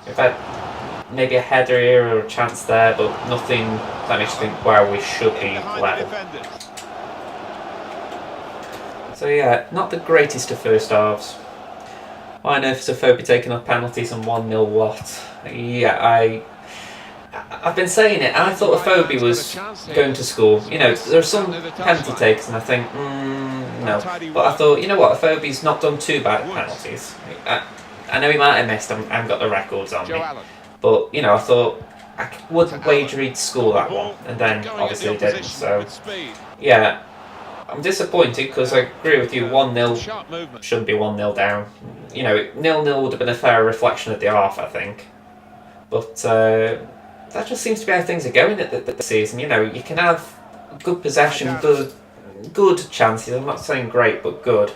We've had maybe a header here or a chance there, but nothing that makes you think, wow, we should be level. So yeah, not the greatest of first halves. I know for Afobe taking up penalties and 1-0 what? Yeah, I've been saying it. I thought Afobe was going to score. You know, there are some penalty takes, and I think, no. But I thought, you know what, Afobe's not done too bad at penalties. I know he might have missed. I haven't got the records on me. But, you know, I thought I would wager he'd score that one, and then obviously he didn't. So, yeah, I'm disappointed because I agree with you, 1-0 shouldn't be 1-0 down. You know, 0-0 would have been a fair reflection of the half, I think. But that just seems to be how things are going at the season. You know, you can have good possession, good chances, I'm not saying great, but good,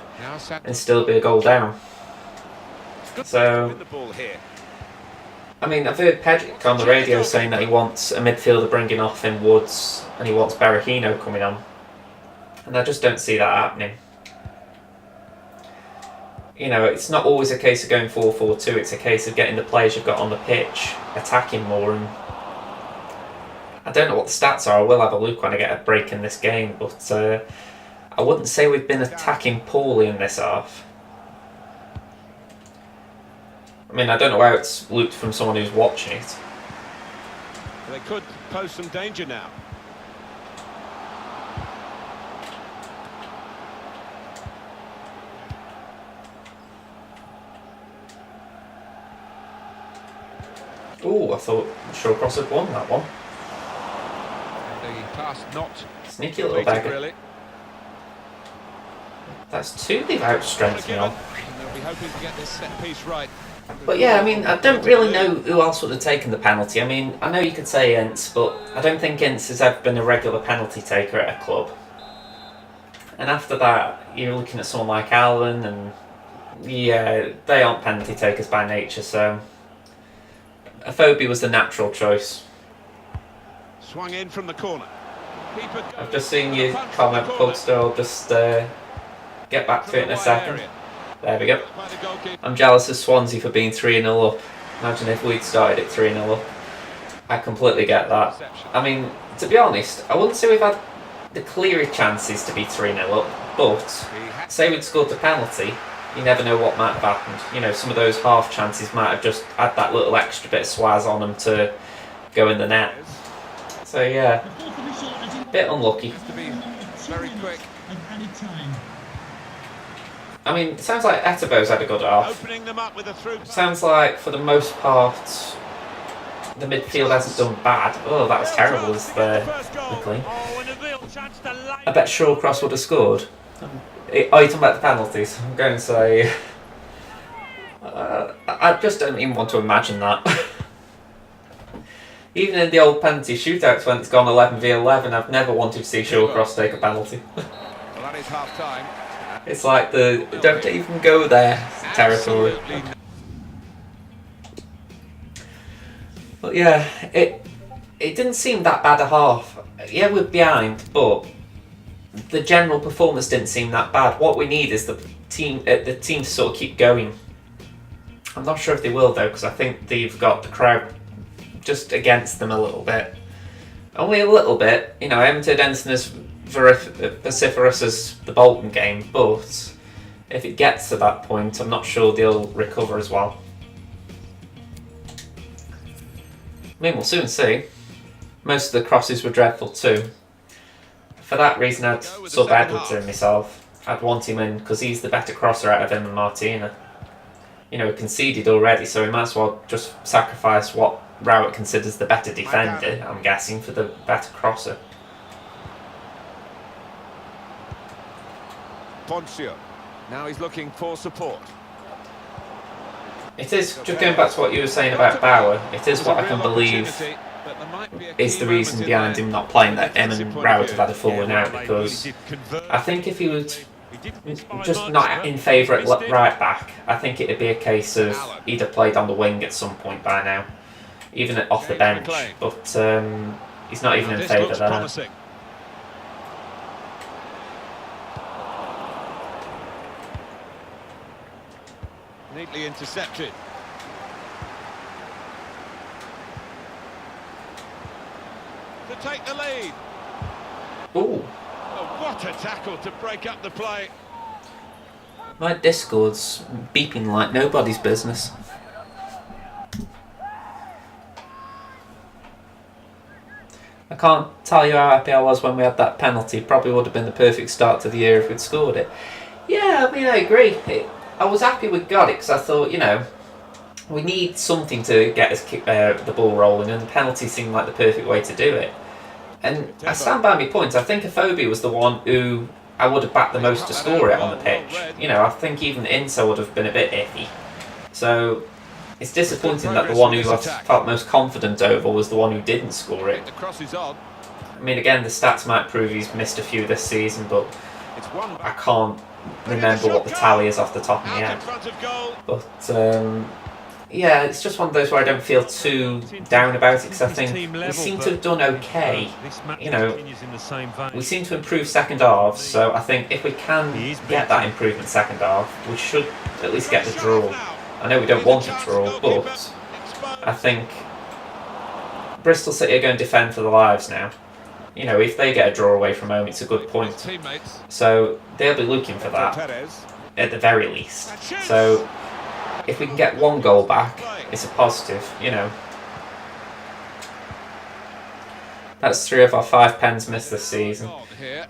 and still be a goal down. So, I mean, I've heard Pedgitt on the radio saying that he wants a midfielder bringing off in Woods, and he wants Berahino coming on. And I just don't see that happening. You know, it's not always a case of going 4-4-2, it's a case of getting the players you've got on the pitch, attacking more, and I don't know what the stats are, I will have a look when I get a break in this game, but I wouldn't say we've been attacking poorly in this half. I mean, I don't know how it's looked from someone who's watching it. They could pose some danger now. Ooh, I thought Shawcross had won that one. The pass not Sneaky little completed, beggar. really. That's two they've outstrengthened me on. And they'll be hoping to get this set piece right. But yeah, I mean, I don't really know who else would have taken the penalty. I mean, I know you could say Ince, but I don't think Ince has ever been a regular penalty taker at a club. And after that, you're looking at someone like Allen, and yeah, they aren't penalty takers by nature, so Afobe was the natural choice. Swung in from the corner. I've just seen you comment, Pugster. I'll just get back to it in a second. There we go. I'm jealous of Swansea for being 3-0 up. Imagine if we'd started at 3-0 up. I completely get that. I mean, to be honest, I wouldn't say we've had the clearer chances to be 3-0 up, but say we'd scored the penalty, you never know what might have happened. You know, some of those half chances might have just had that little extra bit of swaz on them to go in the net. So yeah, a bit unlucky. Very quick. I mean, it sounds like Etebo's had a good half. Opening them up with a through. Sounds like, for the most part, the midfield hasn't done bad. Oh, that was terrible, was the clean. I bet Shawcross would have scored. Oh, you're talking about the penalties. I'm going to say... I just don't even want to imagine that. Even in the old penalty shootouts when it's gone 11v11, I've never wanted to see Shawcross take a penalty. Well, that is half time. It's like the don't even go there territory. Absolutely. But yeah, it didn't seem that bad a half. Yeah, we're behind, but the general performance didn't seem that bad. What we need is the team to sort of keep going. I'm not sure if they will though, because I think they've got the crowd just against them a little bit. Only a little bit. You know, I haven't heard anything as vociferous as the Bolton game, but if it gets to that point, I'm not sure they'll recover as well. I mean, we'll soon see. Most of the crosses were dreadful too. For that reason, I'd sub Edwards myself. I'd want him in because he's the better crosser out of him and Martina. You know, he conceded already, so he might as well just sacrifice what Rowett considers the better defender, I'm guessing, for the better crosser. Poncio. Now he's looking for support. It is, just going back to what you were saying about Bauer, it is what I can believe is the reason behind him not playing that him and Rowett have had a falling out, because I think if he was just not in favour at right back, I think it'd be a case of he'd have played on the wing at some point by now, even off the bench, but he's not even in favour there. Neatly intercepted. To take the lead. Ooh. Oh, what a tackle to break up the play. My Discord's beeping like nobody's business. I can't tell you how happy I was when we had that penalty. Probably would have been the perfect start to the year if we'd scored it. Yeah, I mean, I agree. I was happy we got it because I thought, you know, we need something to get us the ball rolling, and the penalty seemed like the perfect way to do it. And I stand by my point. I think Afobe was the one who I would have backed the most to score it on the pitch. You know, I think even Ince would have been a bit iffy. So it's disappointing that the one who I felt most confident over was the one who didn't score it. I mean, again, the stats might prove he's missed a few this season, but I can't remember what the tally is off the top of my head. But yeah, it's just one of those where I don't feel too down about it, because I think we seem to have done okay. You know, we seem to improve second half, so I think if we can get that improvement second half, we should at least get the draw. I know we don't want a draw, but I think Bristol City are going to defend for their lives now. You know, if they get a draw away from home, it's a good point. So they'll be looking for that at the very least. So if we can get one goal back, it's a positive, you know. That's 3 of our 5 pens missed this season.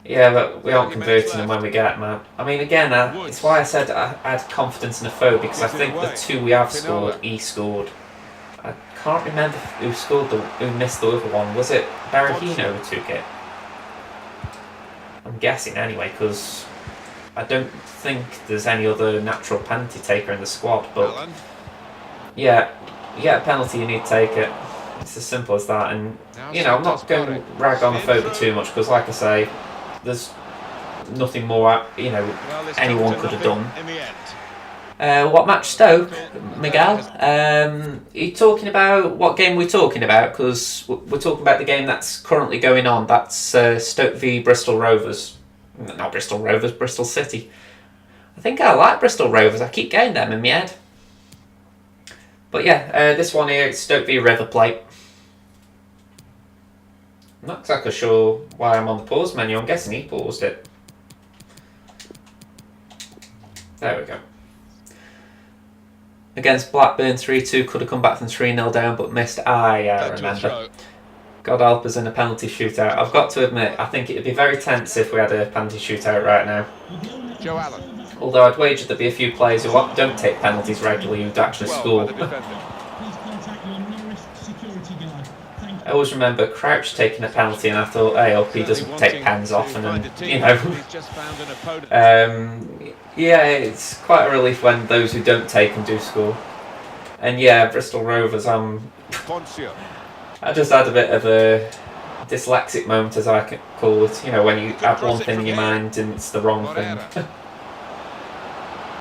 Yeah, but we aren't converting them when we get them. I mean, again, it's why I said I had confidence in Afobe, because I think the 2 we have scored, he scored. I can't remember who missed the other one. Was it Berahino who took it? I'm guessing anyway, because I don't think there's any other natural penalty taker in the squad. But yeah, you get a penalty, you need to take it. It's as simple as that. And you know, I'm not going to rag on Afobe too much, because like I say, there's nothing more anyone could have done. What match? Stoke, Miguel? Are you talking about what game we're talking about? Because we're talking about the game that's currently going on. That's Stoke v Bristol Rovers. Not Bristol Rovers, Bristol City. I think I like Bristol Rovers. I keep getting them in my head. But yeah, this one here, it's Stoke v River Plate. I'm not exactly sure why I'm on the pause menu. I'm guessing he paused it. There we go. Against Blackburn 3-2, could have come back from 3-0 down but missed. I remember. God help us in a penalty shootout. I've got to admit, I think it would be very tense if we had a penalty shootout right now. Joe Allen. Although I'd wager there'd be a few players who don't take penalties regularly who'd actually score. I always remember Crouch taking a penalty and I thought, hey, I hope he doesn't take pens off, and then, you know. Yeah, it's quite a relief when those who don't take them do score. And yeah, Bristol Rovers, I just had a bit of a dyslexic moment, as I could call it. You know, when you have one thing in your mind and it's the wrong thing.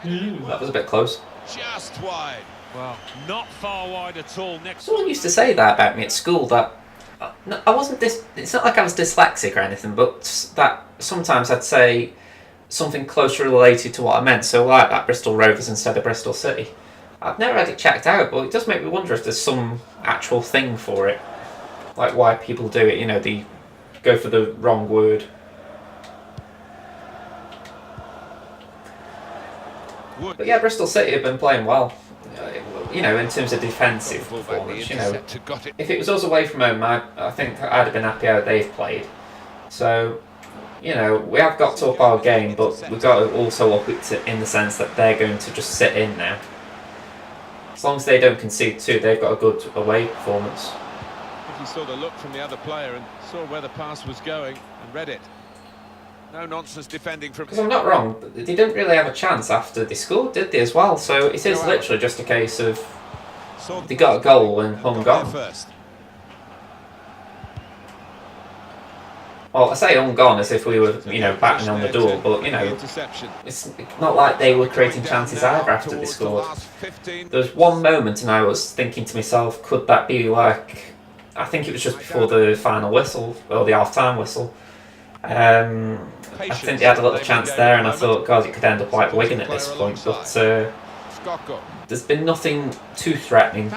That was a bit close. Just wide. Well, not far wide at all. Someone used to say that about me at school, that I wasn't it's not like I was dyslexic or anything, but that sometimes I'd say something closely related to what I meant. So like that Bristol Rovers instead of Bristol City. I've never had it checked out, but it does make me wonder if there's some actual thing for it. Like why people do it, you know, they go for the wrong word. But yeah, Bristol City have been playing well. You know, in terms of defensive performance, you know, if it was us away from home, I think I'd have been happy how they've played. So, you know, we have got to up our game, but we've got to also up it in the sense that they're going to just sit in now. As long as they don't concede too, they've got a good away performance. If you saw the look from the other player and saw where the pass was going and read it. No nonsense defending from... Because I'm not wrong, they didn't really have a chance after they scored, did they, as well? So it is literally just a case of they got a goal and hung on. Well, I say hung on as if we were, you know, batting on the door, but, you know, it's not like they were creating chances either after they scored. There was one moment and I was thinking to myself, could that be like... I think it was just before the final whistle, or the half-time whistle. I think they had a little chance there and I thought, God, it could end up like Wigan at this point, but there's been nothing too threatening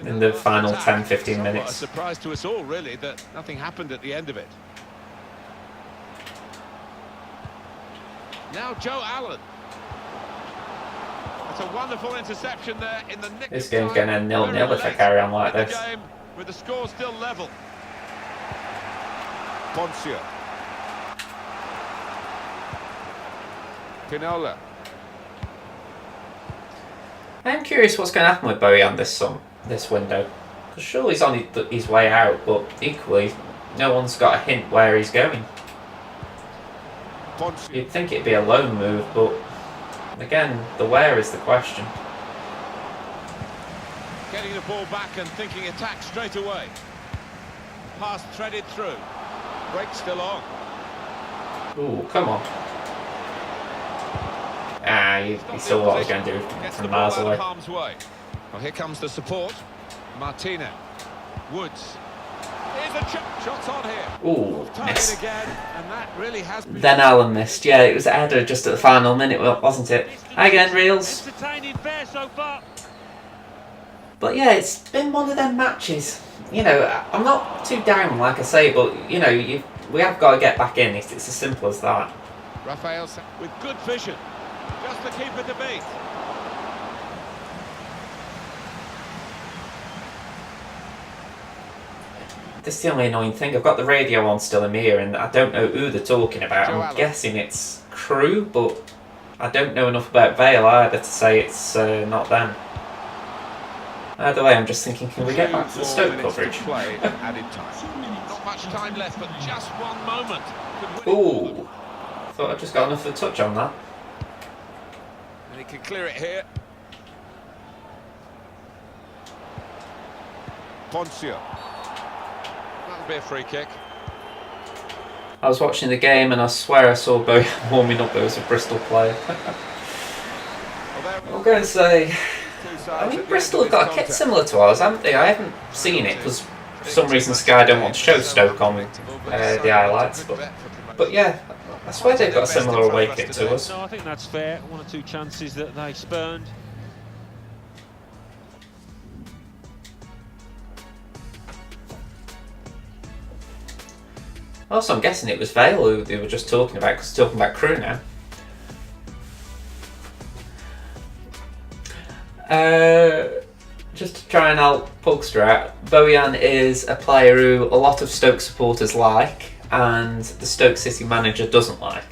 in the final 10-15 minutes. A surprise to us all, really, that nothing happened at the end of it. Now Joe Allen. That's a wonderful interception there in the nick. This game's going to end 0-0 if I carry on like this. With the score still level. Poncio. Pinola. I'm curious what's going to happen with Bojan this window. Because surely he's on his way out, but equally, no one's got a hint where he's going. You'd think it'd be a loan move, but again, the where is the question. Getting the ball back and thinking attack straight away. Pass threaded through. Break still on. Ooh, come on. He saw what I was going to do from miles away. Well, here comes the support. Martina. Woods. Here's a shot on here. Ooh, missed. Again, and that really has been... Then Allen missed. Yeah, it was a header just at the final minute, wasn't it? Hi again, Reels. But yeah, it's been one of them matches. You know, I'm not too down, like I say, but, you know, we have got to get back in. It's as simple as that. Raphael with good vision. Just to keep it to beat. This is the only annoying thing. I've got the radio on still in my ear and I don't know who they're talking about. I'm guessing it's Crew, but I don't know enough about Vale either to say it's not them. Either way, I'm just thinking, can we get back to the Stoke coverage? Play added time. Not much time left, but just one moment. Ooh, thought I just got enough of a touch on that. And he can clear it here. Poncio. That'll be a free kick. I was watching the game and I swear I saw Bojan warming up. There was a Bristol player. I'm going to say, I mean, Bristol have got a kit similar to ours, haven't they? I haven't seen it because for some reason Sky don't want to show Stoke on the highlights. But yeah, I swear they've got a similar away kit to us. No, I think that's fair. 1 or 2 chances that they spurned. Also, I'm guessing it was Vale who they were just talking about, because they're talking about Crew now. Just to try and help Pugster out, Bojan is a player who a lot of Stoke supporters like, and the Stoke City manager doesn't like.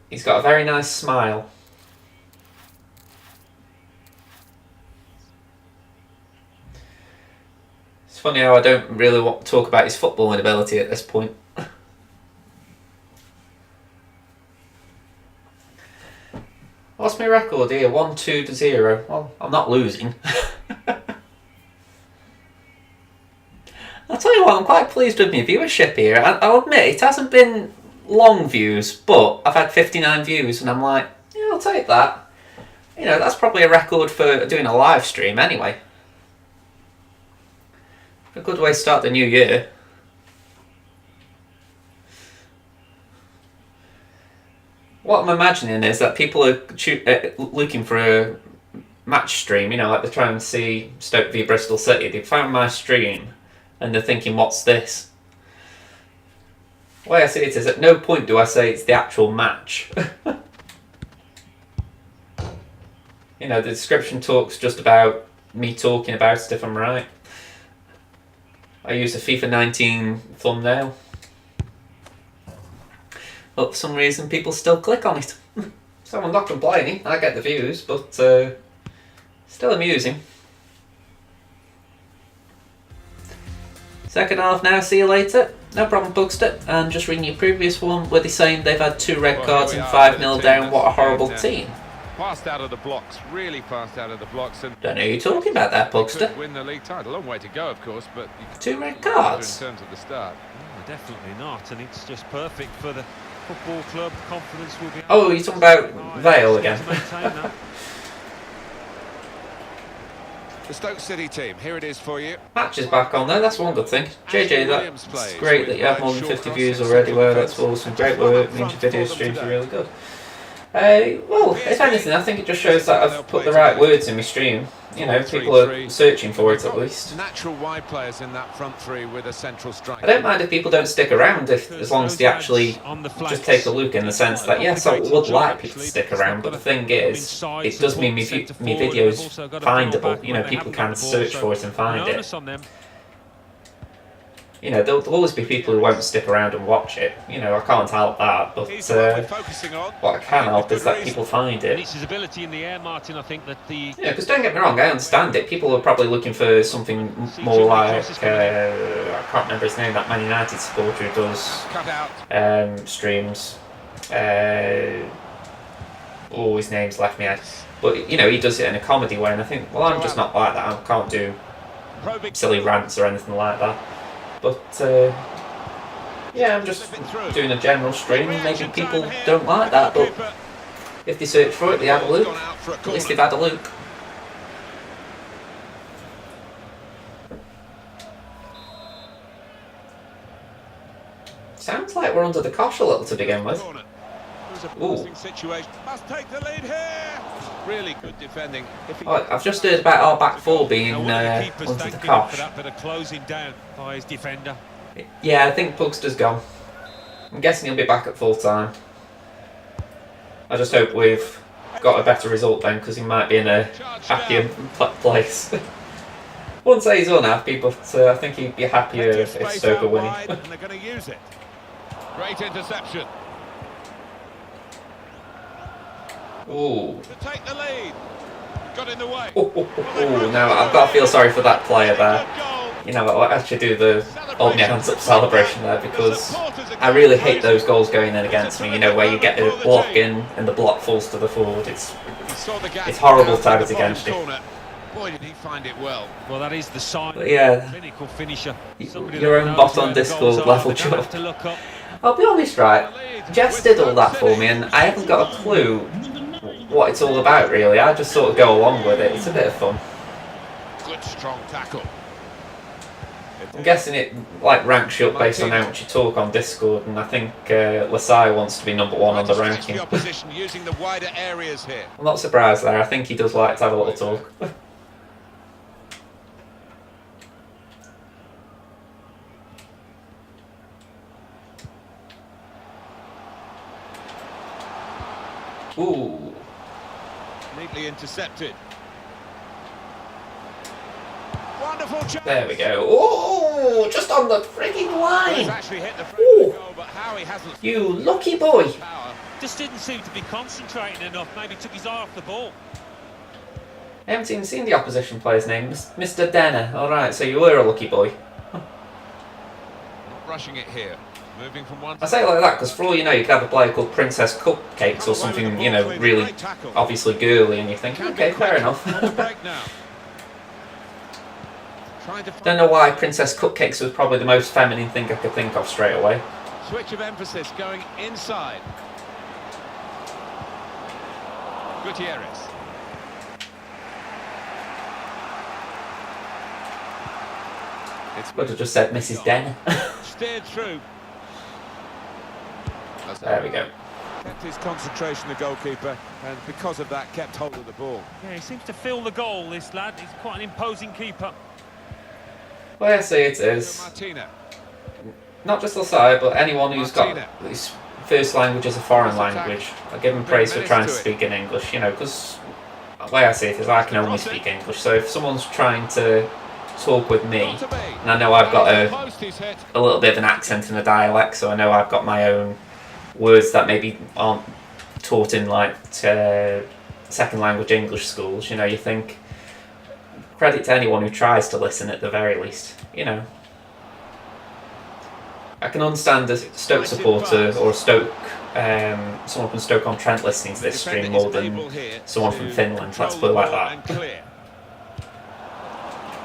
He's got a very nice smile. It's funny how I don't really want to talk about his footballing ability at this point. What's my record here? 1-2-0. Well, I'm not losing. I'll tell you what, I'm quite pleased with my viewership here. I'll admit, it hasn't been long views, but I've had 59 views, and I'm like, yeah, I'll take that. You know, that's probably a record for doing a live stream anyway. A good way to start the new year. What I'm imagining is that people are looking for a match stream, you know, like they're trying to see Stoke v Bristol City. They've found my stream and they're thinking, what's this? The way I see it is, at no point do I say it's the actual match. You know, the description talks just about me talking about it, if I'm right. I use a FIFA 19 thumbnail. But for some reason people still click on it. So I'm not complaining, I get the views, but still amusing. Second half now, see you later. No problem, Bugster. And just reading your previous one, where they're saying they've had 2 red cards and 5-0 down. What a horrible team. Passed out of the blocks, really passed out of the blocks. And don't know who you're talking about there, Bugster. Win the league title, long way to go, of course, but 2 red cards. In terms of the start. No, definitely not, and it's just perfect for the football club. Confidence will be. Oh, you're talking about Vale again. The Stoke City team, here it is for you. Match is back on there, that's one good thing. JJ, that's great that you have more than 50 views already, where that's awesome. Great work, means your video streams are really good. Well, if anything, I think it just shows that I've put the right words in my stream. You know, people are searching for it at least. Natural wide players in that front three with a central striker. I don't mind if people don't stick around, as long as they actually just take a look, in the sense that, yes, I would like people to stick around, but the thing is, it does mean my video's findable. You know, people can search for it and find it. You know, there'll always be people who won't stick around and watch it. You know, I can't help that, but what I can help is that people find it. It's his ability in the air, Martin. I think that the because don't get me wrong, I understand it. People are probably looking for something more like I can't remember his name, that Man United supporter who does streams. His name's left me out. But you know, he does it in a comedy way, and I think, well, I'm just not like that. I can't do silly rants or anything like that. But, yeah, I'm just doing a general stream, and maybe people don't like that, but if they search for it, they have a look. At least they've had a look. Sounds like we're under the cosh a little to begin with. Ooh. Must take the lead here. Really good defending. Oh, I've just heard about our back four being under the cosh. Closing down by his defender. Yeah, I think Pugster's gone. I'm guessing he'll be back at full time. I just hope we've got a better result then, because he might be in a happier place. Wouldn't say he's unhappy, but I think he'd be happier if Stoke are winning. And they're going to use it. Great interception. Ooh. To take the lead. got in the way. No, I've got to feel sorry for that player there. You know, I'll actually do the hold my hands up celebration there, because I really hate those goals going in against me, you know, where you get a block in and the block falls to the forward. It's horrible to have it against you. Boy, did he find it well. Well, that is the sign. But yeah, Clinical finisher. your own bot on Discord leveled you up. I'll be honest, right, Jess did all that for me and I haven't got a clue what it's all about really. I just sort of go along with it. It's a bit of fun. Good strong tackle. I'm guessing it like ranks you up based on how much you talk on Discord, and I think Lasai wants to be number 1 on the ranking. Using the wider areas here. I'm not surprised there. I think he does like to have a little talk. Ooh. Neatly intercepted. Wonderful chance. There we go. Oh, just on the frigging line. Actually hit the front of the goal, but Howie hasn't. You lucky boy. Just didn't seem to be concentrating enough. Maybe took his eye off the ball. I haven't even seen the opposition player's name. Mr. Denner. Alright, so you were a lucky boy. Not rushing it here. Moving from one. I say it like that because for all you know, you could have a player called Princess Cupcakes or something, you know, really obviously girly, and you think, okay, fair enough. Don't know why Princess Cupcakes was probably the most feminine thing I could think of straight away. Switch of emphasis going inside. Gutierrez. Would have just said Mrs. Denner. Steered through. There we go. Kept his concentration, the goalkeeper, and because of that, kept hold of the ball. Yeah, he seems to feel the goal, this lad. He's quite an imposing keeper. Well, I say it is. Martina. Not just Lasai, but anyone who's got his first language as a foreign language. I give him praise for trying to speak in English, you know, because the way I see it is I can only speak English. So if someone's trying to talk with me, and I know I've got a little bit of an accent and a dialect, so I know I've got my own words that maybe aren't taught in like second language English schools, you know, you think credit to anyone who tries to listen at the very least, you know. I can understand a Stoke supporter or a Stoke, someone from Stoke-on-Trent listening to this stream more than someone from Finland, let's put it like that.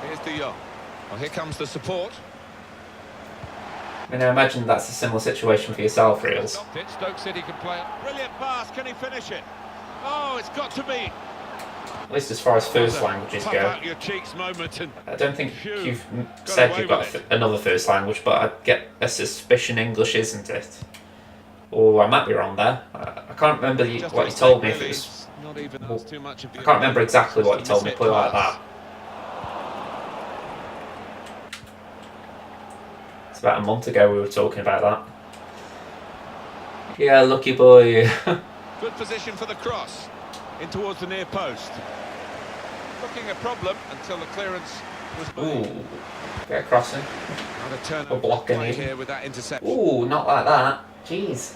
Here's De Jong. Well, here comes the support. I mean, I imagine that's a similar situation for yourself, Reels. Stoke City can play. Brilliant pass, can he finish it? Oh, it's got to be. At least as far as first languages go. I don't think you've said you've got another first language, but I get a suspicion English isn't it? Oh, I might be wrong there. I can't remember what you told me. If it was, I can't remember exactly what you told me. Put it like that. It's about a month ago we were talking about that. Yeah, lucky boy. Good position for the cross. In towards the near post. Looking a problem until the clearance was made. Ooh, get a crossing. Not a turn or blocking here with that interception. Ooh, not like that. Jeez.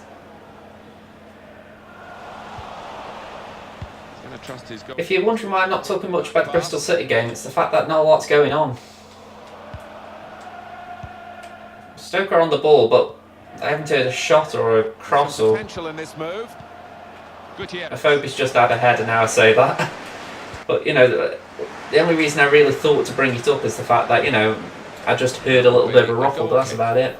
He's going to trust his goal. If you're wondering why I'm not talking much about the Bristol City game, it's the fact that not a lot's going on. Stoke are on the ball, but I haven't heard a shot or a cross or... potential in this move. Aphobis just had a header, now I say that. But, you know, the only reason I really thought to bring it up is the fact that, you know, I just heard a little bit of a ruffle, but that's about it.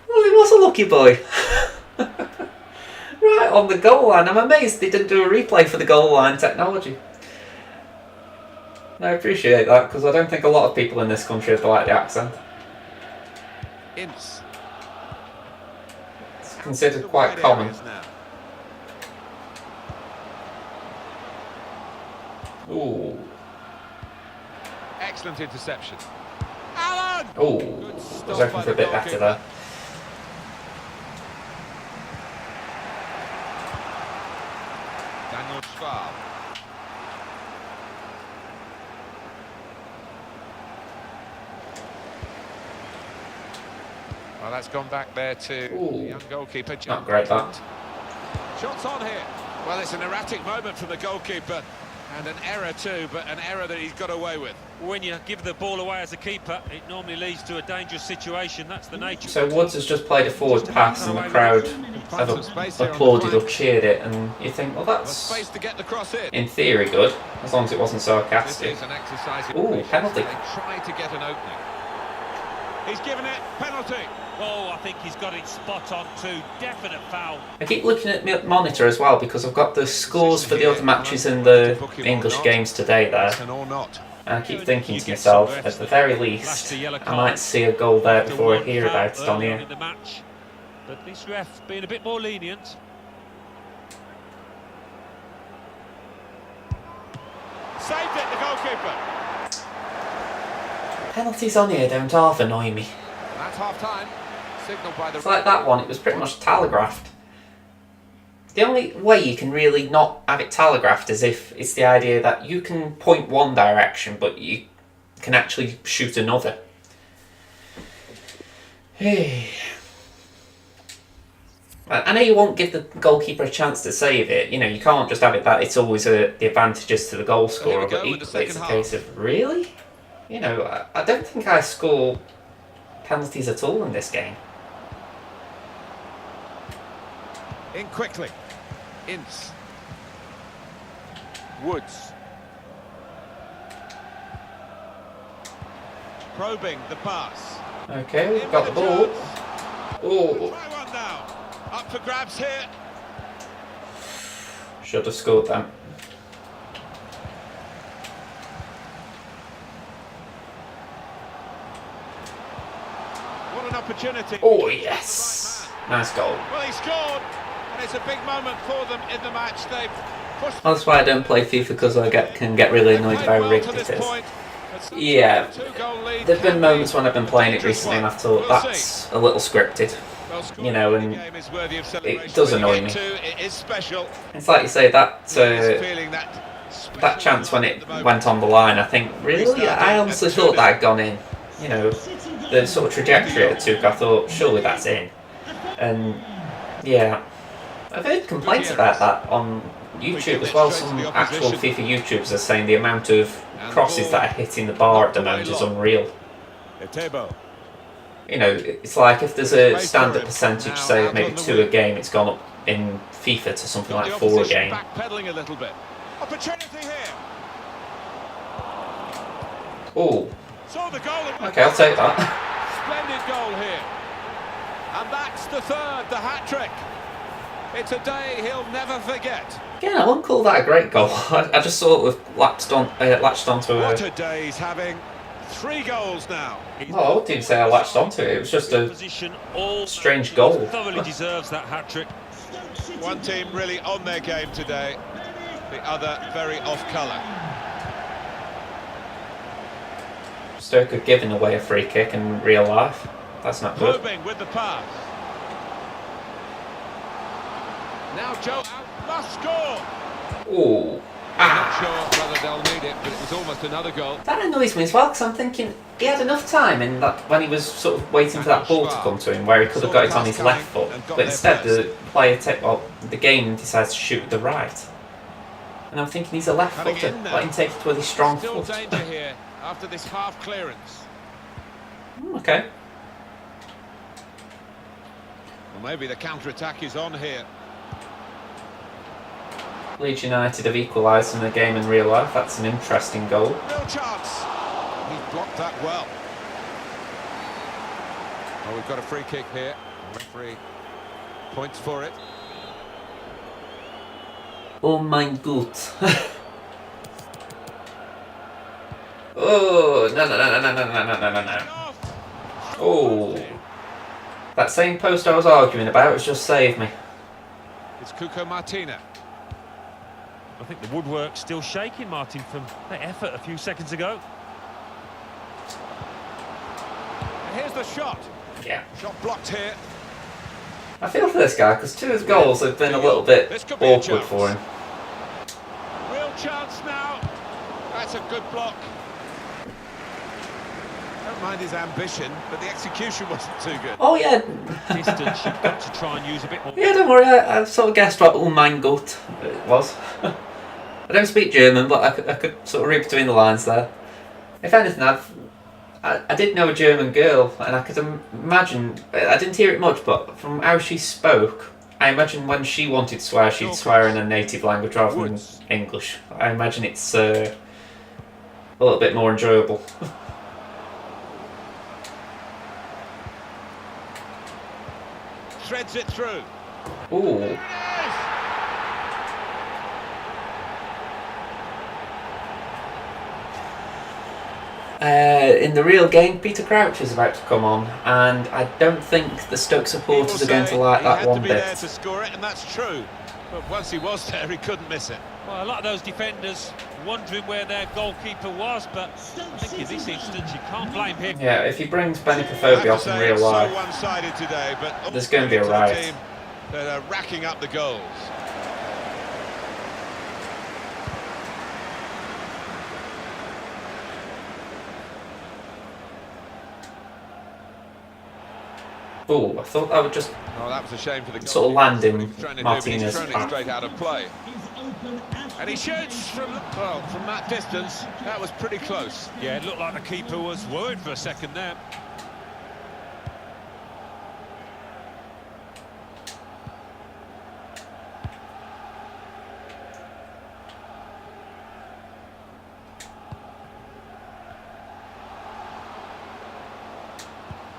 Well, he was a lucky boy. Right on the goal line. I'm amazed they didn't do a replay for the goal line technology. I appreciate that, because I don't think a lot of people in this country have like the accent. It's considered quite common. Ooh. Excellent interception. Ooh, I was hoping for a bit better there. Daniel Schwab. Well, that's gone back there to Ooh. the young goalkeeper. Not great, that. Shots on here. Well, it's an erratic moment from the goalkeeper, and an error too, but an error that he's got away with. When you give the ball away as a keeper, it normally leads to a dangerous situation. That's the nature. So Woods has just played a forward pass and the crowd have applauded or cheered it, and you think, well, that's Space to get the cross in theory good, as long as it wasn't This sarcastic. is an exercise in Ooh, patience. penalty. They try to get an opening. He's given it. Penalty. Oh, I think he's got it spot on too. Definite foul. I keep looking at my monitor as well because I've got the scores for the other matches in the English games today there. Listen or not. And I keep thinking to myself, at the very least, I might see a goal there before I hear about it on here. In the match. But this ref being a bit more lenient. Saved it, the goalkeeper. Penalties on here don't half annoy me. That's half-time. Signalled by the... It's like that one, it was pretty much telegraphed. The only way you can really not have it telegraphed is if it's the idea that you can point one direction but you can actually shoot another. Hey. I know you won't give the goalkeeper a chance to save it. You know, you can't just have it that it's always the advantages to the goal scorer, but equally it's a case of, really? You know, I don't think I score penalties at all in this game. In quickly. Ince. Woods. Probing the pass. Okay, we've got the ball. Oh, Try one now. Up for grabs here. should have scored that. What an opportunity. Oh, yes. Nice goal. Well, he scored, and it's a big moment for them in the match. They've pushed. That's why I don't play FIFA, because I can get really annoyed They've by how played well rigged to it this is. point, but some Yeah, two-goal lead there've can been be moments when I've been playing it dangerous recently and one. I've thought We'll that's see. a little scripted. Well scored. You know, and The game is worthy of celebration. does annoy Winning me. it is special. It's like you say, that Feeling that that chance when it went on the line, I think, really? I honestly thought that had gone in. You know, the sort of trajectory it took, I thought, surely that's in. And, yeah. I've heard complaints about that on YouTube as well. Some actual FIFA YouTubers are saying the amount of crosses that are hitting the bar at the moment is unreal. Etebo. You know, it's like if there's a standard percentage, say of maybe 2 a game, it's gone up in FIFA to something like 4 a game. Backpedaling a little bit. Opportunity here. Oh, Saw the goal. okay, I'll take that. Splendid goal here. And that's the third, the hat-trick. It's a day he'll never forget. Again, I wouldn't call that a great goal. I just sort of latched onto What a... a day he's having. 3 goals now. Oh, I didn't say I latched onto it. It was just a Position all strange goal. thoroughly deserves that hat-trick. One team really on their game today. The other very off colour. Stoke have given away a free kick in real life. That's not good. Probing with the pass. Now Joe must score. Oh, Not sure whether they'll need it, but it was almost another goal. that annoys me as well, because I'm thinking he had enough time in that when he was sort of waiting for that ball to come to him, where he could have got it on his left foot. But instead, the the game decides to shoot with the right. And I'm thinking he's a left Cutting footer. in now. Let him take it with his strong Still foot. danger here after this half clearance. Okay. Well, maybe the counter-attack is on here. Leeds United have equalised in the game in real life. That's an interesting goal. Real chance. He's blocked that well. Oh, we've got a free kick here. The referee points for it. Oh mein Gott. Oh, no. Oh. That same post I was arguing about has just saved me. It's Cuco Martina. I think the woodwork's still shaking, Martin, from that effort a few seconds ago. And here's the shot. Yeah. Shot blocked here. I feel for this guy, because 2 of his goals have been a little bit This could be a awkward chance. for him. Real chance now. That's a good block. Don't mind his ambition, but the execution wasn't too good. Oh yeah, Distance, you've got to try and use a bit more. yeah. Don't worry, I sort of guessed what mein Gott it was. I don't speak German, but I could sort of read between the lines there. If anything, I did know a German girl, and I could imagine. I didn't hear it much, but from how she spoke, I imagine when she wanted to swear, she'd swear in a native language rather than English. I imagine it's a little bit more enjoyable. Threads it through. Ooh. In the real game, Peter Crouch is about to come on, and I don't think the Stoke supporters are going to like that one bit. He had to be there to score it, and that's true. But once he was there, he couldn't miss it. Well, a lot of those defenders wondering where their goalkeeper was, but I think in this instance you can't blame him. Yeah, if he brings Benicophobia off in real life, so one-sided today, but there's going to be a riot. team that are racking up the goals. Oh, I thought that would just Oh, that was a shame for the sort of land in Martinez's Martinez's path. straight out of play. And he shoots from that distance. That was pretty close. Yeah, it looked like the keeper was worried for a second there.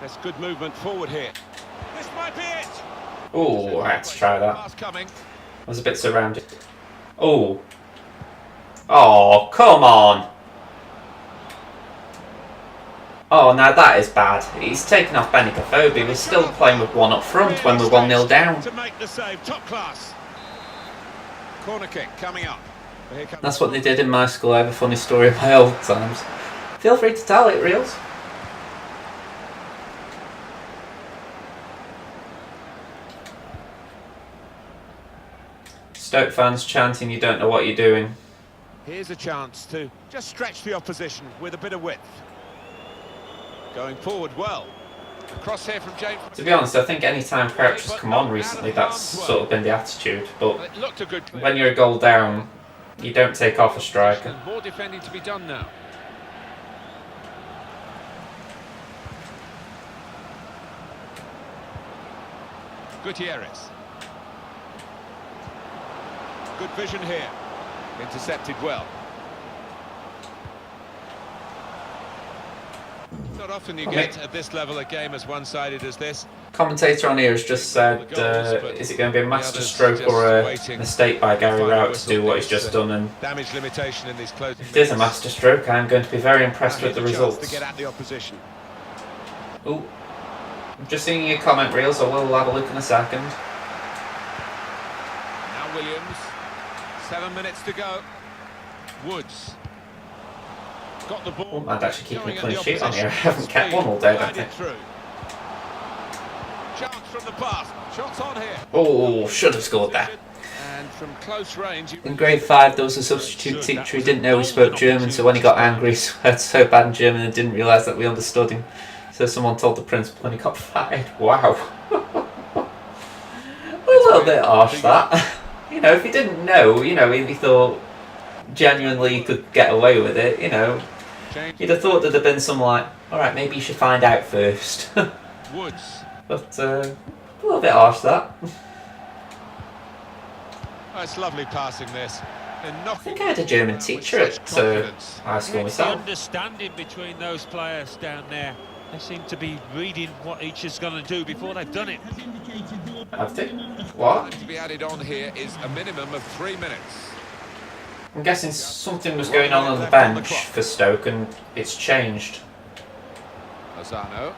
There's good movement forward here. This might be it. Oh, I had to try that. Pass coming. I was a bit surrounded. Oh. Oh, come on. Oh, now that is bad. He's taken off Benicophobia. We're still playing with one up front when we're 1-0 down. To make the save, top class. Corner kick coming up. Here comes That's what they did in my school. I have a funny story of my old times. Feel free to tell it, Reels. Stoke fans chanting, "You don't know what you're doing." Here's a chance to just stretch the opposition with a bit of width. Going forward well. Across here from James. To be honest, I think any time Crouch has come on recently, that's sort of been the attitude. But It looked a good clear. when you're a goal down, you don't take off a striker. More defending to be done now. Gutierrez. Good vision here. Intercepted well. Not often you get at this level a game as one-sided as this. Commentator on here has just said, is it going to be a master stroke or a mistake by Gary Rowett to do what he's just done? And damage limitation in these closing if it is a master stroke, I'm going to be very impressed with the results. To get at the opposition. Ooh. I'm just seeing your comment reel, so we'll have a look in a second. Now Williams. 7 minutes to go. Woods. Got the ball. I wouldn't mind actually keeping a clean sheet on here. I haven't kept one all day, I don't think. Chance from the pass. Shots on here. Oh, should have scored that. And from close range. In grade 5, there was a substitute teacher who didn't know we spoke German, so when he got angry, he swore so bad in German and didn't realise that we understood him. So someone told the principal and he got fired. Wow. A little bit harsh, that. You know, if he didn't know, you know, if he thought genuinely he could get away with it, you know, you'd have thought there'd have been some like, alright, maybe you should find out first. Woods. But a little bit harsh, that. Oh, it's lovely passing this. I think I had a German teacher at high school It's the myself. understanding between those players down there. They seem to be reading what each is going to do before they've done it. Have they? What? To be added on here is a minimum of 3 minutes. I'm guessing something was going on the bench for Stoke and it's changed. Lozano.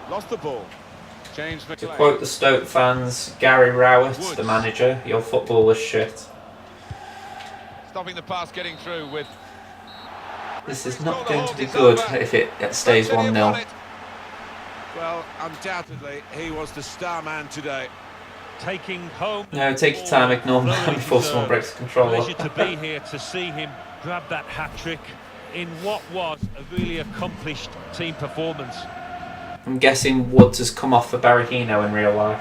Lost the ball. James To McLean. quote the Stoke fans, Gary Rowett, the manager, your football is shit. Stopping the pass getting through with... This is not going to be good if it stays 1-0. Well, undoubtedly, he was the star man today. Taking home. No, take your time, ignore that before someone breaks the controller. Pleasure to be here to see him grab that hat-trick. in what was a really accomplished team performance. I'm guessing Woods has come off for Berahino in real life.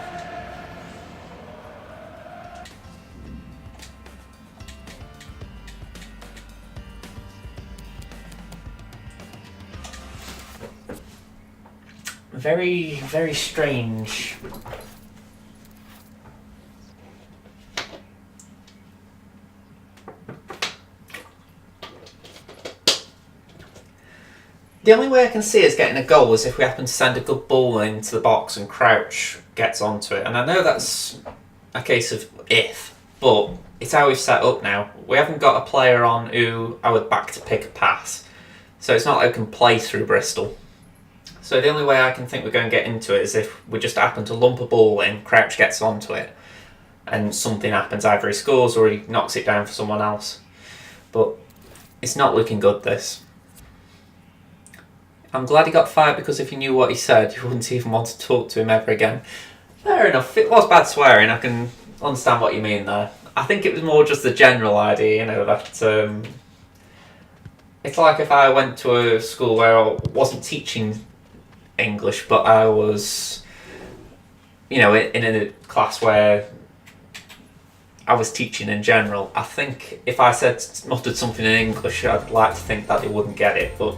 Very, very strange. The only way I can see us getting a goal is if we happen to send a good ball into the box and Crouch gets onto it. And I know that's a case of if, but it's how we've set up now. We haven't got a player on who I would back to pick a pass. So it's not like we can play through Bristol. So the only way I can think we're going to get into it is if we just happen to lump a ball in, Crouch gets onto it, and something happens. Either he scores or he knocks it down for someone else. But it's not looking good, this. I'm glad he got fired, because if you knew what he said, you wouldn't even want to talk to him ever again. Fair enough, it was bad swearing, I can understand what you mean there. I think it was more just the general idea, you know, that it's like if I went to a school where I wasn't teaching English, but I was, you know, in a class where I was teaching in general. I think if I muttered something in English, I'd like to think that they wouldn't get it, but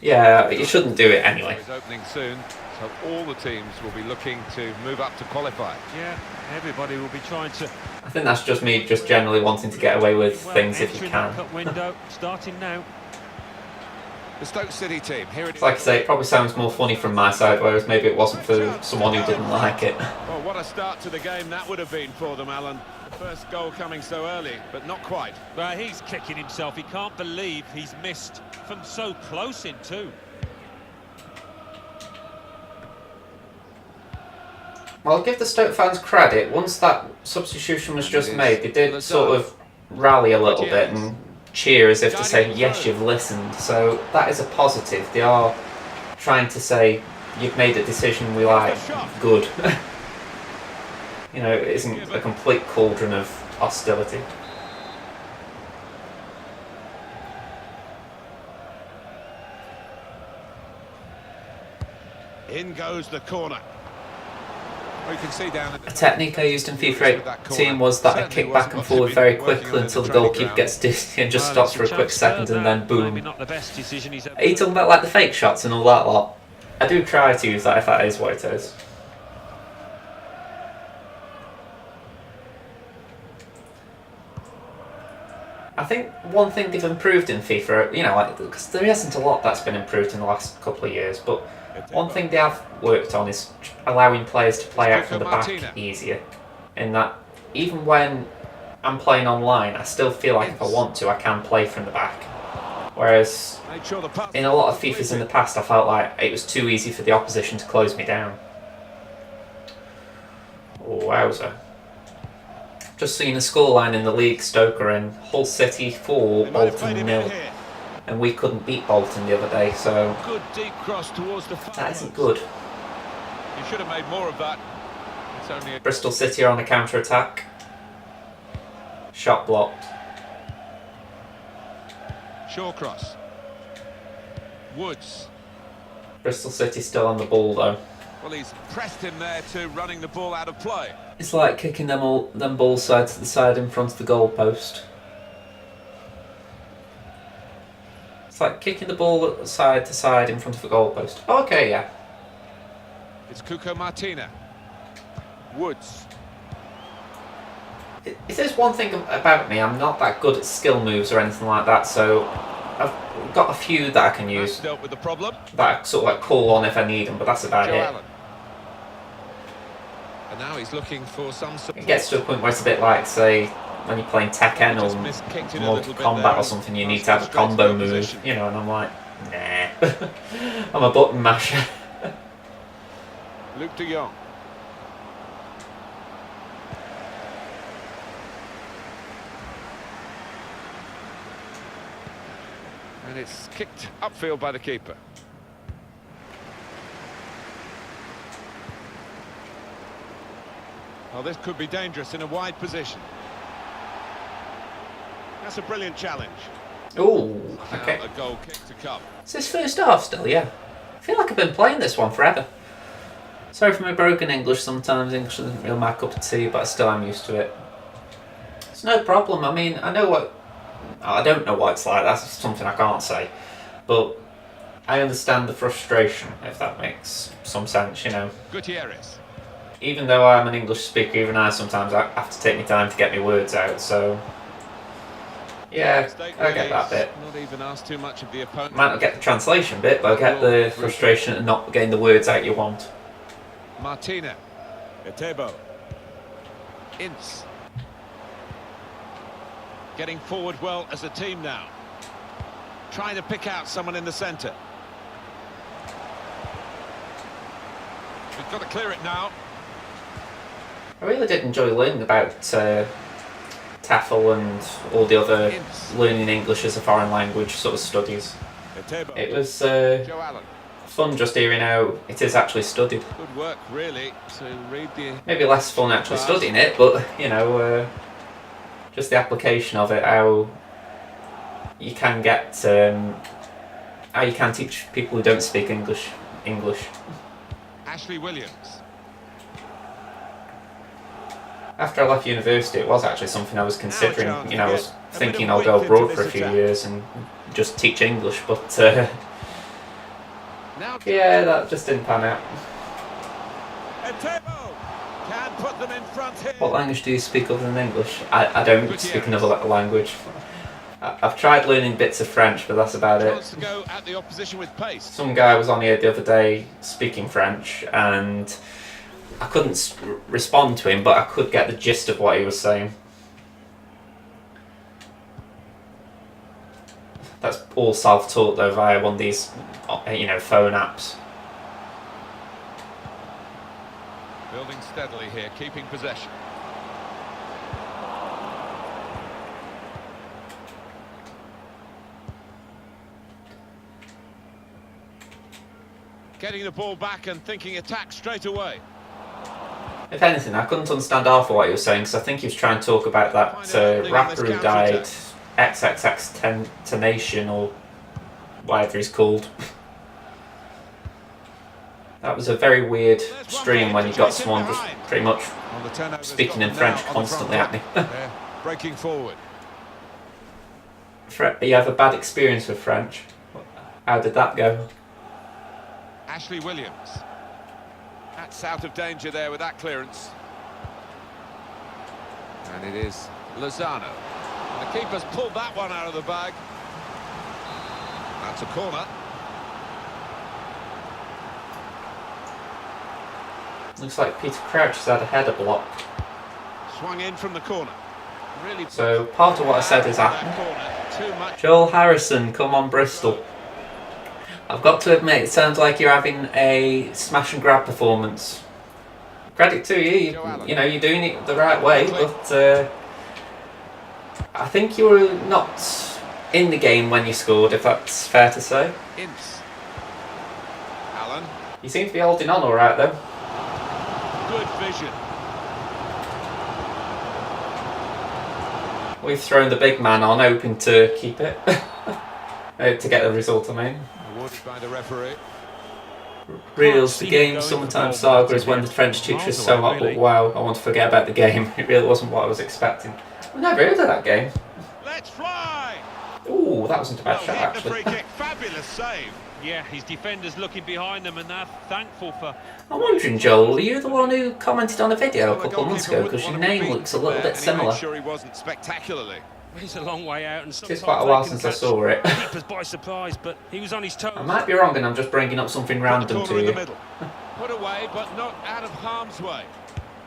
yeah, you shouldn't do it anyway. It's opening soon, so all the teams will be looking to move up to qualify. Yeah, everybody will be trying to. I think that's just me just generally wanting to get away with things if you can. Cup window starting now. The Stoke City team, here it is. Like I say, it probably sounds more funny from my side, whereas maybe it wasn't for someone who didn't like it. Well, what a start to the game that would have been for them, Alan. The first goal coming so early, but not quite. Well, he's kicking himself. He can't believe he's missed from so close in too. Well, I'll give the Stoke fans credit. Once that substitution was just made, they did sort of rally a little bit and cheer as if to say, yes, you've listened. So that is a positive. They are trying to say, you've made a decision we like, good. You know, it isn't a complete cauldron of hostility. In goes the corner. Well, you can see down at A technique I used in FIFA 18 was that I kick back and forward very quickly until the goalkeeper gets dizzy and just stops for a quick second and then boom. Are you talking about like the fake shots and all that lot? I do try to use that if that is what it is. I think one thing they've improved in FIFA, you know, like, because there isn't a lot that's been improved in the last couple of years, but one thing they have worked on is allowing players to play out from the back easier. In that, even when I'm playing online, I still feel like if I want to, I can play from the back. Whereas in a lot of FIFAs in the past, I felt like it was too easy for the opposition to close me down. Oh, wowzer. Just seen a scoreline in the league. Stoke are in. Hull City 4, Bolton 0. And we couldn't beat Bolton the other day, so good deep cross towards the that isn't good. You should have made more of that. It's only a Bristol City are on a counter-attack. Shot blocked. short cross. Woods. Bristol City still on the ball though. Well, he's pressed him there to running the ball out of play. It's like kicking them balls side to the side in front of the goal post. It's like kicking the ball side to side in front of the goal post. Oh, okay, yeah. It's Cuco Martina. Woods. If there's one thing about me, I'm not that good at skill moves or anything like that, so I've got a few that I can use Dealt with the problem. that I sort of like call on if I need them, but that's about Joe it. Allen. And now he's looking for some support. It gets to a point where it's a bit like, say, when you're playing Tekken or Mortal Kombat or something, you need to have a combo move, you know, and I'm like, nah. I'm a button masher. Luke de Jong. And it's kicked upfield by the keeper. Well, this could be dangerous in a wide position. That's a brilliant challenge. Ooh, okay. A goal kick to come. It's his first half still, yeah. I feel like I've been playing this one forever. Sorry for my broken English sometimes. English isn't really my cup of tea, but still I'm used to it. It's no problem. I mean, I don't know what it's like. That's something I can't say. But I understand the frustration, if that makes some sense, you know. Gutierrez. Even though I'm an English speaker, even I sometimes have to take my time to get my words out, so... Yeah, I get that bit. Not even asked too much of the opponent. Might not get the translation bit, but I get the frustration of not getting the words out you want. Martina. Etebo. Ince. Getting forward well as a team now. Trying to pick out someone in the centre. We've got to clear it now. I really did enjoy learning about TEFL and all the other learning English as a foreign language sort of studies. It was Joe Allen. fun just hearing how it is actually studied. Good work, really, to read the... Maybe less fun actually studying it, but, you know, just the application of it, how you can get... how you can teach people who don't speak English. Ashley Williams. After I left university, it was actually something I was considering. You know, I was thinking I'll go abroad for a few years and just teach English, but yeah, that just didn't pan out. Can put them in front here. What language do you speak other than English? I don't speak another language. I've tried learning bits of French, but that's about it. To go at the opposition with pace. Some guy was on here the other day speaking French, and I couldn't respond to him, but I could get the gist of what he was saying. That's all self-taught though via one of these, you know, phone apps. Building steadily here, keeping possession. Getting the ball back and thinking attack straight away. If anything, I couldn't understand half of what he was saying, because I think he was trying to talk about that rapper who died, XXX or whatever he's called. That was a very weird stream when you got someone just pretty much speaking in French constantly at me. Breaking forward. You have a bad experience with French. How did that go? Ashley Williams. That's out of danger there with that clearance. And it is Lozano. And the keeper's pulled that one out of the bag. That's a corner. Looks like Peter Crouch has had a header block. Swung in from the corner. Really. So part of what I said is happening. Joel Harrison, come on Bristol. I've got to admit, it sounds like you're having a smash and grab performance. Credit to you, you know, you're doing it the right way, but I think you were not in the game when you scored, if that's fair to say. Ince. Allen. You seem to be holding on alright though. Good vision. We've thrown the big man on, hoping to keep it. To get the result, I mean. Awarded by the referee. Reels, the game sometimes saga is when the French teacher is so hot, but wow, I want to forget about the game. It really wasn't what I was expecting. I've never heard of that game. Let's fly! Ooh, that wasn't a bad shot actually. Free kick. Fabulous save. Yeah, his defenders looking behind them, and they're thankful for... I'm wondering, Joel, are you the one who commented on a video a couple of months ago? Because your name looks a little bit similar. Sure he wasn't spectacularly. He's a long way out, and It's quite a while since I saw it. Keepers by surprise, but he was on his toes. I might be wrong, and I'm just bringing up something random to you. Put away, but not out of harm's way.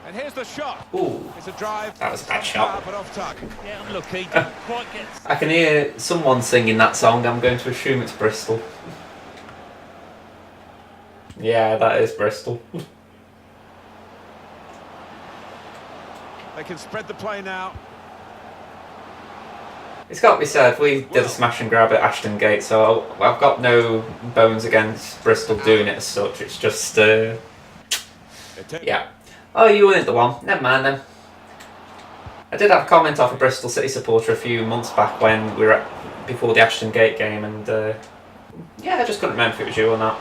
And here's the shot. Ooh, It's a drive. that was a bad shot. But off target. Yeah, unlucky. Didn't quite get... I can hear someone singing that song. I'm going to assume it's Bristol. Yeah, that is Bristol. They can spread the play now. It's got to be said, we did a smash and grab at Ashton Gate, so I've got no bones against Bristol doing it as such. It's just, yeah. Oh, you weren't the one. Never mind then. I did have a comment off a Bristol City supporter a few months back when we were before the Ashton Gate game, and yeah, I just couldn't remember if it was you or not.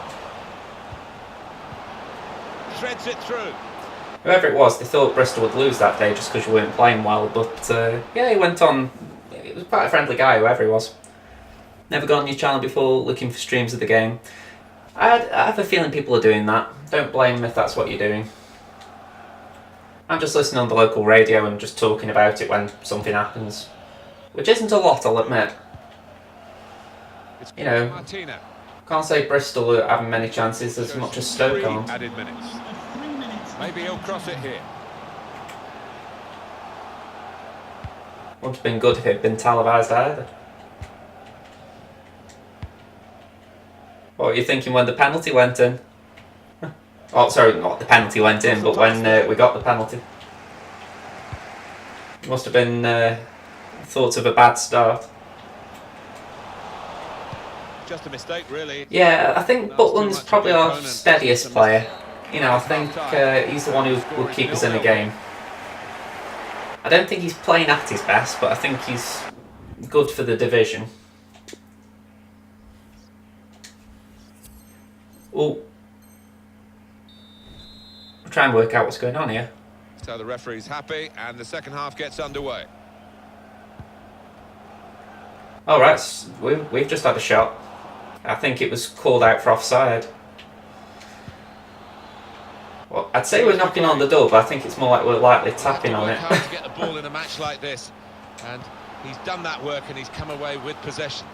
Threads it through. Whoever it was, they thought Bristol would lose that day just because you weren't playing well, but yeah, he went on. He was quite a friendly guy, whoever he was. Never got on your channel before looking for streams of the game. I have a feeling people are doing that. Don't blame them if that's what you're doing. I'm just listening on the local radio and just talking about it when something happens. Which isn't a lot, I'll admit. You know, can't say Bristol are having many chances as much as Stoke aren't. Added minutes. Maybe he'll cross it here. Wouldn't have been good if it had been televised either. What were you thinking when the penalty went in? Oh, sorry, not the penalty went in, but when we got the penalty. Must have been thoughts of a bad start. Just a mistake, really. Yeah, I think Butland's probably our steadiest player. You know, I think he's the one who will keep us in the game. I don't think he's playing at his best, but I think he's good for the division. Oh. I'll try and work out what's going on here. So the referee's happy, and the second half gets underway. Alright, we've just had a shot. I think it was called out for offside. Well, I'd say we're knocking on the door, but I think it's more like we're lightly tapping on it. Hard to get the ball in a match like this, and he's done that work, and he's come away with possession.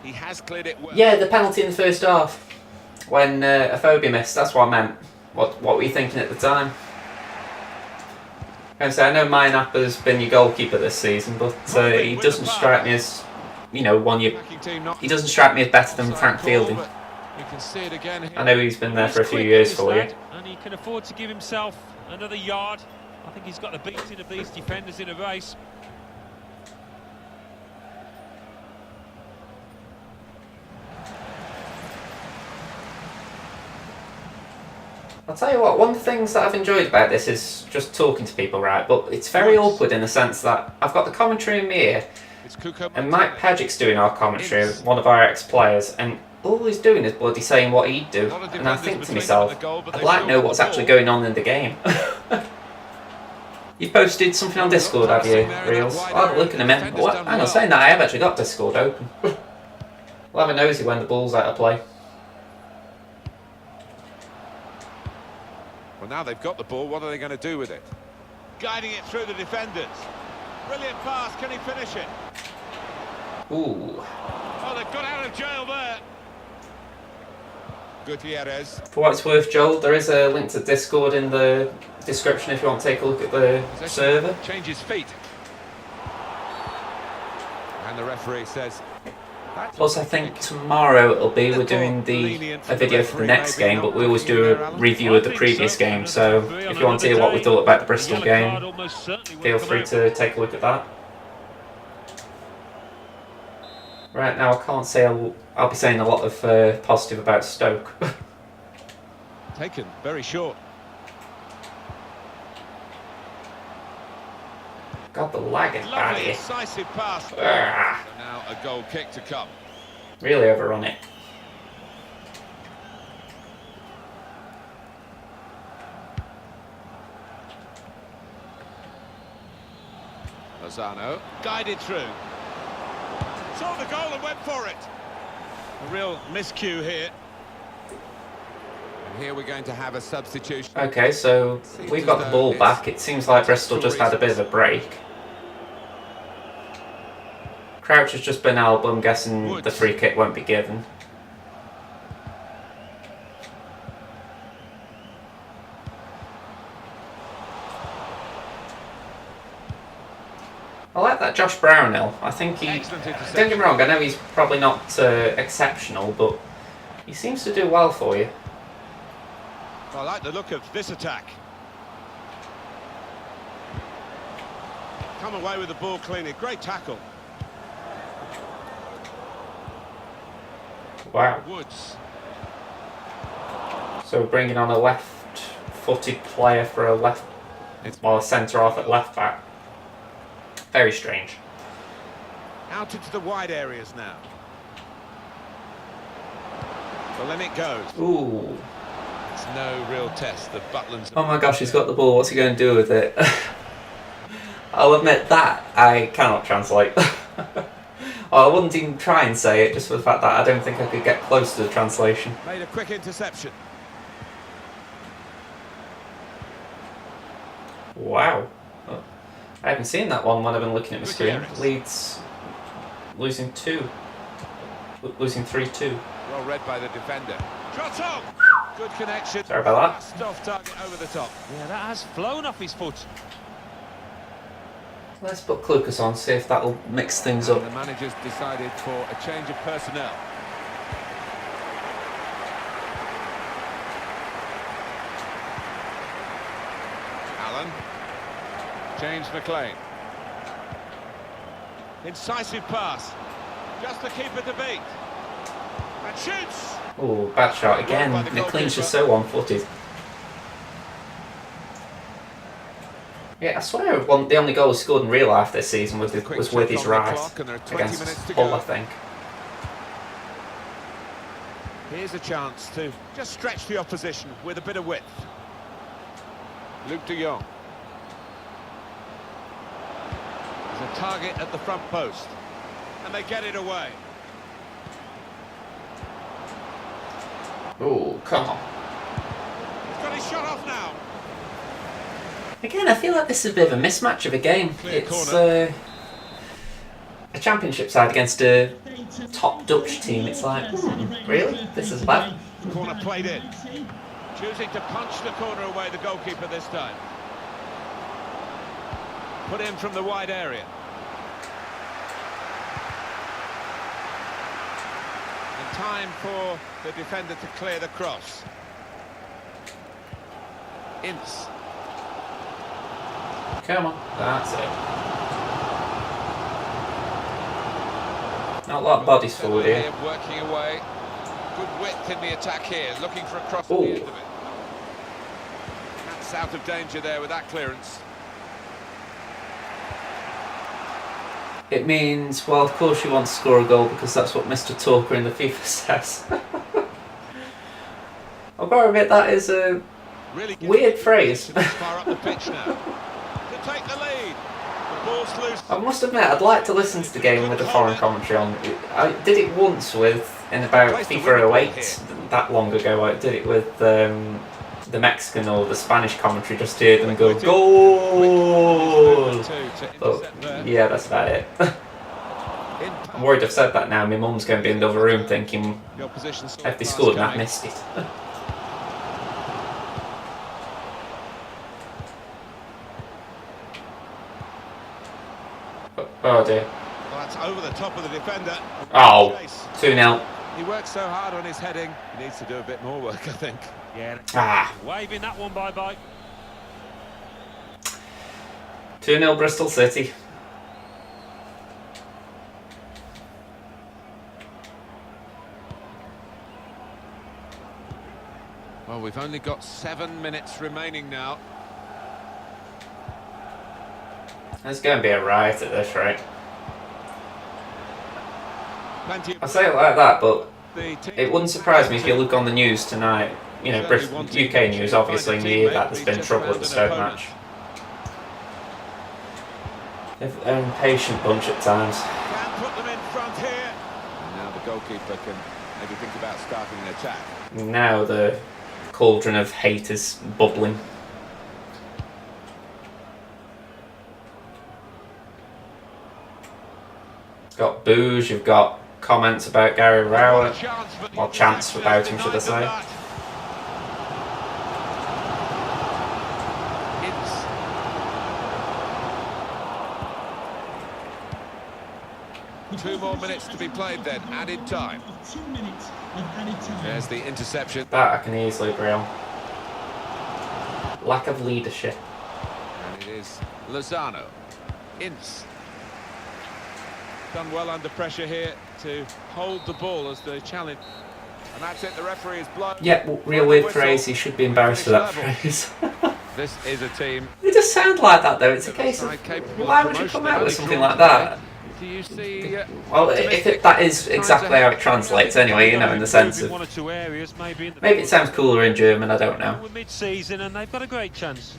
He has cleared it well. Yeah, the penalty in the first half when Aphobia missed. That's what I meant. What were you thinking at the time? I know Mainapper's been your goalkeeper this season, but he doesn't strike me as, you know, he doesn't strike me as better than Frank Fielding. I know he's been there for a few years for you. And he can afford to give himself another yard. I think he's got the beating of these defenders in a race. I'll tell you what, one of the things that I've enjoyed about this is just talking to people, right? But it's very awkward in the sense that I've got the commentary in my ear, and Mike Pagic's doing our commentary, one of our ex-players, and all he's doing is bloody saying what he'd do. And I think to myself, I'd like to know what's actually going on in the game. You posted something on Discord, have you, Reels? I'll have a look in a minute. What? Hang on, saying that, I have actually got Discord open. We'll have a nosy when the ball's out of play. Well, now they've got the ball, what are they going to do with it? Guiding it through the defenders. Brilliant pass, can he finish it? Ooh. Oh, they've got out of jail there. Gutierrez. For what it's worth, Joel, there is a link to Discord in the description if you want to take a look at the server. Changes feet. And the referee says... Plus, I think tomorrow we're doing a video for the next game, but we always do a review of the previous game. So if you want to hear what we thought about the Bristol game, feel free to take a look at that. Right now, I can't say I'll be saying a lot of positive about Stoke. Taken very short. God, the lag is bad here. Decisive pass. Now a goal kick to come. Really overrun it. Lozano guided through. Saw the goal and went for it. A real miscue here. And here we're going to have a substitution. Okay, so we've got the ball back. It seems like Bristol just had a bit of a break. Crouch has just been out, but I'm guessing the free kick won't be given. I like that Josh Brownhill. I think he... Don't get me wrong, I know he's probably not exceptional, but he seems to do well for you. I like the look of this attack. Come away with the ball cleanly. Great tackle. Wow. Woods. So bringing on a left-footed player for a while a centre off at left back. Very strange. Out into the wide areas now. Well, then it goes. Ooh. It's no real test. The Butlands. Oh my gosh, he's got the ball. What's he going to do with it? I'll admit that I cannot translate. I wouldn't even try and say it, just for the fact that I don't think I could get close to the translation. Made a quick interception. Wow. Oh, I haven't seen that one when I've been looking at the screen. Leeds losing 2. Losing 3-2. Well read by the defender. Shot on! Good connection. Sorry about that. Fast off target over the top. Yeah, that has flown off his foot. Let's put Klukas on, see if that'll mix things up. The manager's decided for a change of personnel. Allen. James McLean. Incisive pass. Just the keeper to beat. And shoots! Oh, bad shot again. McLean's just so one-footed. Yeah, I swear the only goal he scored in real life this season was with his right against Hull, I think. Here's a chance to just stretch the opposition with a bit of width. Luke de Jong. There's a target at the front post. And they get it away. Oh, come on. He's got his shot off now. Again, I feel like this is a bit of a mismatch of a game. It's a championship side against a top Dutch team. It's like, really? This is bad? Corner played in. Choosing to punch the corner away, the goalkeeper this time. Put in from the wide area. And time for the defender to clear the cross. Ince. Come on, that's it. Not a lot of bodies forward here. Working away. Good width in the attack here, looking for a cross at the end of it. That's out of danger there with that clearance. It means, well, of course you want to score a goal because that's what Mr. Talker in the FIFA says. I've got to admit that is a really weird phrase. Far up the pitch now. Take the lead. The ball's loose. I must admit, I'd like to listen to the game with a foreign commentary on. I did it once in about FIFA 08, that long ago. I did it with the Mexican or the Spanish commentary, just to hear them go, goal! But yeah, that's about it. I'm worried I've said that now. My mum's going to be in the other room thinking, have they scored and I've missed it? Oh dear. Well, that's over the top of the defender. Oh, 2-0. He works so hard on his heading. He needs to do a bit more work, I think. Yeah. Waving that one bye-bye. 2-0 Bristol City. Well, we've only got 7 minutes remaining now. There's going to be a riot at this rate. I say it like that, but it wouldn't surprise me if you look on the news tonight. You know, UK news, obviously, and you hear that there's been trouble at the Stoke match. They're an impatient bunch at times. Can put them in front here. And now the goalkeeper can maybe think about starting an attack. Now the cauldron of hate is bubbling. You've got boos, you've got comments about Gary Rowett, or chants about him, should I say. 2 more minutes to be played then, added time. 2 minutes of added time. There's the interception. That I can easily agree on. Lack of leadership. And it is Lozano. Ince. Done well under pressure here to hold the ball as the challenge. And that's it, the referee is blown. Yeah, real weird phrase, he should be embarrassed for that phrase. This is a team. They just sound like that though. It's a case of why would you come out with something like that? Do you see? Well, that is exactly how it translates anyway, you know, in the sense of maybe it sounds cooler in German. I don't know. We're mid-season and they've got a great chance.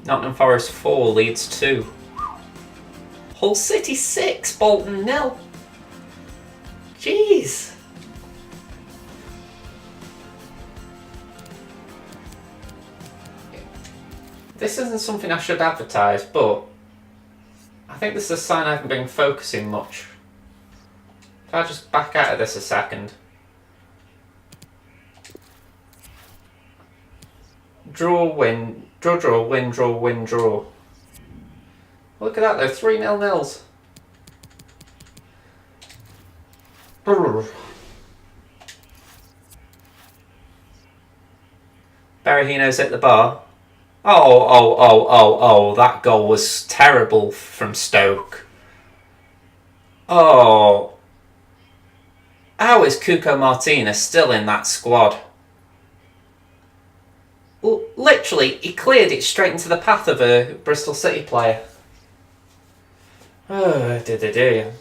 Nottingham Forest 4, Leeds 2. Hull City 6, Bolton 0. Jeez. This isn't something I should advertise, but I think this is a sign I haven't been focusing much. If I just back out of this a second. Draw, win, draw, win, draw, win, draw. Look at that though, 3-0 nils. Berahino's hit the bar. Oh, that goal was terrible from Stoke. Oh. How is Cuco Martinez still in that squad? Literally, he cleared it straight into the path of a Bristol City player. Oh, dear.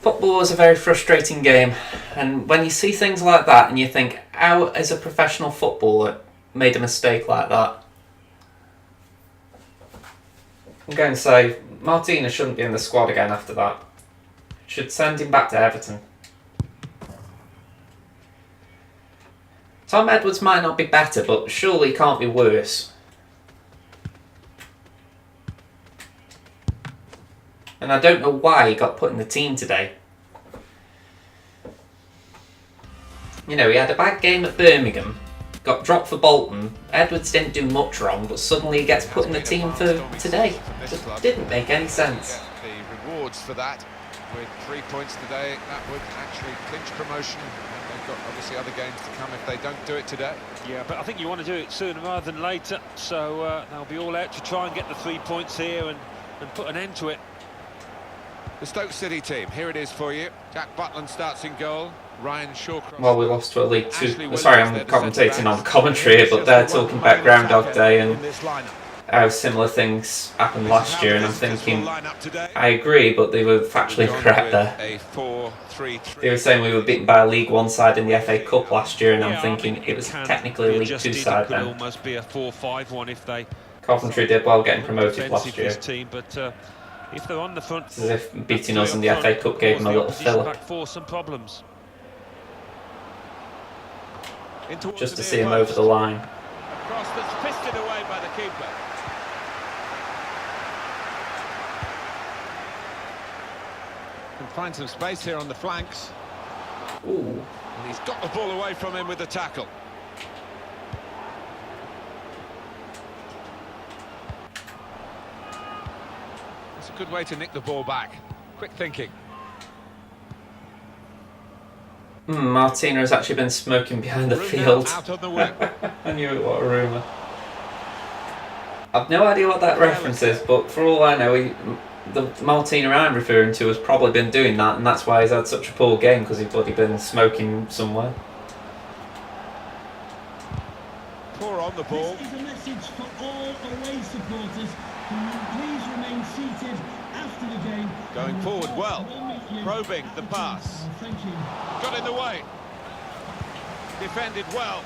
Football is a very frustrating game, and when you see things like that and you think, how is a professional footballer made a mistake like that? I'm going to say Martinez shouldn't be in the squad again after that. Should send him back to Everton. Tom Edwards might not be better, but surely he can't be worse. And I don't know why he got put in the team today. You know, he had a bad game at Birmingham, got dropped for Bolton. Edwards didn't do much wrong, but suddenly he gets put in the team for today. Just didn't make any sense. The rewards for that, with 3 points today, that would actually clinch promotion. And they've got obviously other games to come if they don't do it today. Yeah, but I think you want to do it sooner rather than later. So they'll be all out to try and get the 3 points here and put an end to it. The Stoke City team, here it is for you. Jack Butland starts in goal. Ryan Shawcross. Well, we lost to a League Two. Sorry, I'm commentating on commentary here, but they're talking about Groundhog Day and how similar things happened last year, and I'm thinking, I agree, but they were factually correct there. They were saying we were beaten by a League One side in the FA Cup last year, and I'm thinking it was technically a League Two side then. Almost be a 4-5-1 if they. Coventry did well getting promoted last year. If they're on the front, it's as if beating us in the FA Cup gave them a little filler. For some problems. Just to see him over the line. A cross that's fisted away by the keeper. Can find some space here on the flanks. Ooh. And he's got the ball away from him with the tackle. It's a good way to nick the ball back. Quick thinking. Martina has actually been smoking behind the field. Out on the wing. I knew it, what a rumour. I've no idea what that reference is, but for all I know, the Martina I'm referring to has probably been doing that, and that's why he's had such a poor game, because he's bloody been smoking somewhere. Poor on the ball. This is a message for all away supporters. Can you please remain seated after the game? Going forward well. Probing the pass. Thank you. Got in the way. Defended well.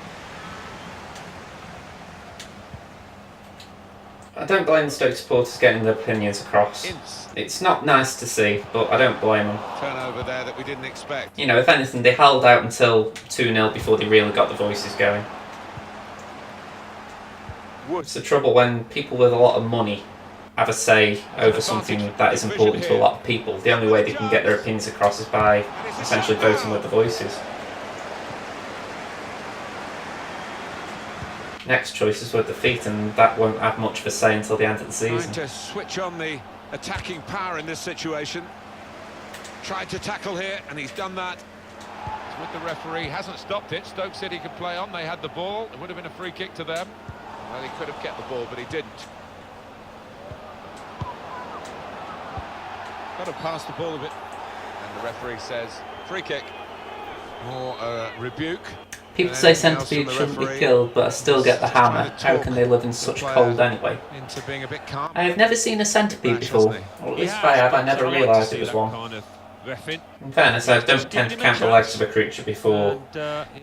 I don't blame the Stoke supporters getting their opinions across. It's not nice to see, but I don't blame them. Turnover there that we didn't expect. You know, if anything, they held out until 2-0 before they really got the voices going. It's the trouble when people with a lot of money have a say over something that is important to a lot of people. The only way they can get their opinions across is by essentially voting with the voices. Next choice is with the feet, and that won't have much of a say until the end of the season. Trying to switch on the attacking power in this situation. Tried to tackle here, and he's done that. It's with the referee, hasn't stopped it. Stoke City could play on, they had the ball. It would have been a free kick to them. Well, he could have kept the ball, but he didn't. Got to pass the ball a bit. And the referee says, free kick. More rebuke. People say centipede shouldn't be killed, but I still get the hammer. How can they live in such cold anyway? Into being a bit calm. I have never seen a centipede before, or at least if I have, I never realised it was one. In fairness, I don't tend to count the legs of a creature before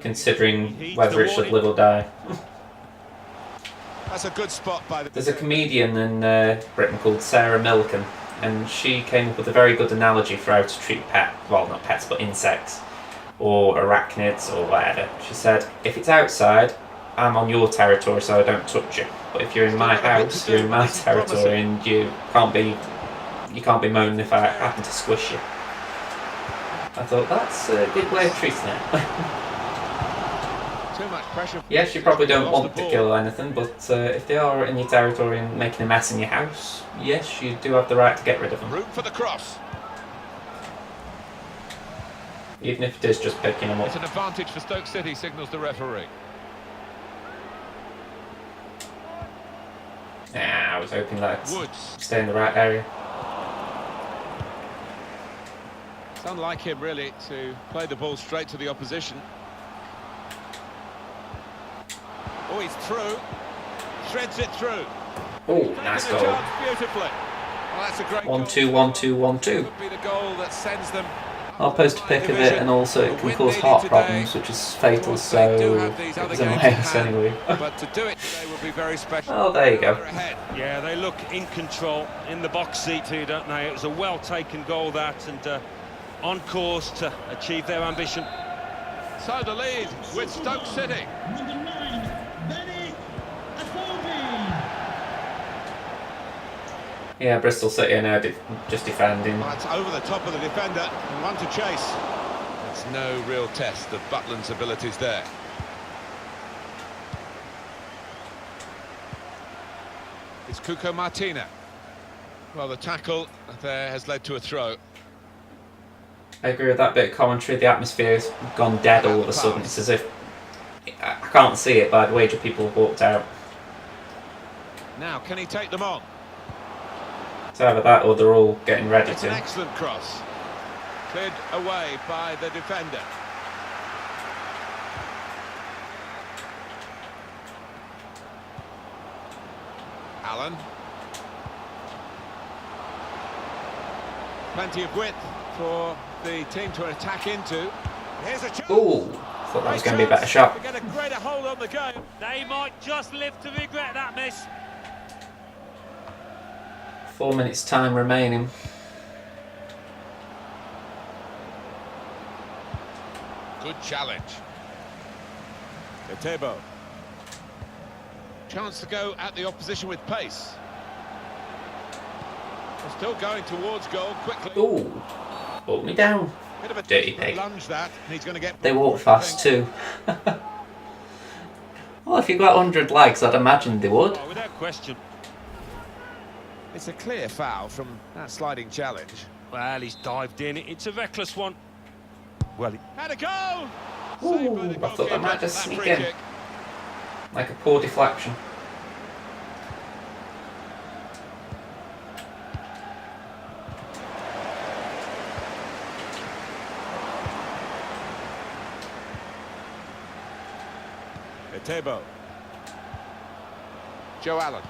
considering whether it should live or die. That's a good spot by the... There's a comedian in Britain called Sarah Millican, and she came up with a very good analogy for how to treat well, not pets, but insects, or arachnids, or whatever. She said, if it's outside, I'm on your territory, so I don't touch you. But if you're in my house, you're in my territory, and you can't be moaning if I happen to squish you. I thought that's a good way of treating it. Too much pressure. Yes, you probably don't want to kill anything, but if they are in your territory and making a mess in your house, yes, you do have the right to get rid of them. Room for the cross. Even if it is just picking them up. It's an advantage for Stoke City, signals the referee. I was hoping that Woods. stay in the right area. It's unlike him, really, to play the ball straight to the opposition. Oh, he's through. Shreds it through. Oh, nice goal. Beautifully. Well, that's a great 1-2, 1-2, 1-2. Could be the goal that sends them. I'll post a pic of it, and also it can cause heart problems, which is fatal, so it was in Wales anyway. But to do it today would be very special. Oh, there you go. Yeah, they look in control in the box seat here, don't they? It was a well-taken goal, that, and on course to achieve their ambition. So the lead with Stoke City. Number 9, Benny Afobe. Yeah, Bristol City are now just defending. Well, it's over the top of the defender and one to chase. It's no real test of Butland's abilities there. It's Cuco Martina. Well, the tackle there has led to a throw. I agree with that bit of commentary. The atmosphere's gone dead all of a sudden. It's as if I can't see it, but I'd wager people have walked out. Now, can he take them on? It's either that or they're all getting ready It's an to. excellent cross. Cleared away by the defender. Allen. Plenty of width for the team to attack into. Here's a chance. Ooh, thought that was going to be a better shot. To get a greater hold on the game. They might just live to regret that miss. 4 minutes time remaining. Good challenge. Etebo. Chance to go at the opposition with pace. They're still going towards goal quickly. Ooh, pulled me down. Bit of a Dirty pig. lunge that, and he's going to get. They walk fast too. Well, if you've got 100 legs, I'd imagine they would. Oh, without question. It's a clear foul from that sliding challenge. Well, he's dived in. It's a reckless one. Well, Had a goal. Ooh, I thought that might just sneak in. Like a poor deflection. Etebo. Joe Allen.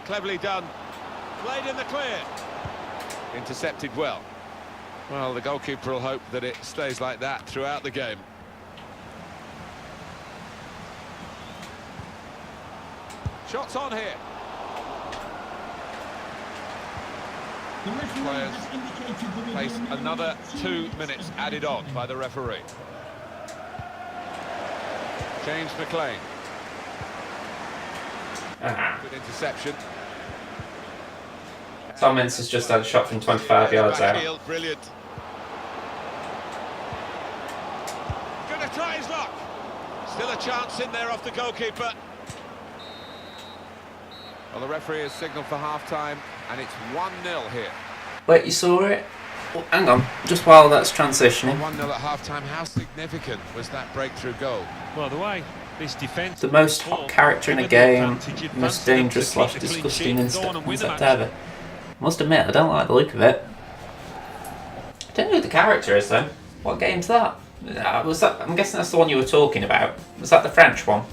Cleverly done. Played in the clear. Intercepted well. Well, the goalkeeper will hope that it stays like that throughout the game. Shots on here. The referee Players has indicated there will be Face a minimum another of 2 minutes minutes of added on by the referee. James McLean. Good interception. Tom Ince has just had a shot from 25 yards out. Heel, brilliant. Gonna try his luck. Still a chance in there off the goalkeeper. Well, the referee has signalled for half-time, and it's 1-0 here. Wait, you saw it? Oh, hang on, just while that's transitioning. 1-0 at half-time. How significant was that breakthrough goal? well, the way this defence... The most hot character in a game, the most dangerous / disgusting insect ever. Must admit, I don't like the look of it. don't know who the character is though. What game's that? Was that? I'm guessing that's the one you were talking about. Was that the French one?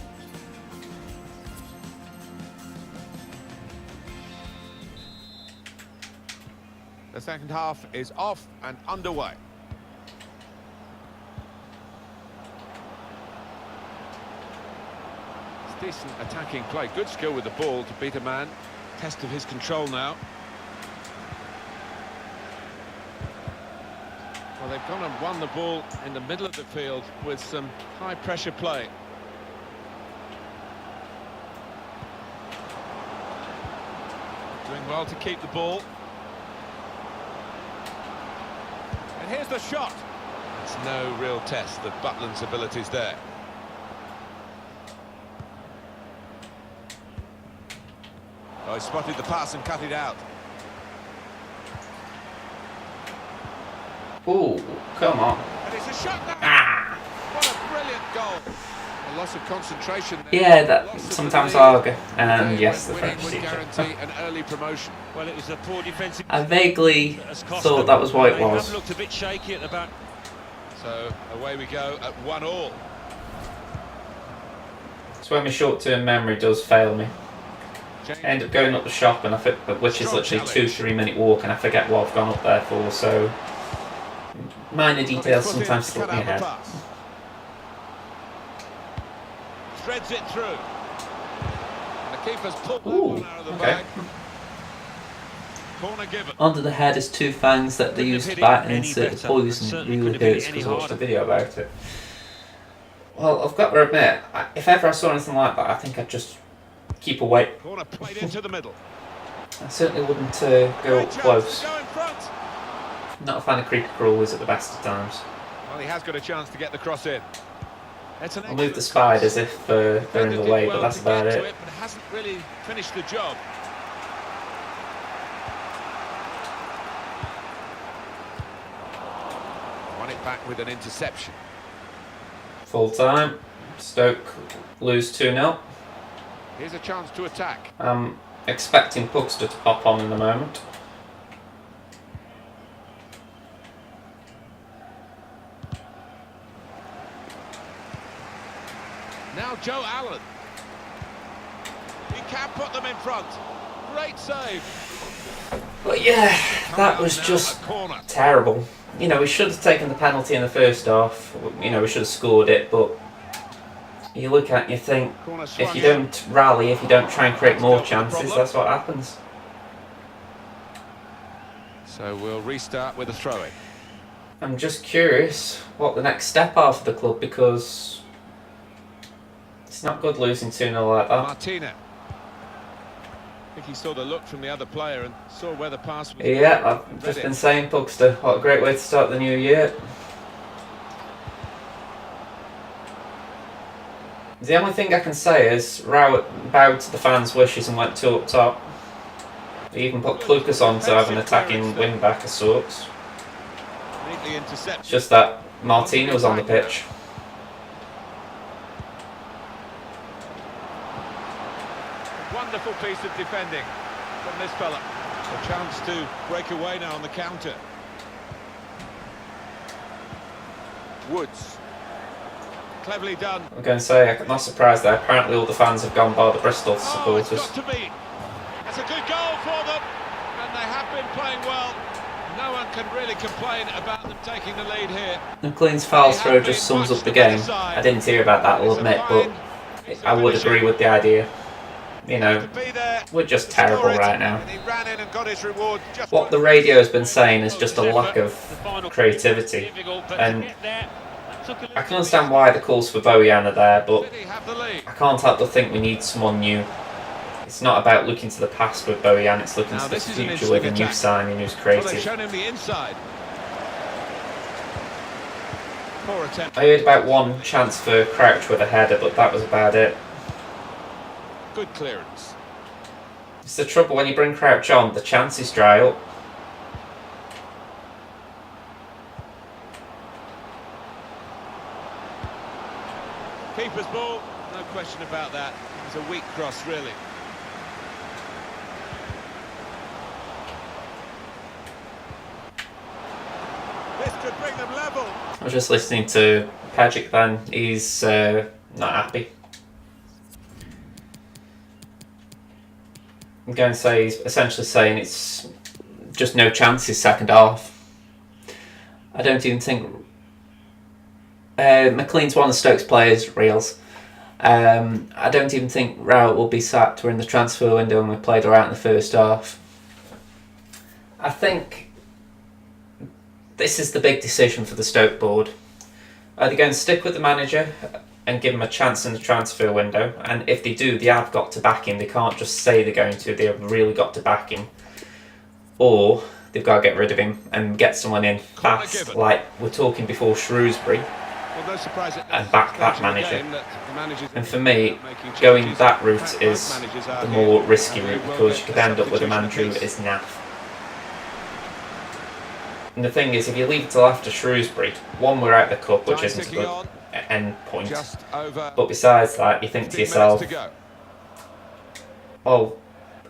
The second half is off and underway. It's decent attacking play, good skill with the ball to beat a man. Test of his control now. Well, they've gone and won the ball in the middle of the field with some high pressure play. Doing well to keep the ball. And here's the shot. It's no real test of Butland's abilities there. Oh, he spotted the pass and cut it out. Ooh, come on. And it's a shot now. Ah! What a brilliant goal. A loss of concentration there. Yeah, that sometimes Arga. And yes, the French would teacher. guarantee an early promotion. Well, it was a poor defensive. I vaguely thought that was what it They was. have looked a bit shaky at the back. So away we go at 1-1. It's when my short-term memory does fail me. I end up going up the shop, and which is literally 2-3 minute walk, and I forget what I've gone up there for. So minor details sometimes slip me ahead. Threads it through. And the keeper's pulled that Ooh, one out of the okay. bag. Corner given. Under the head is two fangs that they use to bite and insert the poison. It really hurts because I watched a video about it. Well, I've got to admit, if ever I saw anything like that, I think I'd just keep away. Corner played into the middle. I certainly wouldn't go up close. Go in front. Not a fan of creepy crawlers at the best of times. Well, he has got a chance to get the cross in. I'll move the spiders if they're in the way, but that's about it. But hasn't really finished the job. Won it back with an interception. Full time. Stoke lose 2-0. Here's a chance to attack. I'm expecting Puxter to pop on in a moment. Now Joe Allen. He can put them in front. Great save. But yeah, that was just terrible. You know, we should have taken the penalty in the first half. You know, we should have scored it, but you look at it and you think, if you don't rally, if you don't try and create more chances, that's what happens. So we'll restart with a throw-in. I'm just curious what the next step are for the club, because it's not good losing 2-0 like that. Martina. I think he saw the look from the other player and saw where the pass was. Yeah, I've just been saying, Puxter, what a great way to start the new year. The only thing I can say is Rowett bowed to the fans' wishes and went 2 up top. He even put Klukas on to have an attacking wing-back of sorts. Neatly intercepted. It's just that Martina was on the pitch. Wonderful piece of defending from this fella. A chance to break away now on the counter. Woods. Cleverly done. I'm going to say, I'm not surprised there. Apparently all the fans have gone by the Bristol Oh, supporters. it's got to be. That's a good goal for them. And they have been playing well. No one can really complain about them taking the lead here. McLean's foul throw just sums up the game. I didn't hear about that, I'll admit, but I would agree with the idea. You know, we're just terrible right now. What the radio has been saying is just a lack of creativity. And I can understand why the calls for Bojan are there, but I can't help but think we need someone new. It's not about looking to the past with Bojan, it's looking to the future with a new signing who's creative. I heard about one chance for Crouch with a header, but that was about it. Good clearance. It's the trouble when you bring Crouch on, the chances dry up. Keeper's ball, no question about that. It's a weak cross, really. could bring them level. I was just listening to Pagic then. He's not happy. I'm going to say he's essentially saying it's just no chances second half. I don't even think McLean's one of Stoke's players, Reels. I don't even think Rowett will be sacked. We're in the transfer window and we played alright in the first half. I think this is the big decision for the Stoke board. Are they going to stick with the manager and give him a chance in the transfer window? And if they do, they have got to back him. They can't just say they're going to. They have really got to back him. Or they've got to get rid of him and get someone in fast, like we're talking before Shrewsbury, and back that manager. And for me, going that route is the more risky route, because you could end up with a manager who is naff. And the thing is, if you leave it till after Shrewsbury, one, we're out of the cup, which isn't a good end point. But besides that, you think to yourself, oh,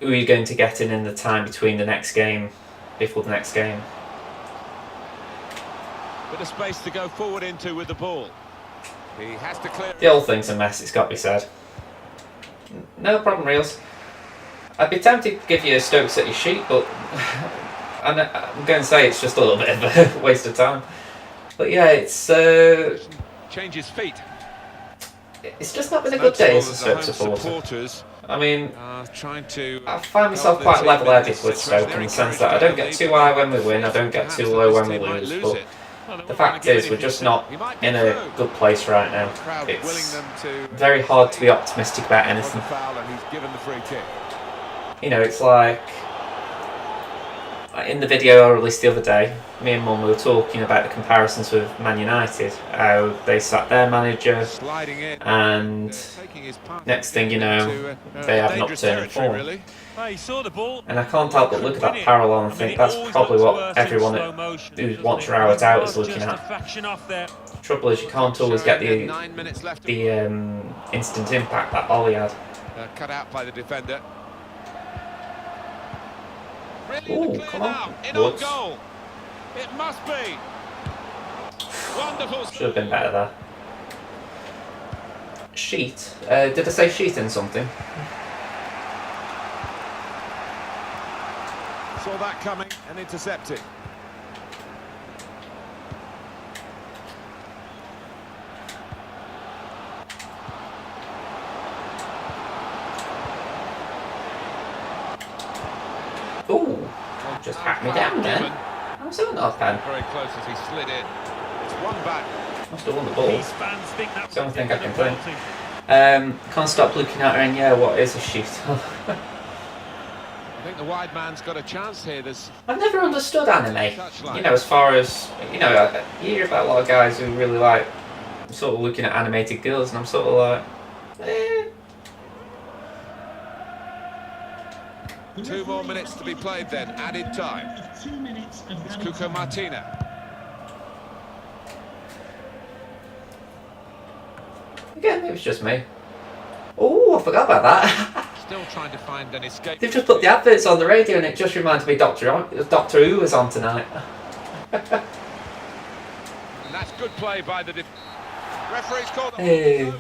who are you going to get in the time between the next game, before the next game? Bit of space to go forward into with the ball. He has to clear. The whole thing's a mess, it's got to be said. No problem, Reels. I'd be tempted to give you a Stoke City sheet, but I'm going to say it's just a little bit of a waste of time. But yeah, it's changes feet. It's just not been a good day as a Stoke supporter. I mean, I find myself quite level-headed with Stoke in the sense that I don't get too high when we win, I don't get too low when we lose, but the fact is we're just not in a good place right now. It's very hard to be optimistic about anything. You know, it's like in the video I released the other day, me and Mum were talking about the comparisons with Man United, how they sacked their manager, and next thing you know, they have an upturn in form. And I can't help but look at that parallel and think that's probably what everyone who wants Rowett out is looking at. The trouble is you can't always get the instant impact that Ollie had. Cut out by the defender. Ooh, come on. In goal. It must be. Wonderful. Should have been better there. Sheet. Did I say sheet in something? Saw that coming and intercepted. Ooh, just hacked me down then. I'm so not fan. Very close as he slid in. It's one back. Must have won the ball. It's the only thing I can think. Can't stop looking at her and yeah, what is a sheet? I think the wide man's got a chance here. I've never understood anime. You know, as far as, you know, you hear about a lot of guys who really like sort of looking at animated girls, and I'm sort of like, eh. 2 more minutes to be played then, added time. It's Cuco Martina. Again, it was just me. Oh, I forgot about that. Still trying to find an escape. They've just put the adverts on the radio and it just reminded me Doctor Who was on tonight. And that's good play by the referee's called. Hey.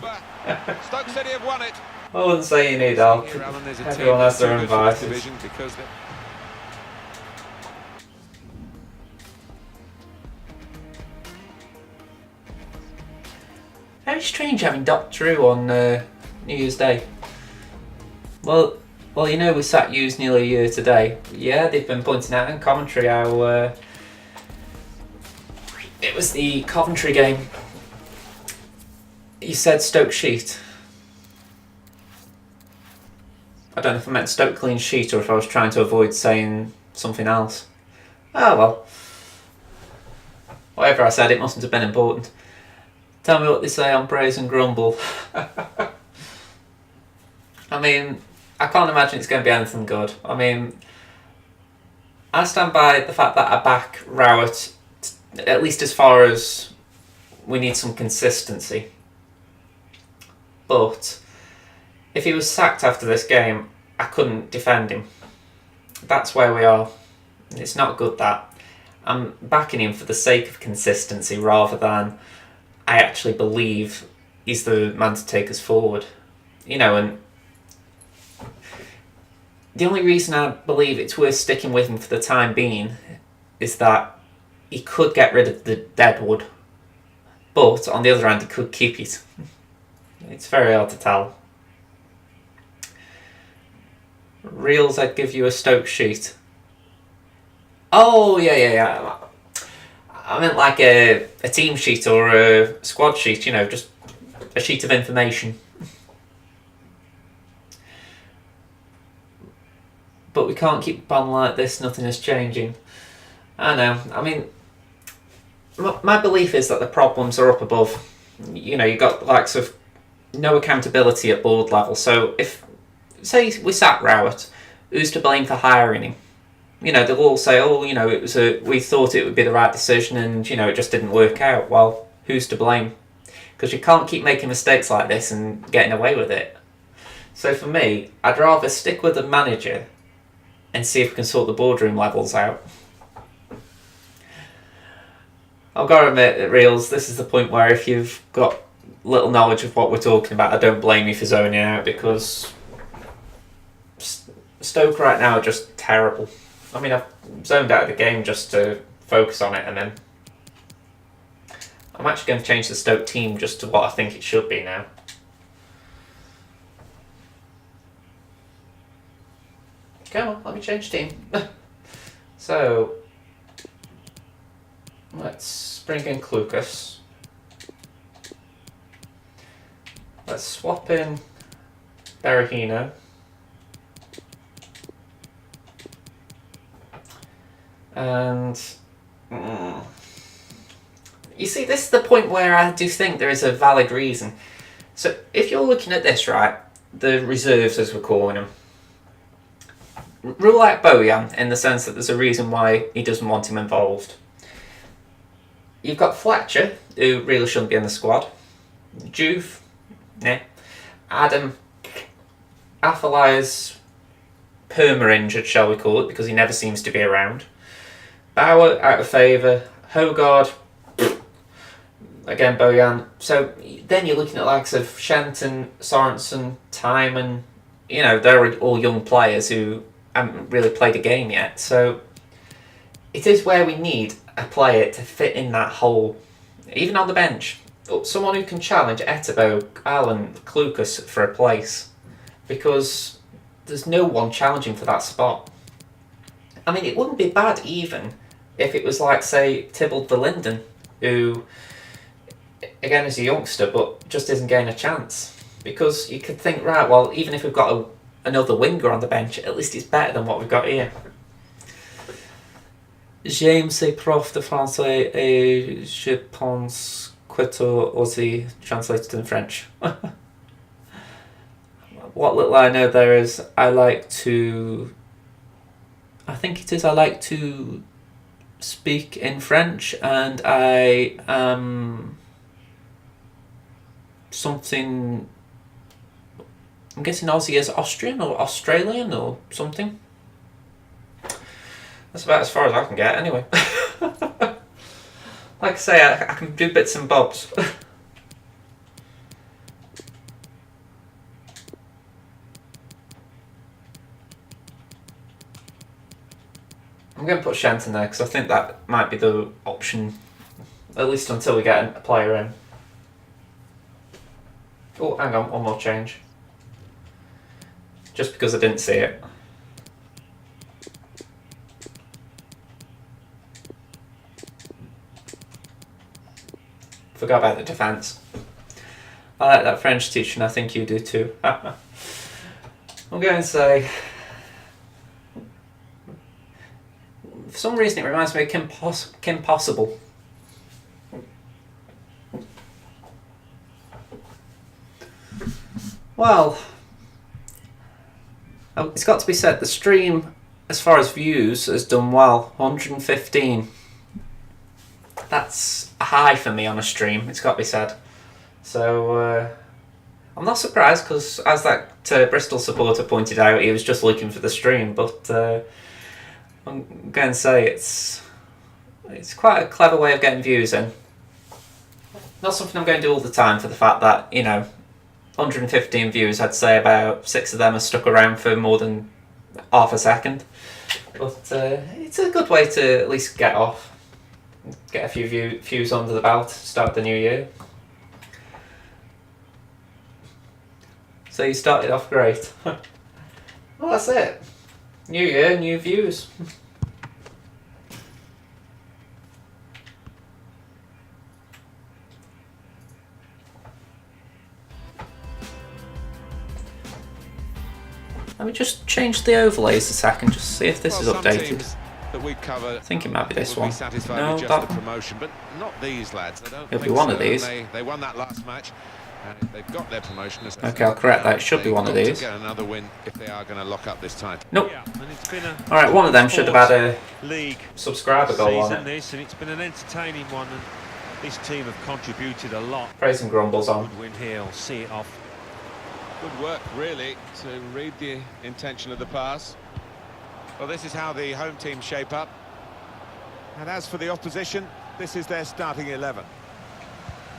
Stoke City have won it. I wouldn't say you need help. Everyone has their own vices. Very strange having Doctor Who on New Year's Day. Well, you know, we sat Hughes nearly a year today. Yeah, they've been pointing out in commentary how it was the Coventry game. You said Stoke sheet. I don't know if I meant Stoke clean sheet or if I was trying to avoid saying something else. Oh well. Whatever I said, it mustn't have been important. Tell me what they say on Praise and Grumble. I mean, I can't imagine it's going to be anything good. I mean, I stand by the fact that I back Rowett, at least as far as we need some consistency. But if he was sacked after this game, I couldn't defend him. That's where we are. It's not good, that. I'm backing him for the sake of consistency rather than I actually believe he's the man to take us forward. You know, and the only reason I believe it's worth sticking with him for the time being is that he could get rid of the deadwood, but on the other hand, he could keep it. It's very hard to tell. Reels, I'd give you a Stoke sheet. Oh, yeah. I meant like a team sheet or a squad sheet, you know, just a sheet of information. But we can't keep on like this, nothing is changing. I know, I mean, my belief is that the problems are up above. You know, you got likes of no accountability at board level. So if, say we sack Rowett, who's to blame for hiring him? You know, they'll all say, oh, you know, we thought it would be the right decision and, you know, it just didn't work out. Well, who's to blame? Because you can't keep making mistakes like this and getting away with it. So for me, I'd rather stick with the manager and see if we can sort the boardroom levels out. I've got to admit, Reels, this is the point where if you've got little knowledge of what we're talking about, I don't blame you for zoning out, because Stoke right now are just terrible. I mean, I've zoned out of the game just to focus on it, and then I'm actually going to change the Stoke team just to what I think it should be now. Come on, let me change team. So, let's bring in Klukas. Let's swap in Berahino. And you see, this is the point where I do think there is a valid reason. So if you're looking at this, right, the reserves as we're calling them, rule out Bojan in the sense that there's a reason why he doesn't want him involved. You've got Fletcher, who really shouldn't be in the squad. Juve, nah. Adam, Athaliah's perma-injured, shall we call it, because he never seems to be around. Bauer, out of favour. Hogard, again Bojan. So then you're looking at likes of Shenton, Sorensen, Timon. You know, they're all young players who haven't really played a game yet. So it is where we need a player to fit in that hole, even on the bench. Someone who can challenge Etebo, Allen, Klukas for a place, because there's no one challenging for that spot. I mean, it wouldn't be bad even if it was like, say, Tybalt de Linden, who, again, is a youngster, but just isn't getting a chance. Because you could think, right, well, even if we've got another winger on the bench, at least it's better than what we've got here. J'aime ces profs de français et je pense que tout aussi translated in French. What little I know there is, I like to speak in French, and I am something, I'm guessing Aussie is Austrian or Australian or something. That's about as far as I can get anyway. Like I say, I can do bits and bobs. I'm going to put Shenton there because I think that might be the option, at least until we get a player in. Oh, hang on, one more change. Just because I didn't see it. Forgot about the defence. I like that French teacher, and I think you do too. I'm going to say, for some reason it reminds me of Kim Possible. Well, it's got to be said, the stream, as far as views, has done well. 115. That's a high for me on a stream, it's got to be said. So, I'm not surprised, because as that Bristol supporter pointed out, he was just looking for the stream, but I'm going to say it's quite a clever way of getting views in. Not something I'm going to do all the time for the fact that, 115 views, I'd say about 6 of them are stuck around for more than half a second. But it's a good way to at least get off, get a few views under the belt, start the new year. So you started off great. Well, that's it. New year, new views. Let me just change the overlays a second, just see if this is updated. That we cover, I think it might be this one. No, just the promotion, but not these lads. I don't It'll think be one so. of these. They won that last match. They've got their promotion. Okay, I'll correct that. It should be one of these. Get another win if they are going to lock up this title. Nope. All right, one of them should have had a league subscriber goal on it. This, and it's been an entertaining one, and this team have contributed a lot. Praise and grumbles on. Good win here. I'll see it off. Good work, really, to read the intention of the pass. Well, this is how the home team shape up. And as for the opposition, this is their starting 11.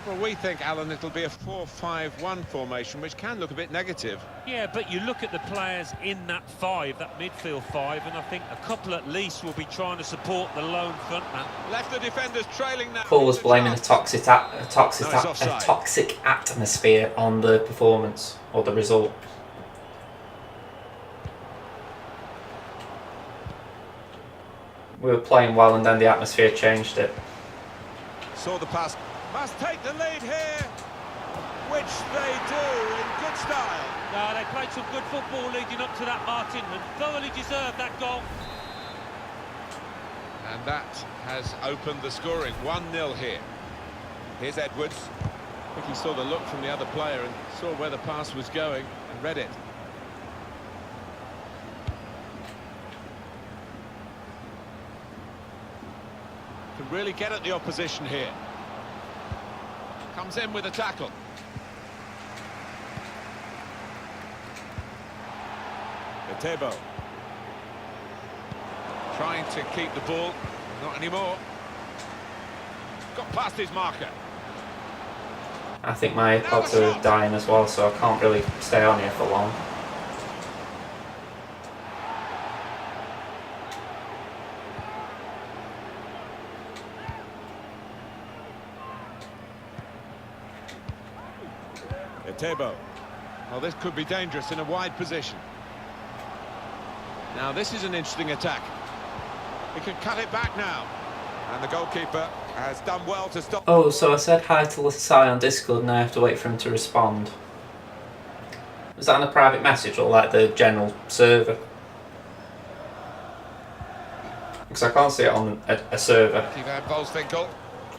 Well, we think, Alan, it'll be a 4-5-1 formation, which can look a bit negative. Yeah, but you look at the players in that five, that midfield five, and I think a couple at least will be trying to support the lone frontman. Left the defenders trailing now. Paul was blaming a toxic atmosphere on the performance or the result. We were playing well and then the atmosphere changed it. Saw the pass. Must take the lead here, which they do in good style. No, they played some good football leading up to that, Martin, and thoroughly deserved that goal. And that has opened the scoring. 1-0 here. Here's Edwards. I think he saw the look from the other player and saw where the pass was going and read it. Can really get at the opposition here. Comes in with a tackle. Etebo. Trying to keep the ball. Not anymore. Got past his marker. I think my AirPods are dying as well, so I can't really stay on here for long. Etebo. Well, this could be dangerous in a wide position. Now, this is an interesting attack. He can cut it back now. And the goalkeeper has done well to stop. Oh, so I said hi to Lasai on Discord and I have to wait for him to respond. Was that on a private message or like the general server? Because I can't see it on a server. Van Volswinkel.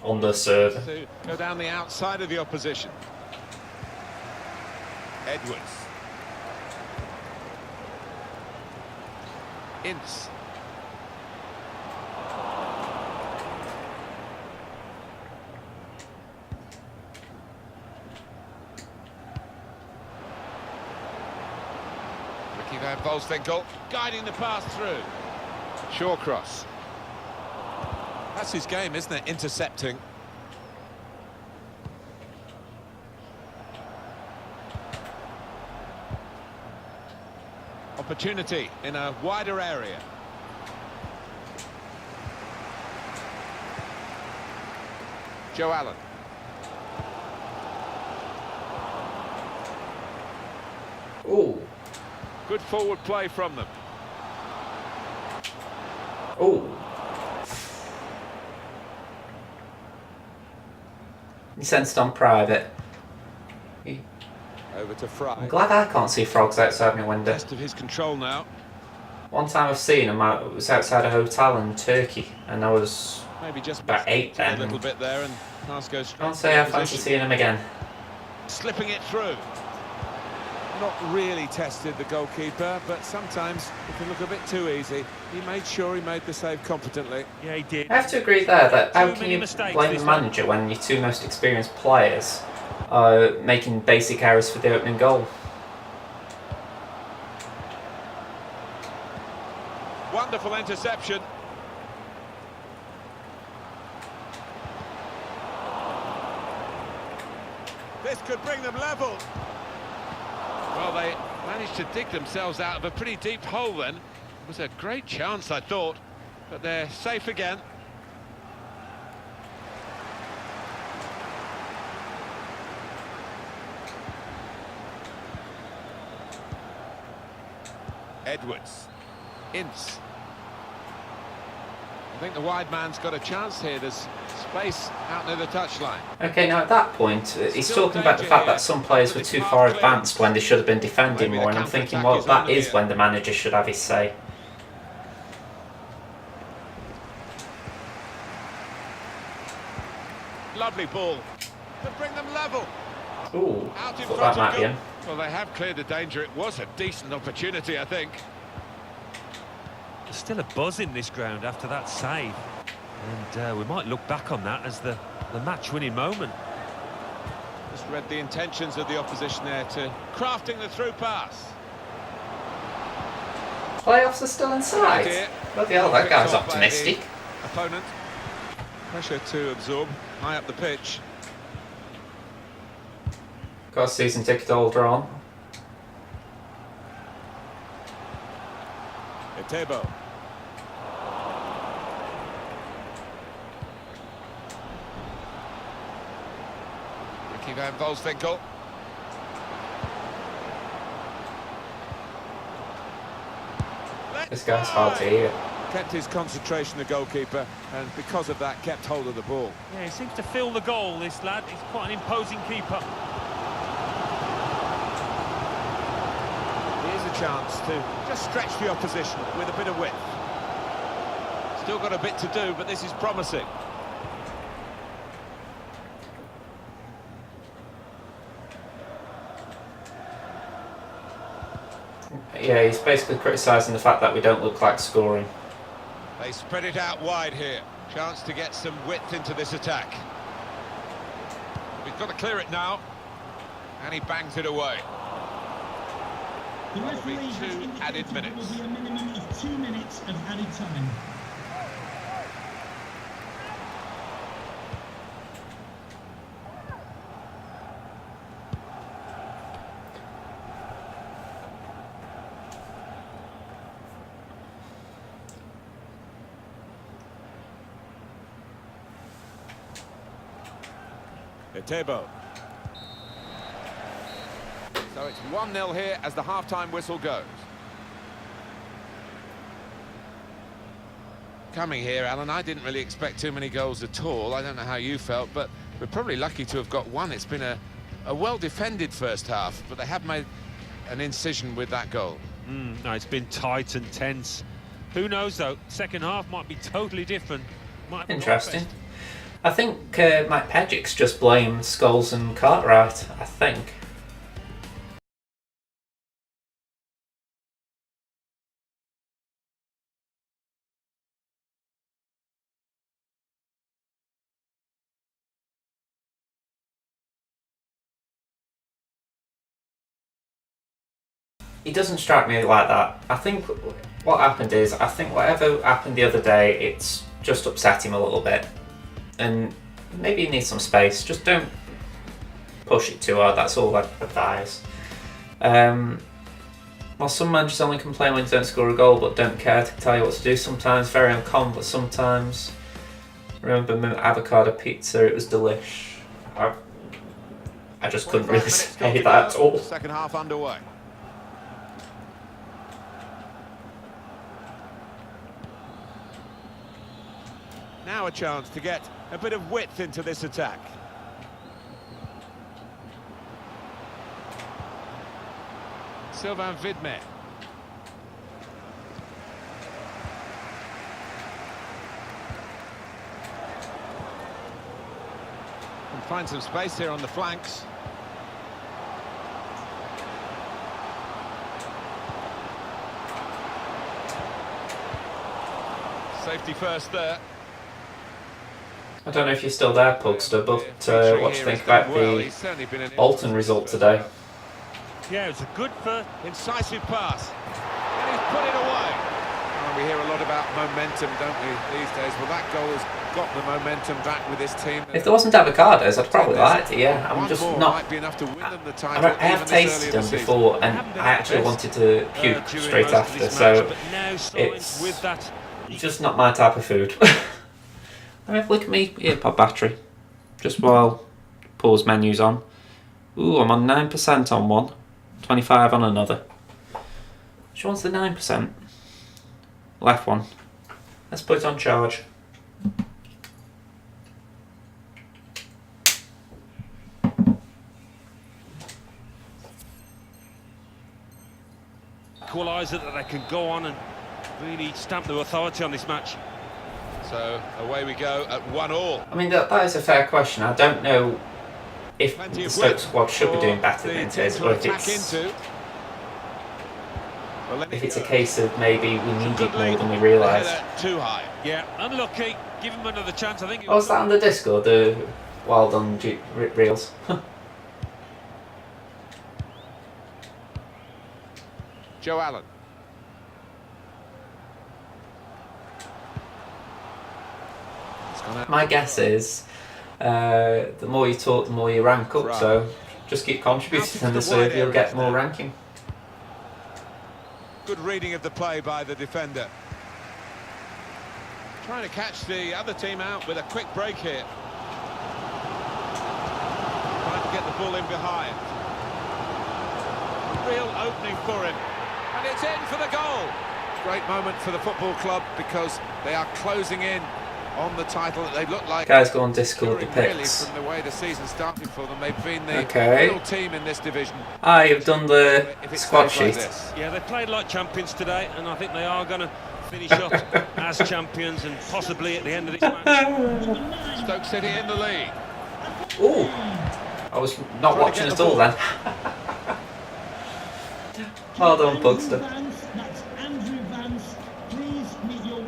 On the server. To go down the outside of the opposition. Edwards. Ince. Van Volswinkel guiding the pass through. Shawcross. That's his game, isn't it? Intercepting. Opportunity in a wider area. Joe Allen. Ooh. Good forward play from them. Ooh. He sensed on private. Over to Fry. I'm glad I can't see frogs outside my window. Best of his control now. One time I've seen them, I was outside a hotel in Turkey and I was Maybe just about 8 then. a little bit there and pass goes straight. Can't say I fancy seeing him again. Slipping it through. Not really tested the goalkeeper, but sometimes it can look a bit too easy. He made sure he made the save competently. Yeah, he did. I have to agree there that how Too can many you mistakes blame this the one. manager when your two most experienced players are making basic errors for the opening goal? Wonderful interception. this could bring them level. Well, they managed to dig themselves out of a pretty deep hole then. It was a great chance, I thought, but they're safe again. Edwards. Ince. I think the wide man's got a chance here. There's space out near the touchline. Okay, now at that point, he's talking about the fact that some players were too far advanced when they should have been defending more, and I'm thinking, well, that is when the manager should have his say. Lovely ball to bring them level. Ooh, Out in thought front that might of be goal. him. Well, they have cleared the danger. It was a decent opportunity, I think. There's still a buzz in this ground after that save. And we might look back on that as the match-winning moment. Just read the intentions of the opposition there to crafting the through pass. Playoffs are still inside. Bloody hell, that guy's optimistic. Opponent. Pressure to absorb high up the pitch. Got a season ticket holder on. Etebo. Ricky van Volswinkel. This guy's hard to hear. Kept his concentration, the goalkeeper, and because of that kept hold of the ball. Yeah, he seems to feel the goal, this lad. He's quite an imposing keeper. Here's a chance to just stretch the opposition with a bit of width. Still got a bit to do, but this is promising. Yeah, he's basically criticising the fact that we don't look like scoring. They spread it out wide here. Chance to get some width into this attack. We've got to clear it now. And he bangs it away. The That'll be referee has 2 indicated added there minutes. will be a minimum of 2 minutes of added time. Etebo. So it's 1-0 here as the half-time whistle goes. Coming here, Alan, I didn't really expect too many goals at all. I don't know how you felt, but we're probably lucky to have got one. It's been a well-defended first half, but they have made an incision with that goal. No, it's been tight and tense. Who knows, though? Second half might be totally different. Might be Interesting. I think Mike Pegic's just blamed Scholes and Cartwright, I think. He doesn't strike me like that. I think what happened is, I think whatever happened the other day, it's just upset him a little bit. And maybe he needs some space. Just don't push it too hard. That's all I'd advise. Well, some managers only complain when you don't score a goal, but don't care to tell you what to do. Sometimes very uncommon, but sometimes. Remember avocado pizza? It was delish. I just couldn't really say that at all. Second half underway. Now a chance to get a bit of width into this attack. Sylvain Vidmer. Can find some space here on the flanks. Safety first there. I don't know if you're still there, Pugster, but what do you think about the Bolton result today? Yeah, it was a good first. Incisive pass. And he's put it away. Oh, And we hear a lot about momentum, don't we, these days? Well, that goal has got the momentum back with this team. If there wasn't avocados, I'd probably like it, yeah. I'm just not... Might be enough to win them the title, I have tasted them before, and I actually wanted to puke straight after, so it's just not my type of food. I mean, look at me, earpod battery, just while pause menu's on. Ooh, I'm on 9% on one, 25 on another. Which one's the 9%? Left one. Let's put it on charge. Equaliser that they can go on and really stamp their authority on this match. So away we go at 1-1. I mean, that is a fair question. I don't know if the Stoke squad should be doing better than it is, or if it's a case of maybe we need it more than we realise. Too high. Yeah, unlucky. Give him another chance. I think. Oh, was that on the disc or the Wild on reels? Joe Allen. My guess is the more you talk, the more you rank up. So just keep contributing and the serve, you'll get more ranking. Good reading of the play by the defender. Trying to catch the other team out with a quick break here. Trying to get the ball in behind. A real opening for him. And it's in for the goal. Great moment for the football club because they are closing in on the title that they look like. Guys, go on Discord the really picks. from the way the season started for them. They've been the Okay. real team in this division. You've done the If it squad stays sheet. like this. Yeah, they played like champions today, and I think they are going to finish up as champions and possibly at the end of this match. Stoke City in the lead. Ooh, I was not watching at all then. Well done, Bugster.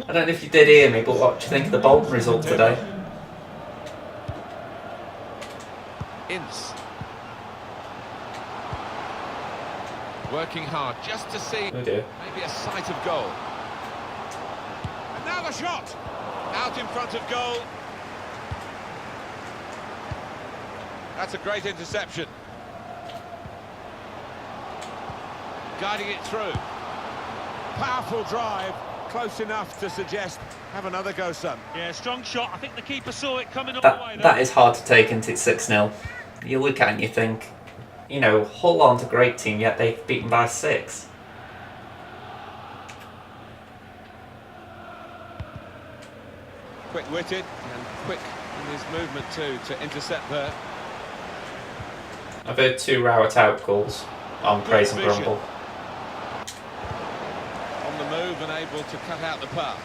I don't know if you did hear me, but what do you think of the Bolton result today? Ince. Working hard just to see Oh dear. maybe a sight of goal. And now the shot! Out in front of goal. That's a great interception. Guiding it through. Powerful drive. Close enough to suggest, have another go, son. Yeah, strong shot. I think the keeper saw it coming all the way. That is hard to take into 6-0. You look at it and you think, you know, Hull aren't a great team yet they've beaten by 6. Quick-witted and quick in his movement too to intercept there. I've heard 2 Rowett out goals on Praise and vision. Grumble. On the move and able to cut out the pass.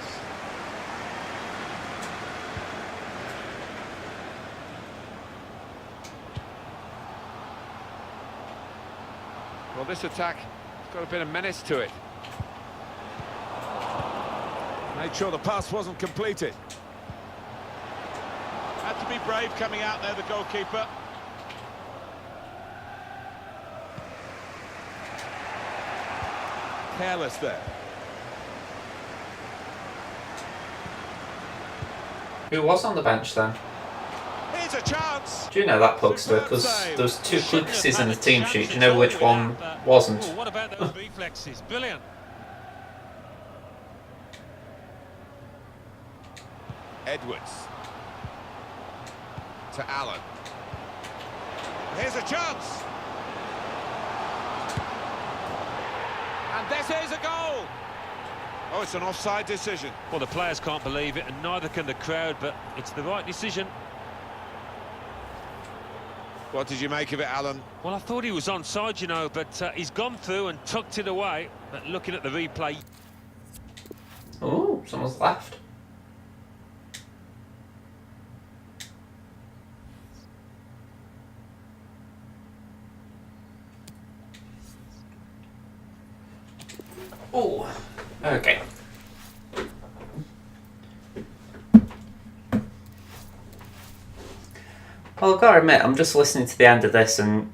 Well, this attack has got a bit of menace to it. Made sure the pass wasn't completed. Had to be brave coming out there, the goalkeeper. Careless there. Who was on the bench then? Here's a chance. Do you know that, Pugster? Because there was 2 Clucases in the team sheet. Do you know which one wasn't? What about those reflexes? Brilliant. Edwards. To Allen. Here's a chance. And this is a goal. Oh, it's an offside decision. Well, the players can't believe it, and neither can the crowd, but it's the right decision. What did you make of it, Alan? Well, I thought he was onside, you know, but he's gone through and tucked it away. But looking at the replay... Oh, someone's left. Oh, okay. Well, I've got to admit, I'm just listening to the end of this and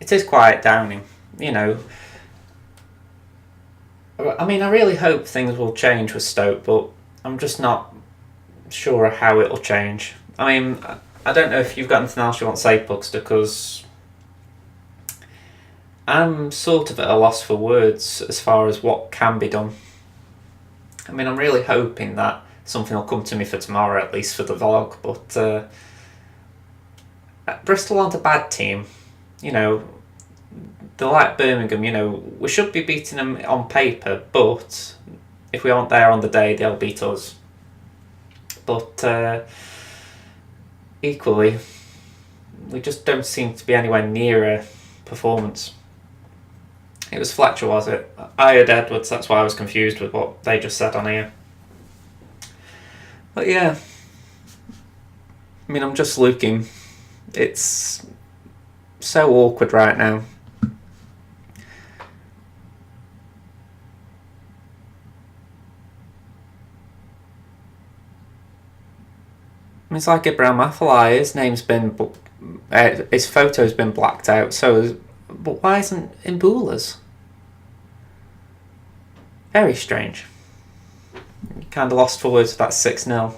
it is quite downing, you know. I mean, I really hope things will change with Stoke, but I'm just not sure how it'll change. I mean, I don't know if you've got anything else you want to say, Puxter, because I'm sort of at a loss for words as far as what can be done. I mean, I'm really hoping that something will come to me for tomorrow, at least for the vlog, but Bristol aren't a bad team. You know, they're like Birmingham, you know, we should be beating them on paper, but if we aren't there on the day, they'll beat us. But equally, we just don't seem to be anywhere near a performance. It was Fletcher, was it? I heard Edwards, that's why I was confused with what they just said on here. But yeah, I mean, I'm just looking. It's so awkward right now. It's like Ibrahim Afellay, his name's been, his photo's been blacked out, but why isn't Mbula's? Very strange. Kind of lost for words with that 6-0.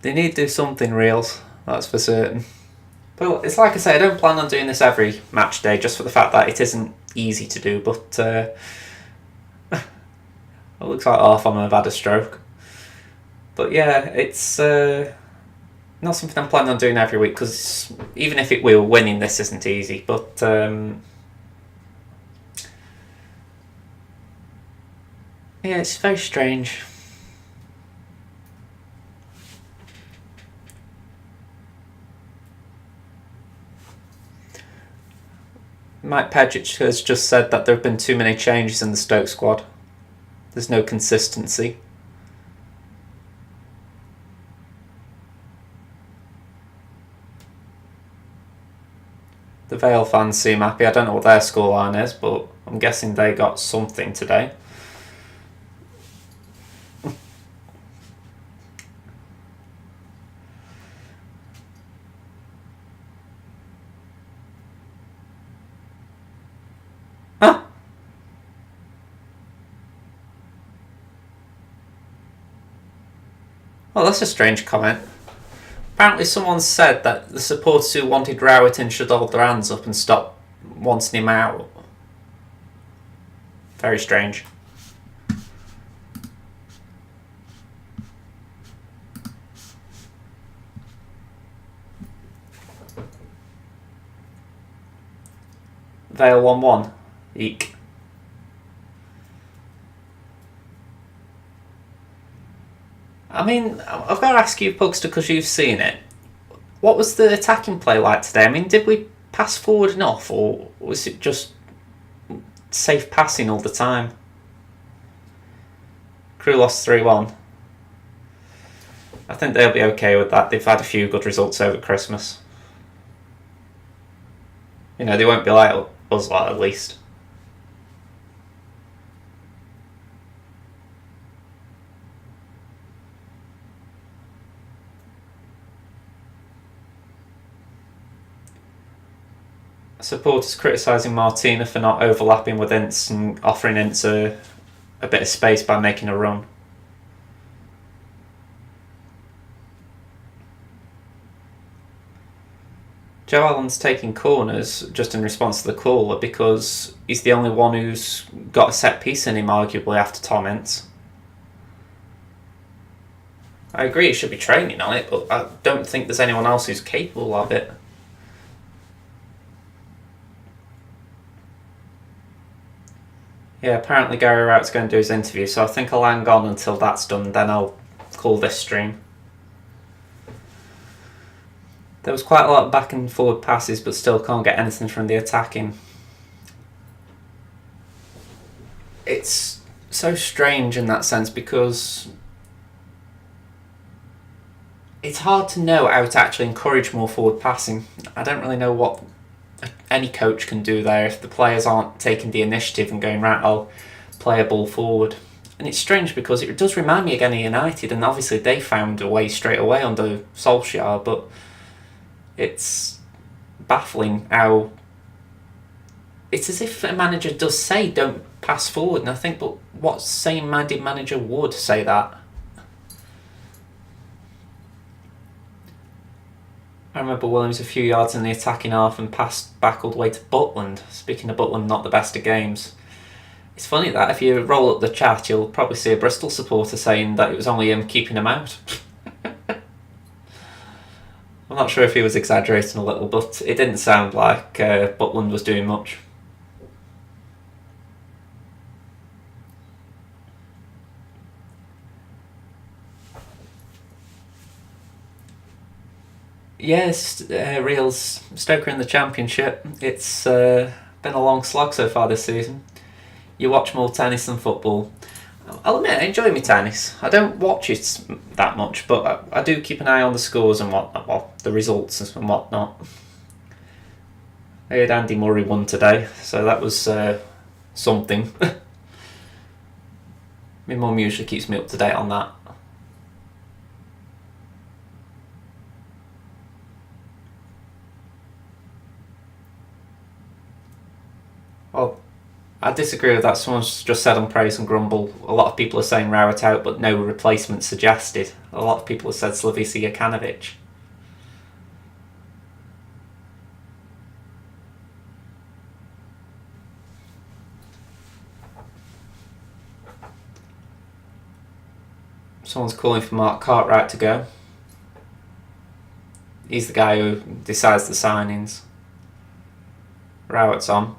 They need to do something real, that's for certain. But it's like I say, I don't plan on doing this every match day, just for the fact that it isn't easy to do, but it looks like half of them have had a stroke. But yeah, it's not something I'm planning on doing every week, because even if we were winning, this isn't easy. But yeah, it's very strange. Mike Pedgic has just said that there have been too many changes in the Stoke squad. There's no consistency. The Vale fans seem happy. I don't know what their scoreline is, but I'm guessing they got something today. Huh? Well, that's a strange comment. Apparently someone said that the supporters who wanted Rowerton should hold their hands up and stop wanting him out. Very strange. Vale 1-1. Eek. I mean, I've got to ask you, Pugster, because you've seen it. What was the attacking play like today? I mean, did we pass forward enough, or was it just safe passing all the time? Crew lost 3-1. I think they'll be okay with that. They've had a few good results over Christmas. You know, they won't be like us, like, at least. Supporters criticising Martina for not overlapping with Ince and offering Ince a bit of space by making a run. Joe Allen's taking corners just in response to the caller because he's the only one who's got a set piece in him, arguably, after Tom Ince. I agree he should be training on it, but I don't think there's anyone else who's capable of it. Yeah, apparently Gary Wright's going to do his interview, so I think I'll hang on until that's done, then I'll call this stream. There was quite a lot of back and forward passes, but still can't get anything from the attacking. It's so strange in that sense because it's hard to know how to actually encourage more forward passing. I don't really know what any coach can do there if the players aren't taking the initiative and going, right, I'll play a ball forward. And it's strange because it does remind me again of United, and obviously they found a way straight away under Solskjaer, but it's baffling how it's as if a manager does say don't pass forward, and I think, but what sane-minded manager would say that? I remember Williams a few yards in the attacking half and passed back all the way to Butland. Speaking of Butland, not the best of games. It's funny that if you roll up the chat, you'll probably see a Bristol supporter saying that it was only him keeping him out. I'm not sure if he was exaggerating a little, but it didn't sound like Butland was doing much. Yes, Reals, Stoke are in the Championship. It's been a long slog so far this season. You watch more tennis than football. I'll admit, I enjoy my tennis. I don't watch it that much, but I do keep an eye on the scores and the results and whatnot. I heard Andy Murray won today, so that was something. My mum usually keeps me up to date on that. Well, I disagree with that. Someone's just said on Praise and Grumble, a lot of people are saying Rowett out, but no replacement suggested. A lot of people have said Slavisa Jokanovic. Someone's calling for Mark Cartwright to go. He's the guy who decides the signings. Rowett's on.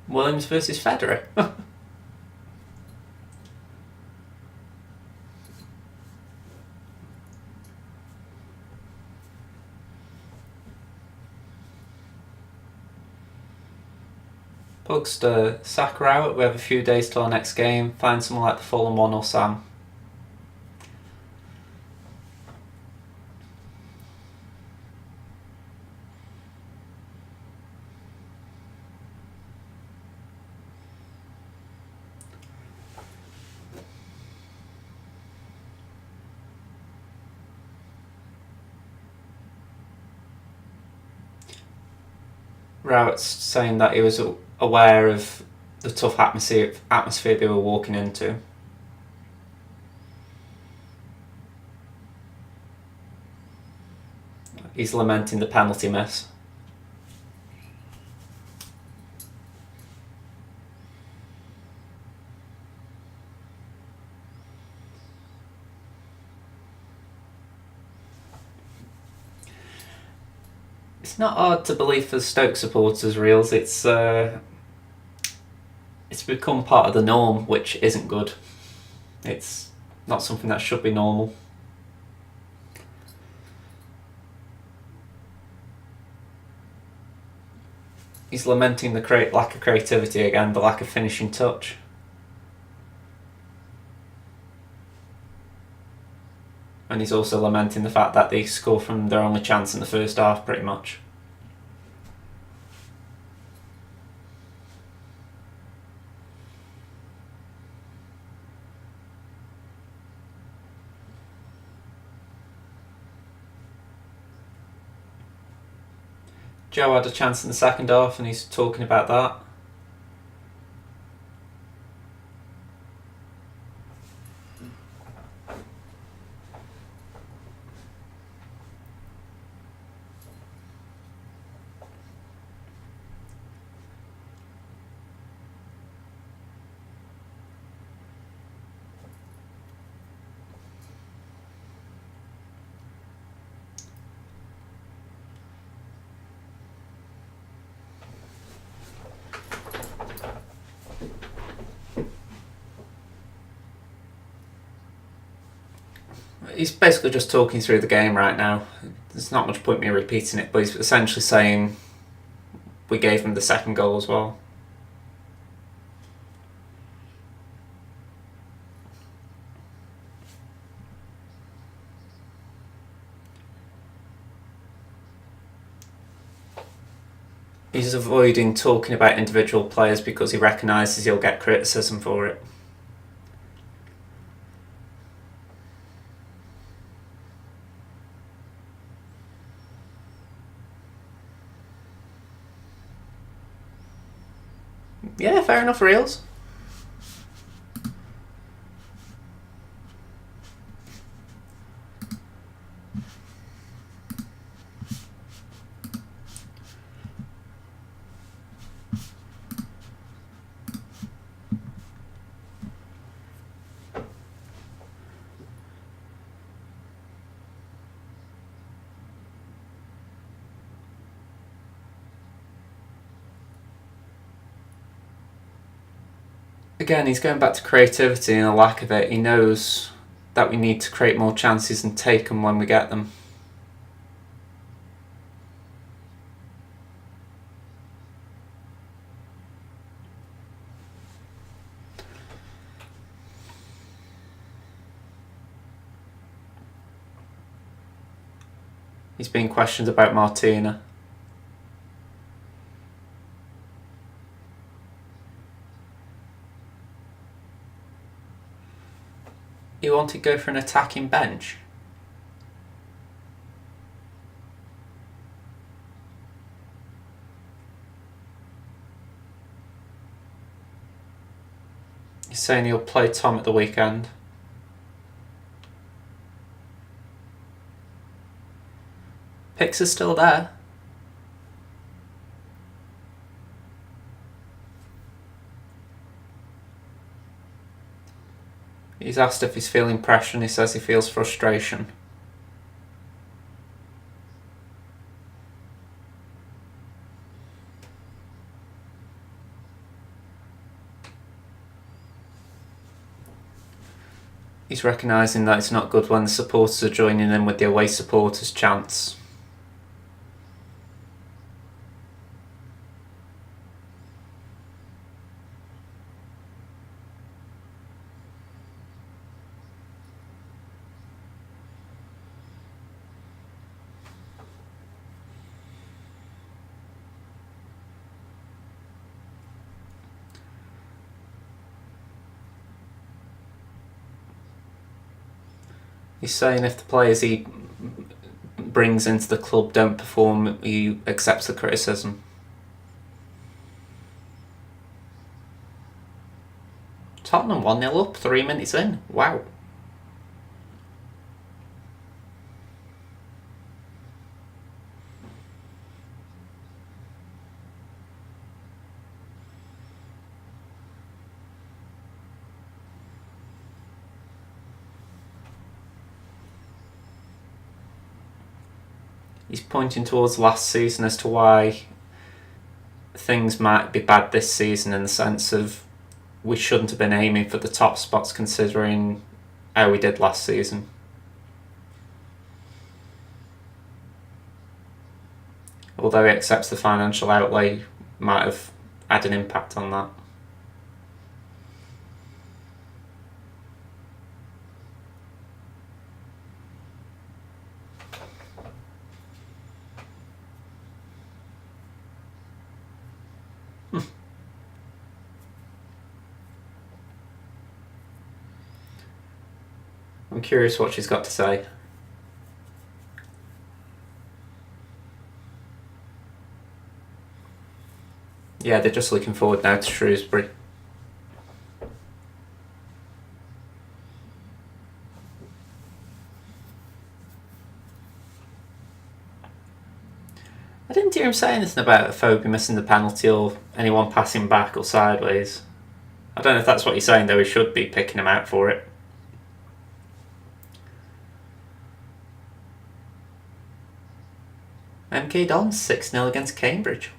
Williams versus Federer. Pugs to sack Rowett. We have a few days till our next game. Find someone like the Fulham one or Sam. Rowett's saying that he was aware of the tough atmosphere they were walking into. He's lamenting the penalty miss. It's not hard to believe for Stoke supporters, Reels. It's become part of the norm, which isn't good. It's not something that should be normal. He's lamenting the lack of creativity again, the lack of finishing touch. And he's also lamenting the fact that they score from their only chance in the first half, pretty much. Joe had a chance in the second half and he's talking about that. He's basically just talking through the game right now. There's not much point me repeating it, but he's essentially saying we gave him the second goal as well. He's avoiding talking about individual players because he recognises he'll get criticism for it. Yeah, fair enough, Reels. Again, he's going back to creativity and a lack of it. He knows that we need to create more chances and take them when we get them. He's being questioned about Martina. You want to go for an attacking bench? He's saying he'll play Tom at the weekend. Picks are still there. He's asked if he's feeling pressure and he says he feels frustration. He's recognising that it's not good when the supporters are joining in with the away supporters' chants. He's saying if the players he brings into the club don't perform, he accepts the criticism. Tottenham 1-0 up, 3 minutes in. Wow. He's pointing towards last season as to why things might be bad this season, in the sense of we shouldn't have been aiming for the top spots considering how we did last season. Although he accepts the financial outlay might have had an impact on that. I'm curious what she's got to say. Yeah, they're just looking forward now to Shrewsbury. I didn't hear him say anything about Phobie missing the penalty or anyone passing back or sideways. I don't know if that's what he's saying, though. He should be picking him out for it. MK Dons 6-0 against Cambridge.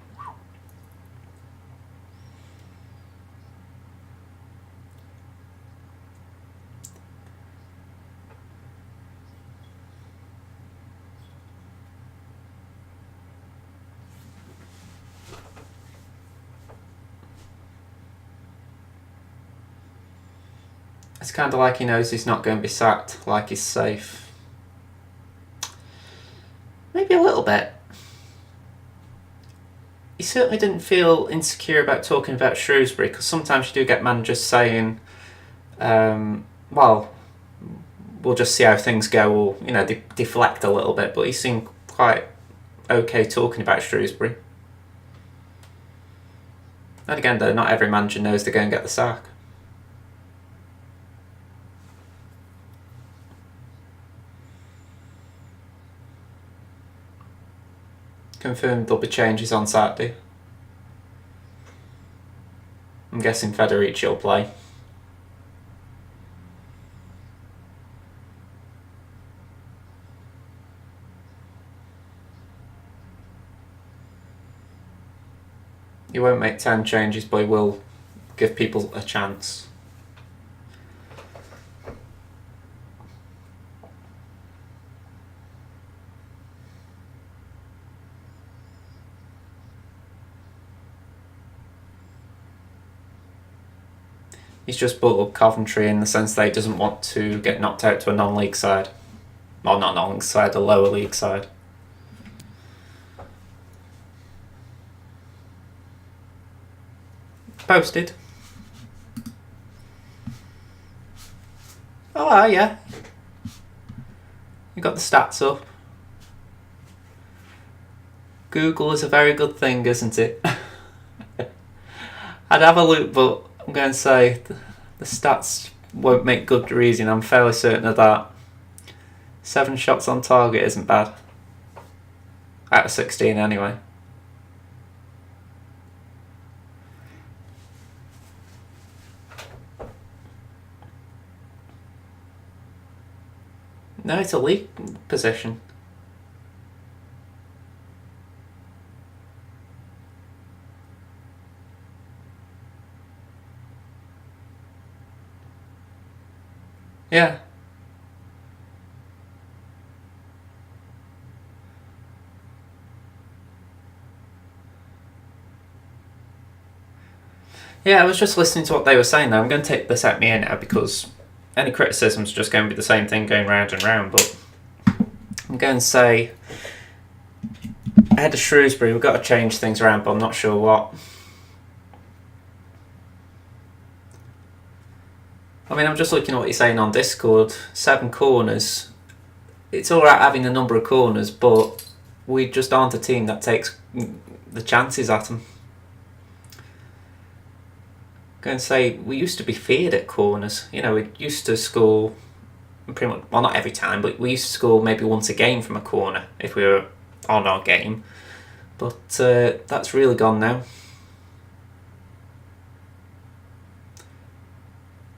It's kind of like he knows he's not going to be sacked, like he's safe. Maybe a little bit. He certainly didn't feel insecure about talking about Shrewsbury, because sometimes you do get managers saying, well, we'll just see how things go, or, you know, they deflect a little bit, but he seemed quite okay talking about Shrewsbury. And again, though, not every manager knows to go and get the sack. Confirmed there'll be changes on Saturday. I'm guessing Federici will play. He won't make 10 changes, but he will give people a chance. He's just brought up Coventry in the sense that he doesn't want to get knocked out to a non-league side. Well, not non-league side, a lower league side. Posted. Oh, yeah. You got the stats up. Google is a very good thing, isn't it? I'd have a look, but I'm going to say the stats won't make good reason. I'm fairly certain of that. 7 shots on target isn't bad. Out of 16 anyway. No, it's a league position. Yeah. Yeah, I was just listening to what they were saying there. I'm going to take this out me in now because any criticism's just going to be the same thing going round and round, but I'm going to say ahead of Shrewsbury we've got to change things around, but I'm not sure what. I mean, I'm just looking at what you're saying on Discord. 7 corners. It's alright having a number of corners, but we just aren't a team that takes the chances at them. I'm going to say, we used to be feared at corners. You know, we used to score pretty much, well, not every time, but we used to score maybe once a game from a corner if we were on our game. But that's really gone now.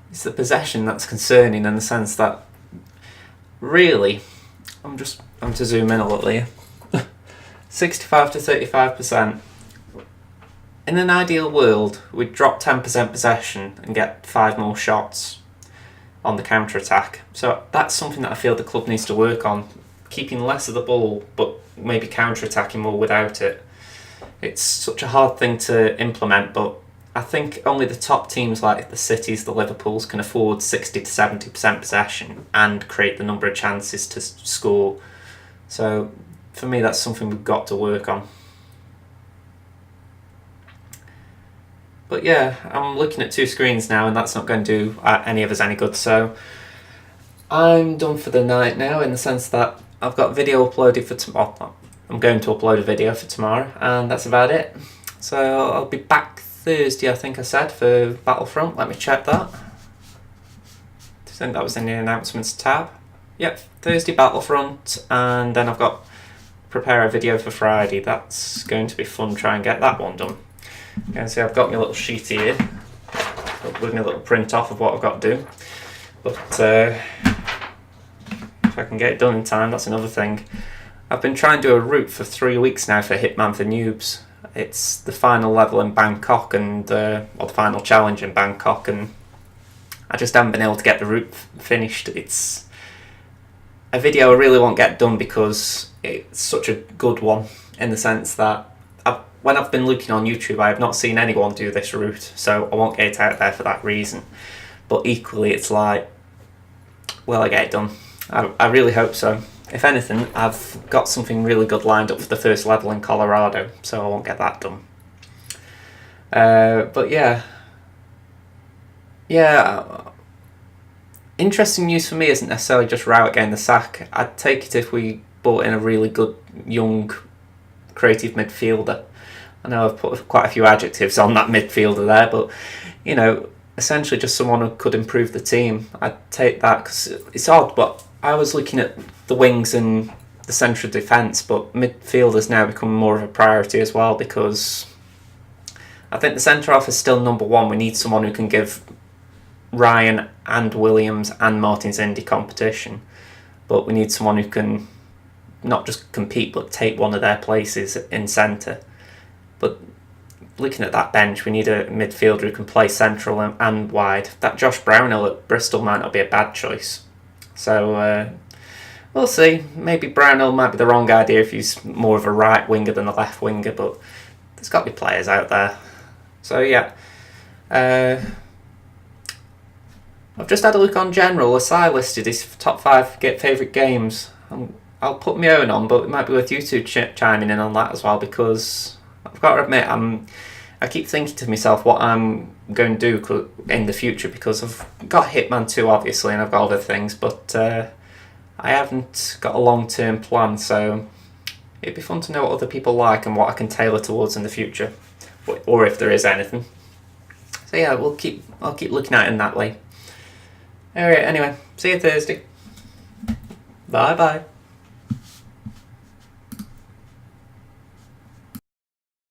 It's the possession that's concerning in the sense that, really, I'm to zoom in a little here. 65 to 35%. In an ideal world, we'd drop 10% possession and get 5 more shots on the counter-attack. So that's something that I feel the club needs to work on. Keeping less of the ball, but maybe counter-attacking more without it. It's such a hard thing to implement, but I think only the top teams like the Cities, the Liverpools can afford 60 to 70% possession and create the number of chances to score. So for me, that's something we've got to work on. But yeah, I'm looking at 2 screens now and that's not going to do any of us any good. So I'm done for the night now in the sense that I've got video uploaded for tomorrow. I'm going to upload a video for tomorrow and that's about it. So I'll be back Thursday, I think I said, for Battlefront. Let me check that. I think that was in the announcements tab. Yep, Thursday Battlefront, and then I've got prepare a video for Friday. That's going to be fun, try and get that one done. You can see I've got my little sheet here with my little print off of what I've got to do. But if I can get it done in time, that's another thing. I've been trying to do a route for 3 weeks now for Hitman for Noobs. It's the final level in Bangkok and or the final challenge in Bangkok, and I just haven't been able to get the route finished. It's a video I really won't get done because it's such a good one in the sense that when I've been looking on YouTube, I have not seen anyone do this route, so I won't get it out there for that reason. But equally, it's like, will I get it done? I really hope so. If anything, I've got something really good lined up for the first level in Colorado, so I won't get that done. But yeah. Interesting news for me isn't necessarily just Rowett getting the sack. I'd take it if we brought in a really good, young, creative midfielder. I know I've put quite a few adjectives on that midfielder there, but, you know, essentially just someone who could improve the team. I'd take that, because it's odd, but I was looking at the wings and the central defence, but midfield has now become more of a priority as well, because I think the centre half is still number one. We need someone who can give Ryan and Williams and Martins Indy competition, but we need someone who can not just compete but take one of their places in centre. But looking at that bench, we need a midfielder who can play central and wide. That Josh Brownhill at Bristol might not be a bad choice. So we'll see. Maybe Brownhill might be the wrong idea if he's more of a right winger than a left winger, but there's got to be players out there. So yeah, I've just had a look on general. Asai listed his top 5 favourite games. I'll put my own on, but it might be worth you two chiming in on that as well, because I've got to admit, I keep thinking to myself what I'm going to do in the future, because I've got Hitman 2 obviously, and I've got other things, but I haven't got a long-term plan, so it'd be fun to know what other people like and what I can tailor towards in the future, or if there is anything. So yeah, I'll keep looking at it in that way. Alright, anyway, see you Thursday. Bye bye.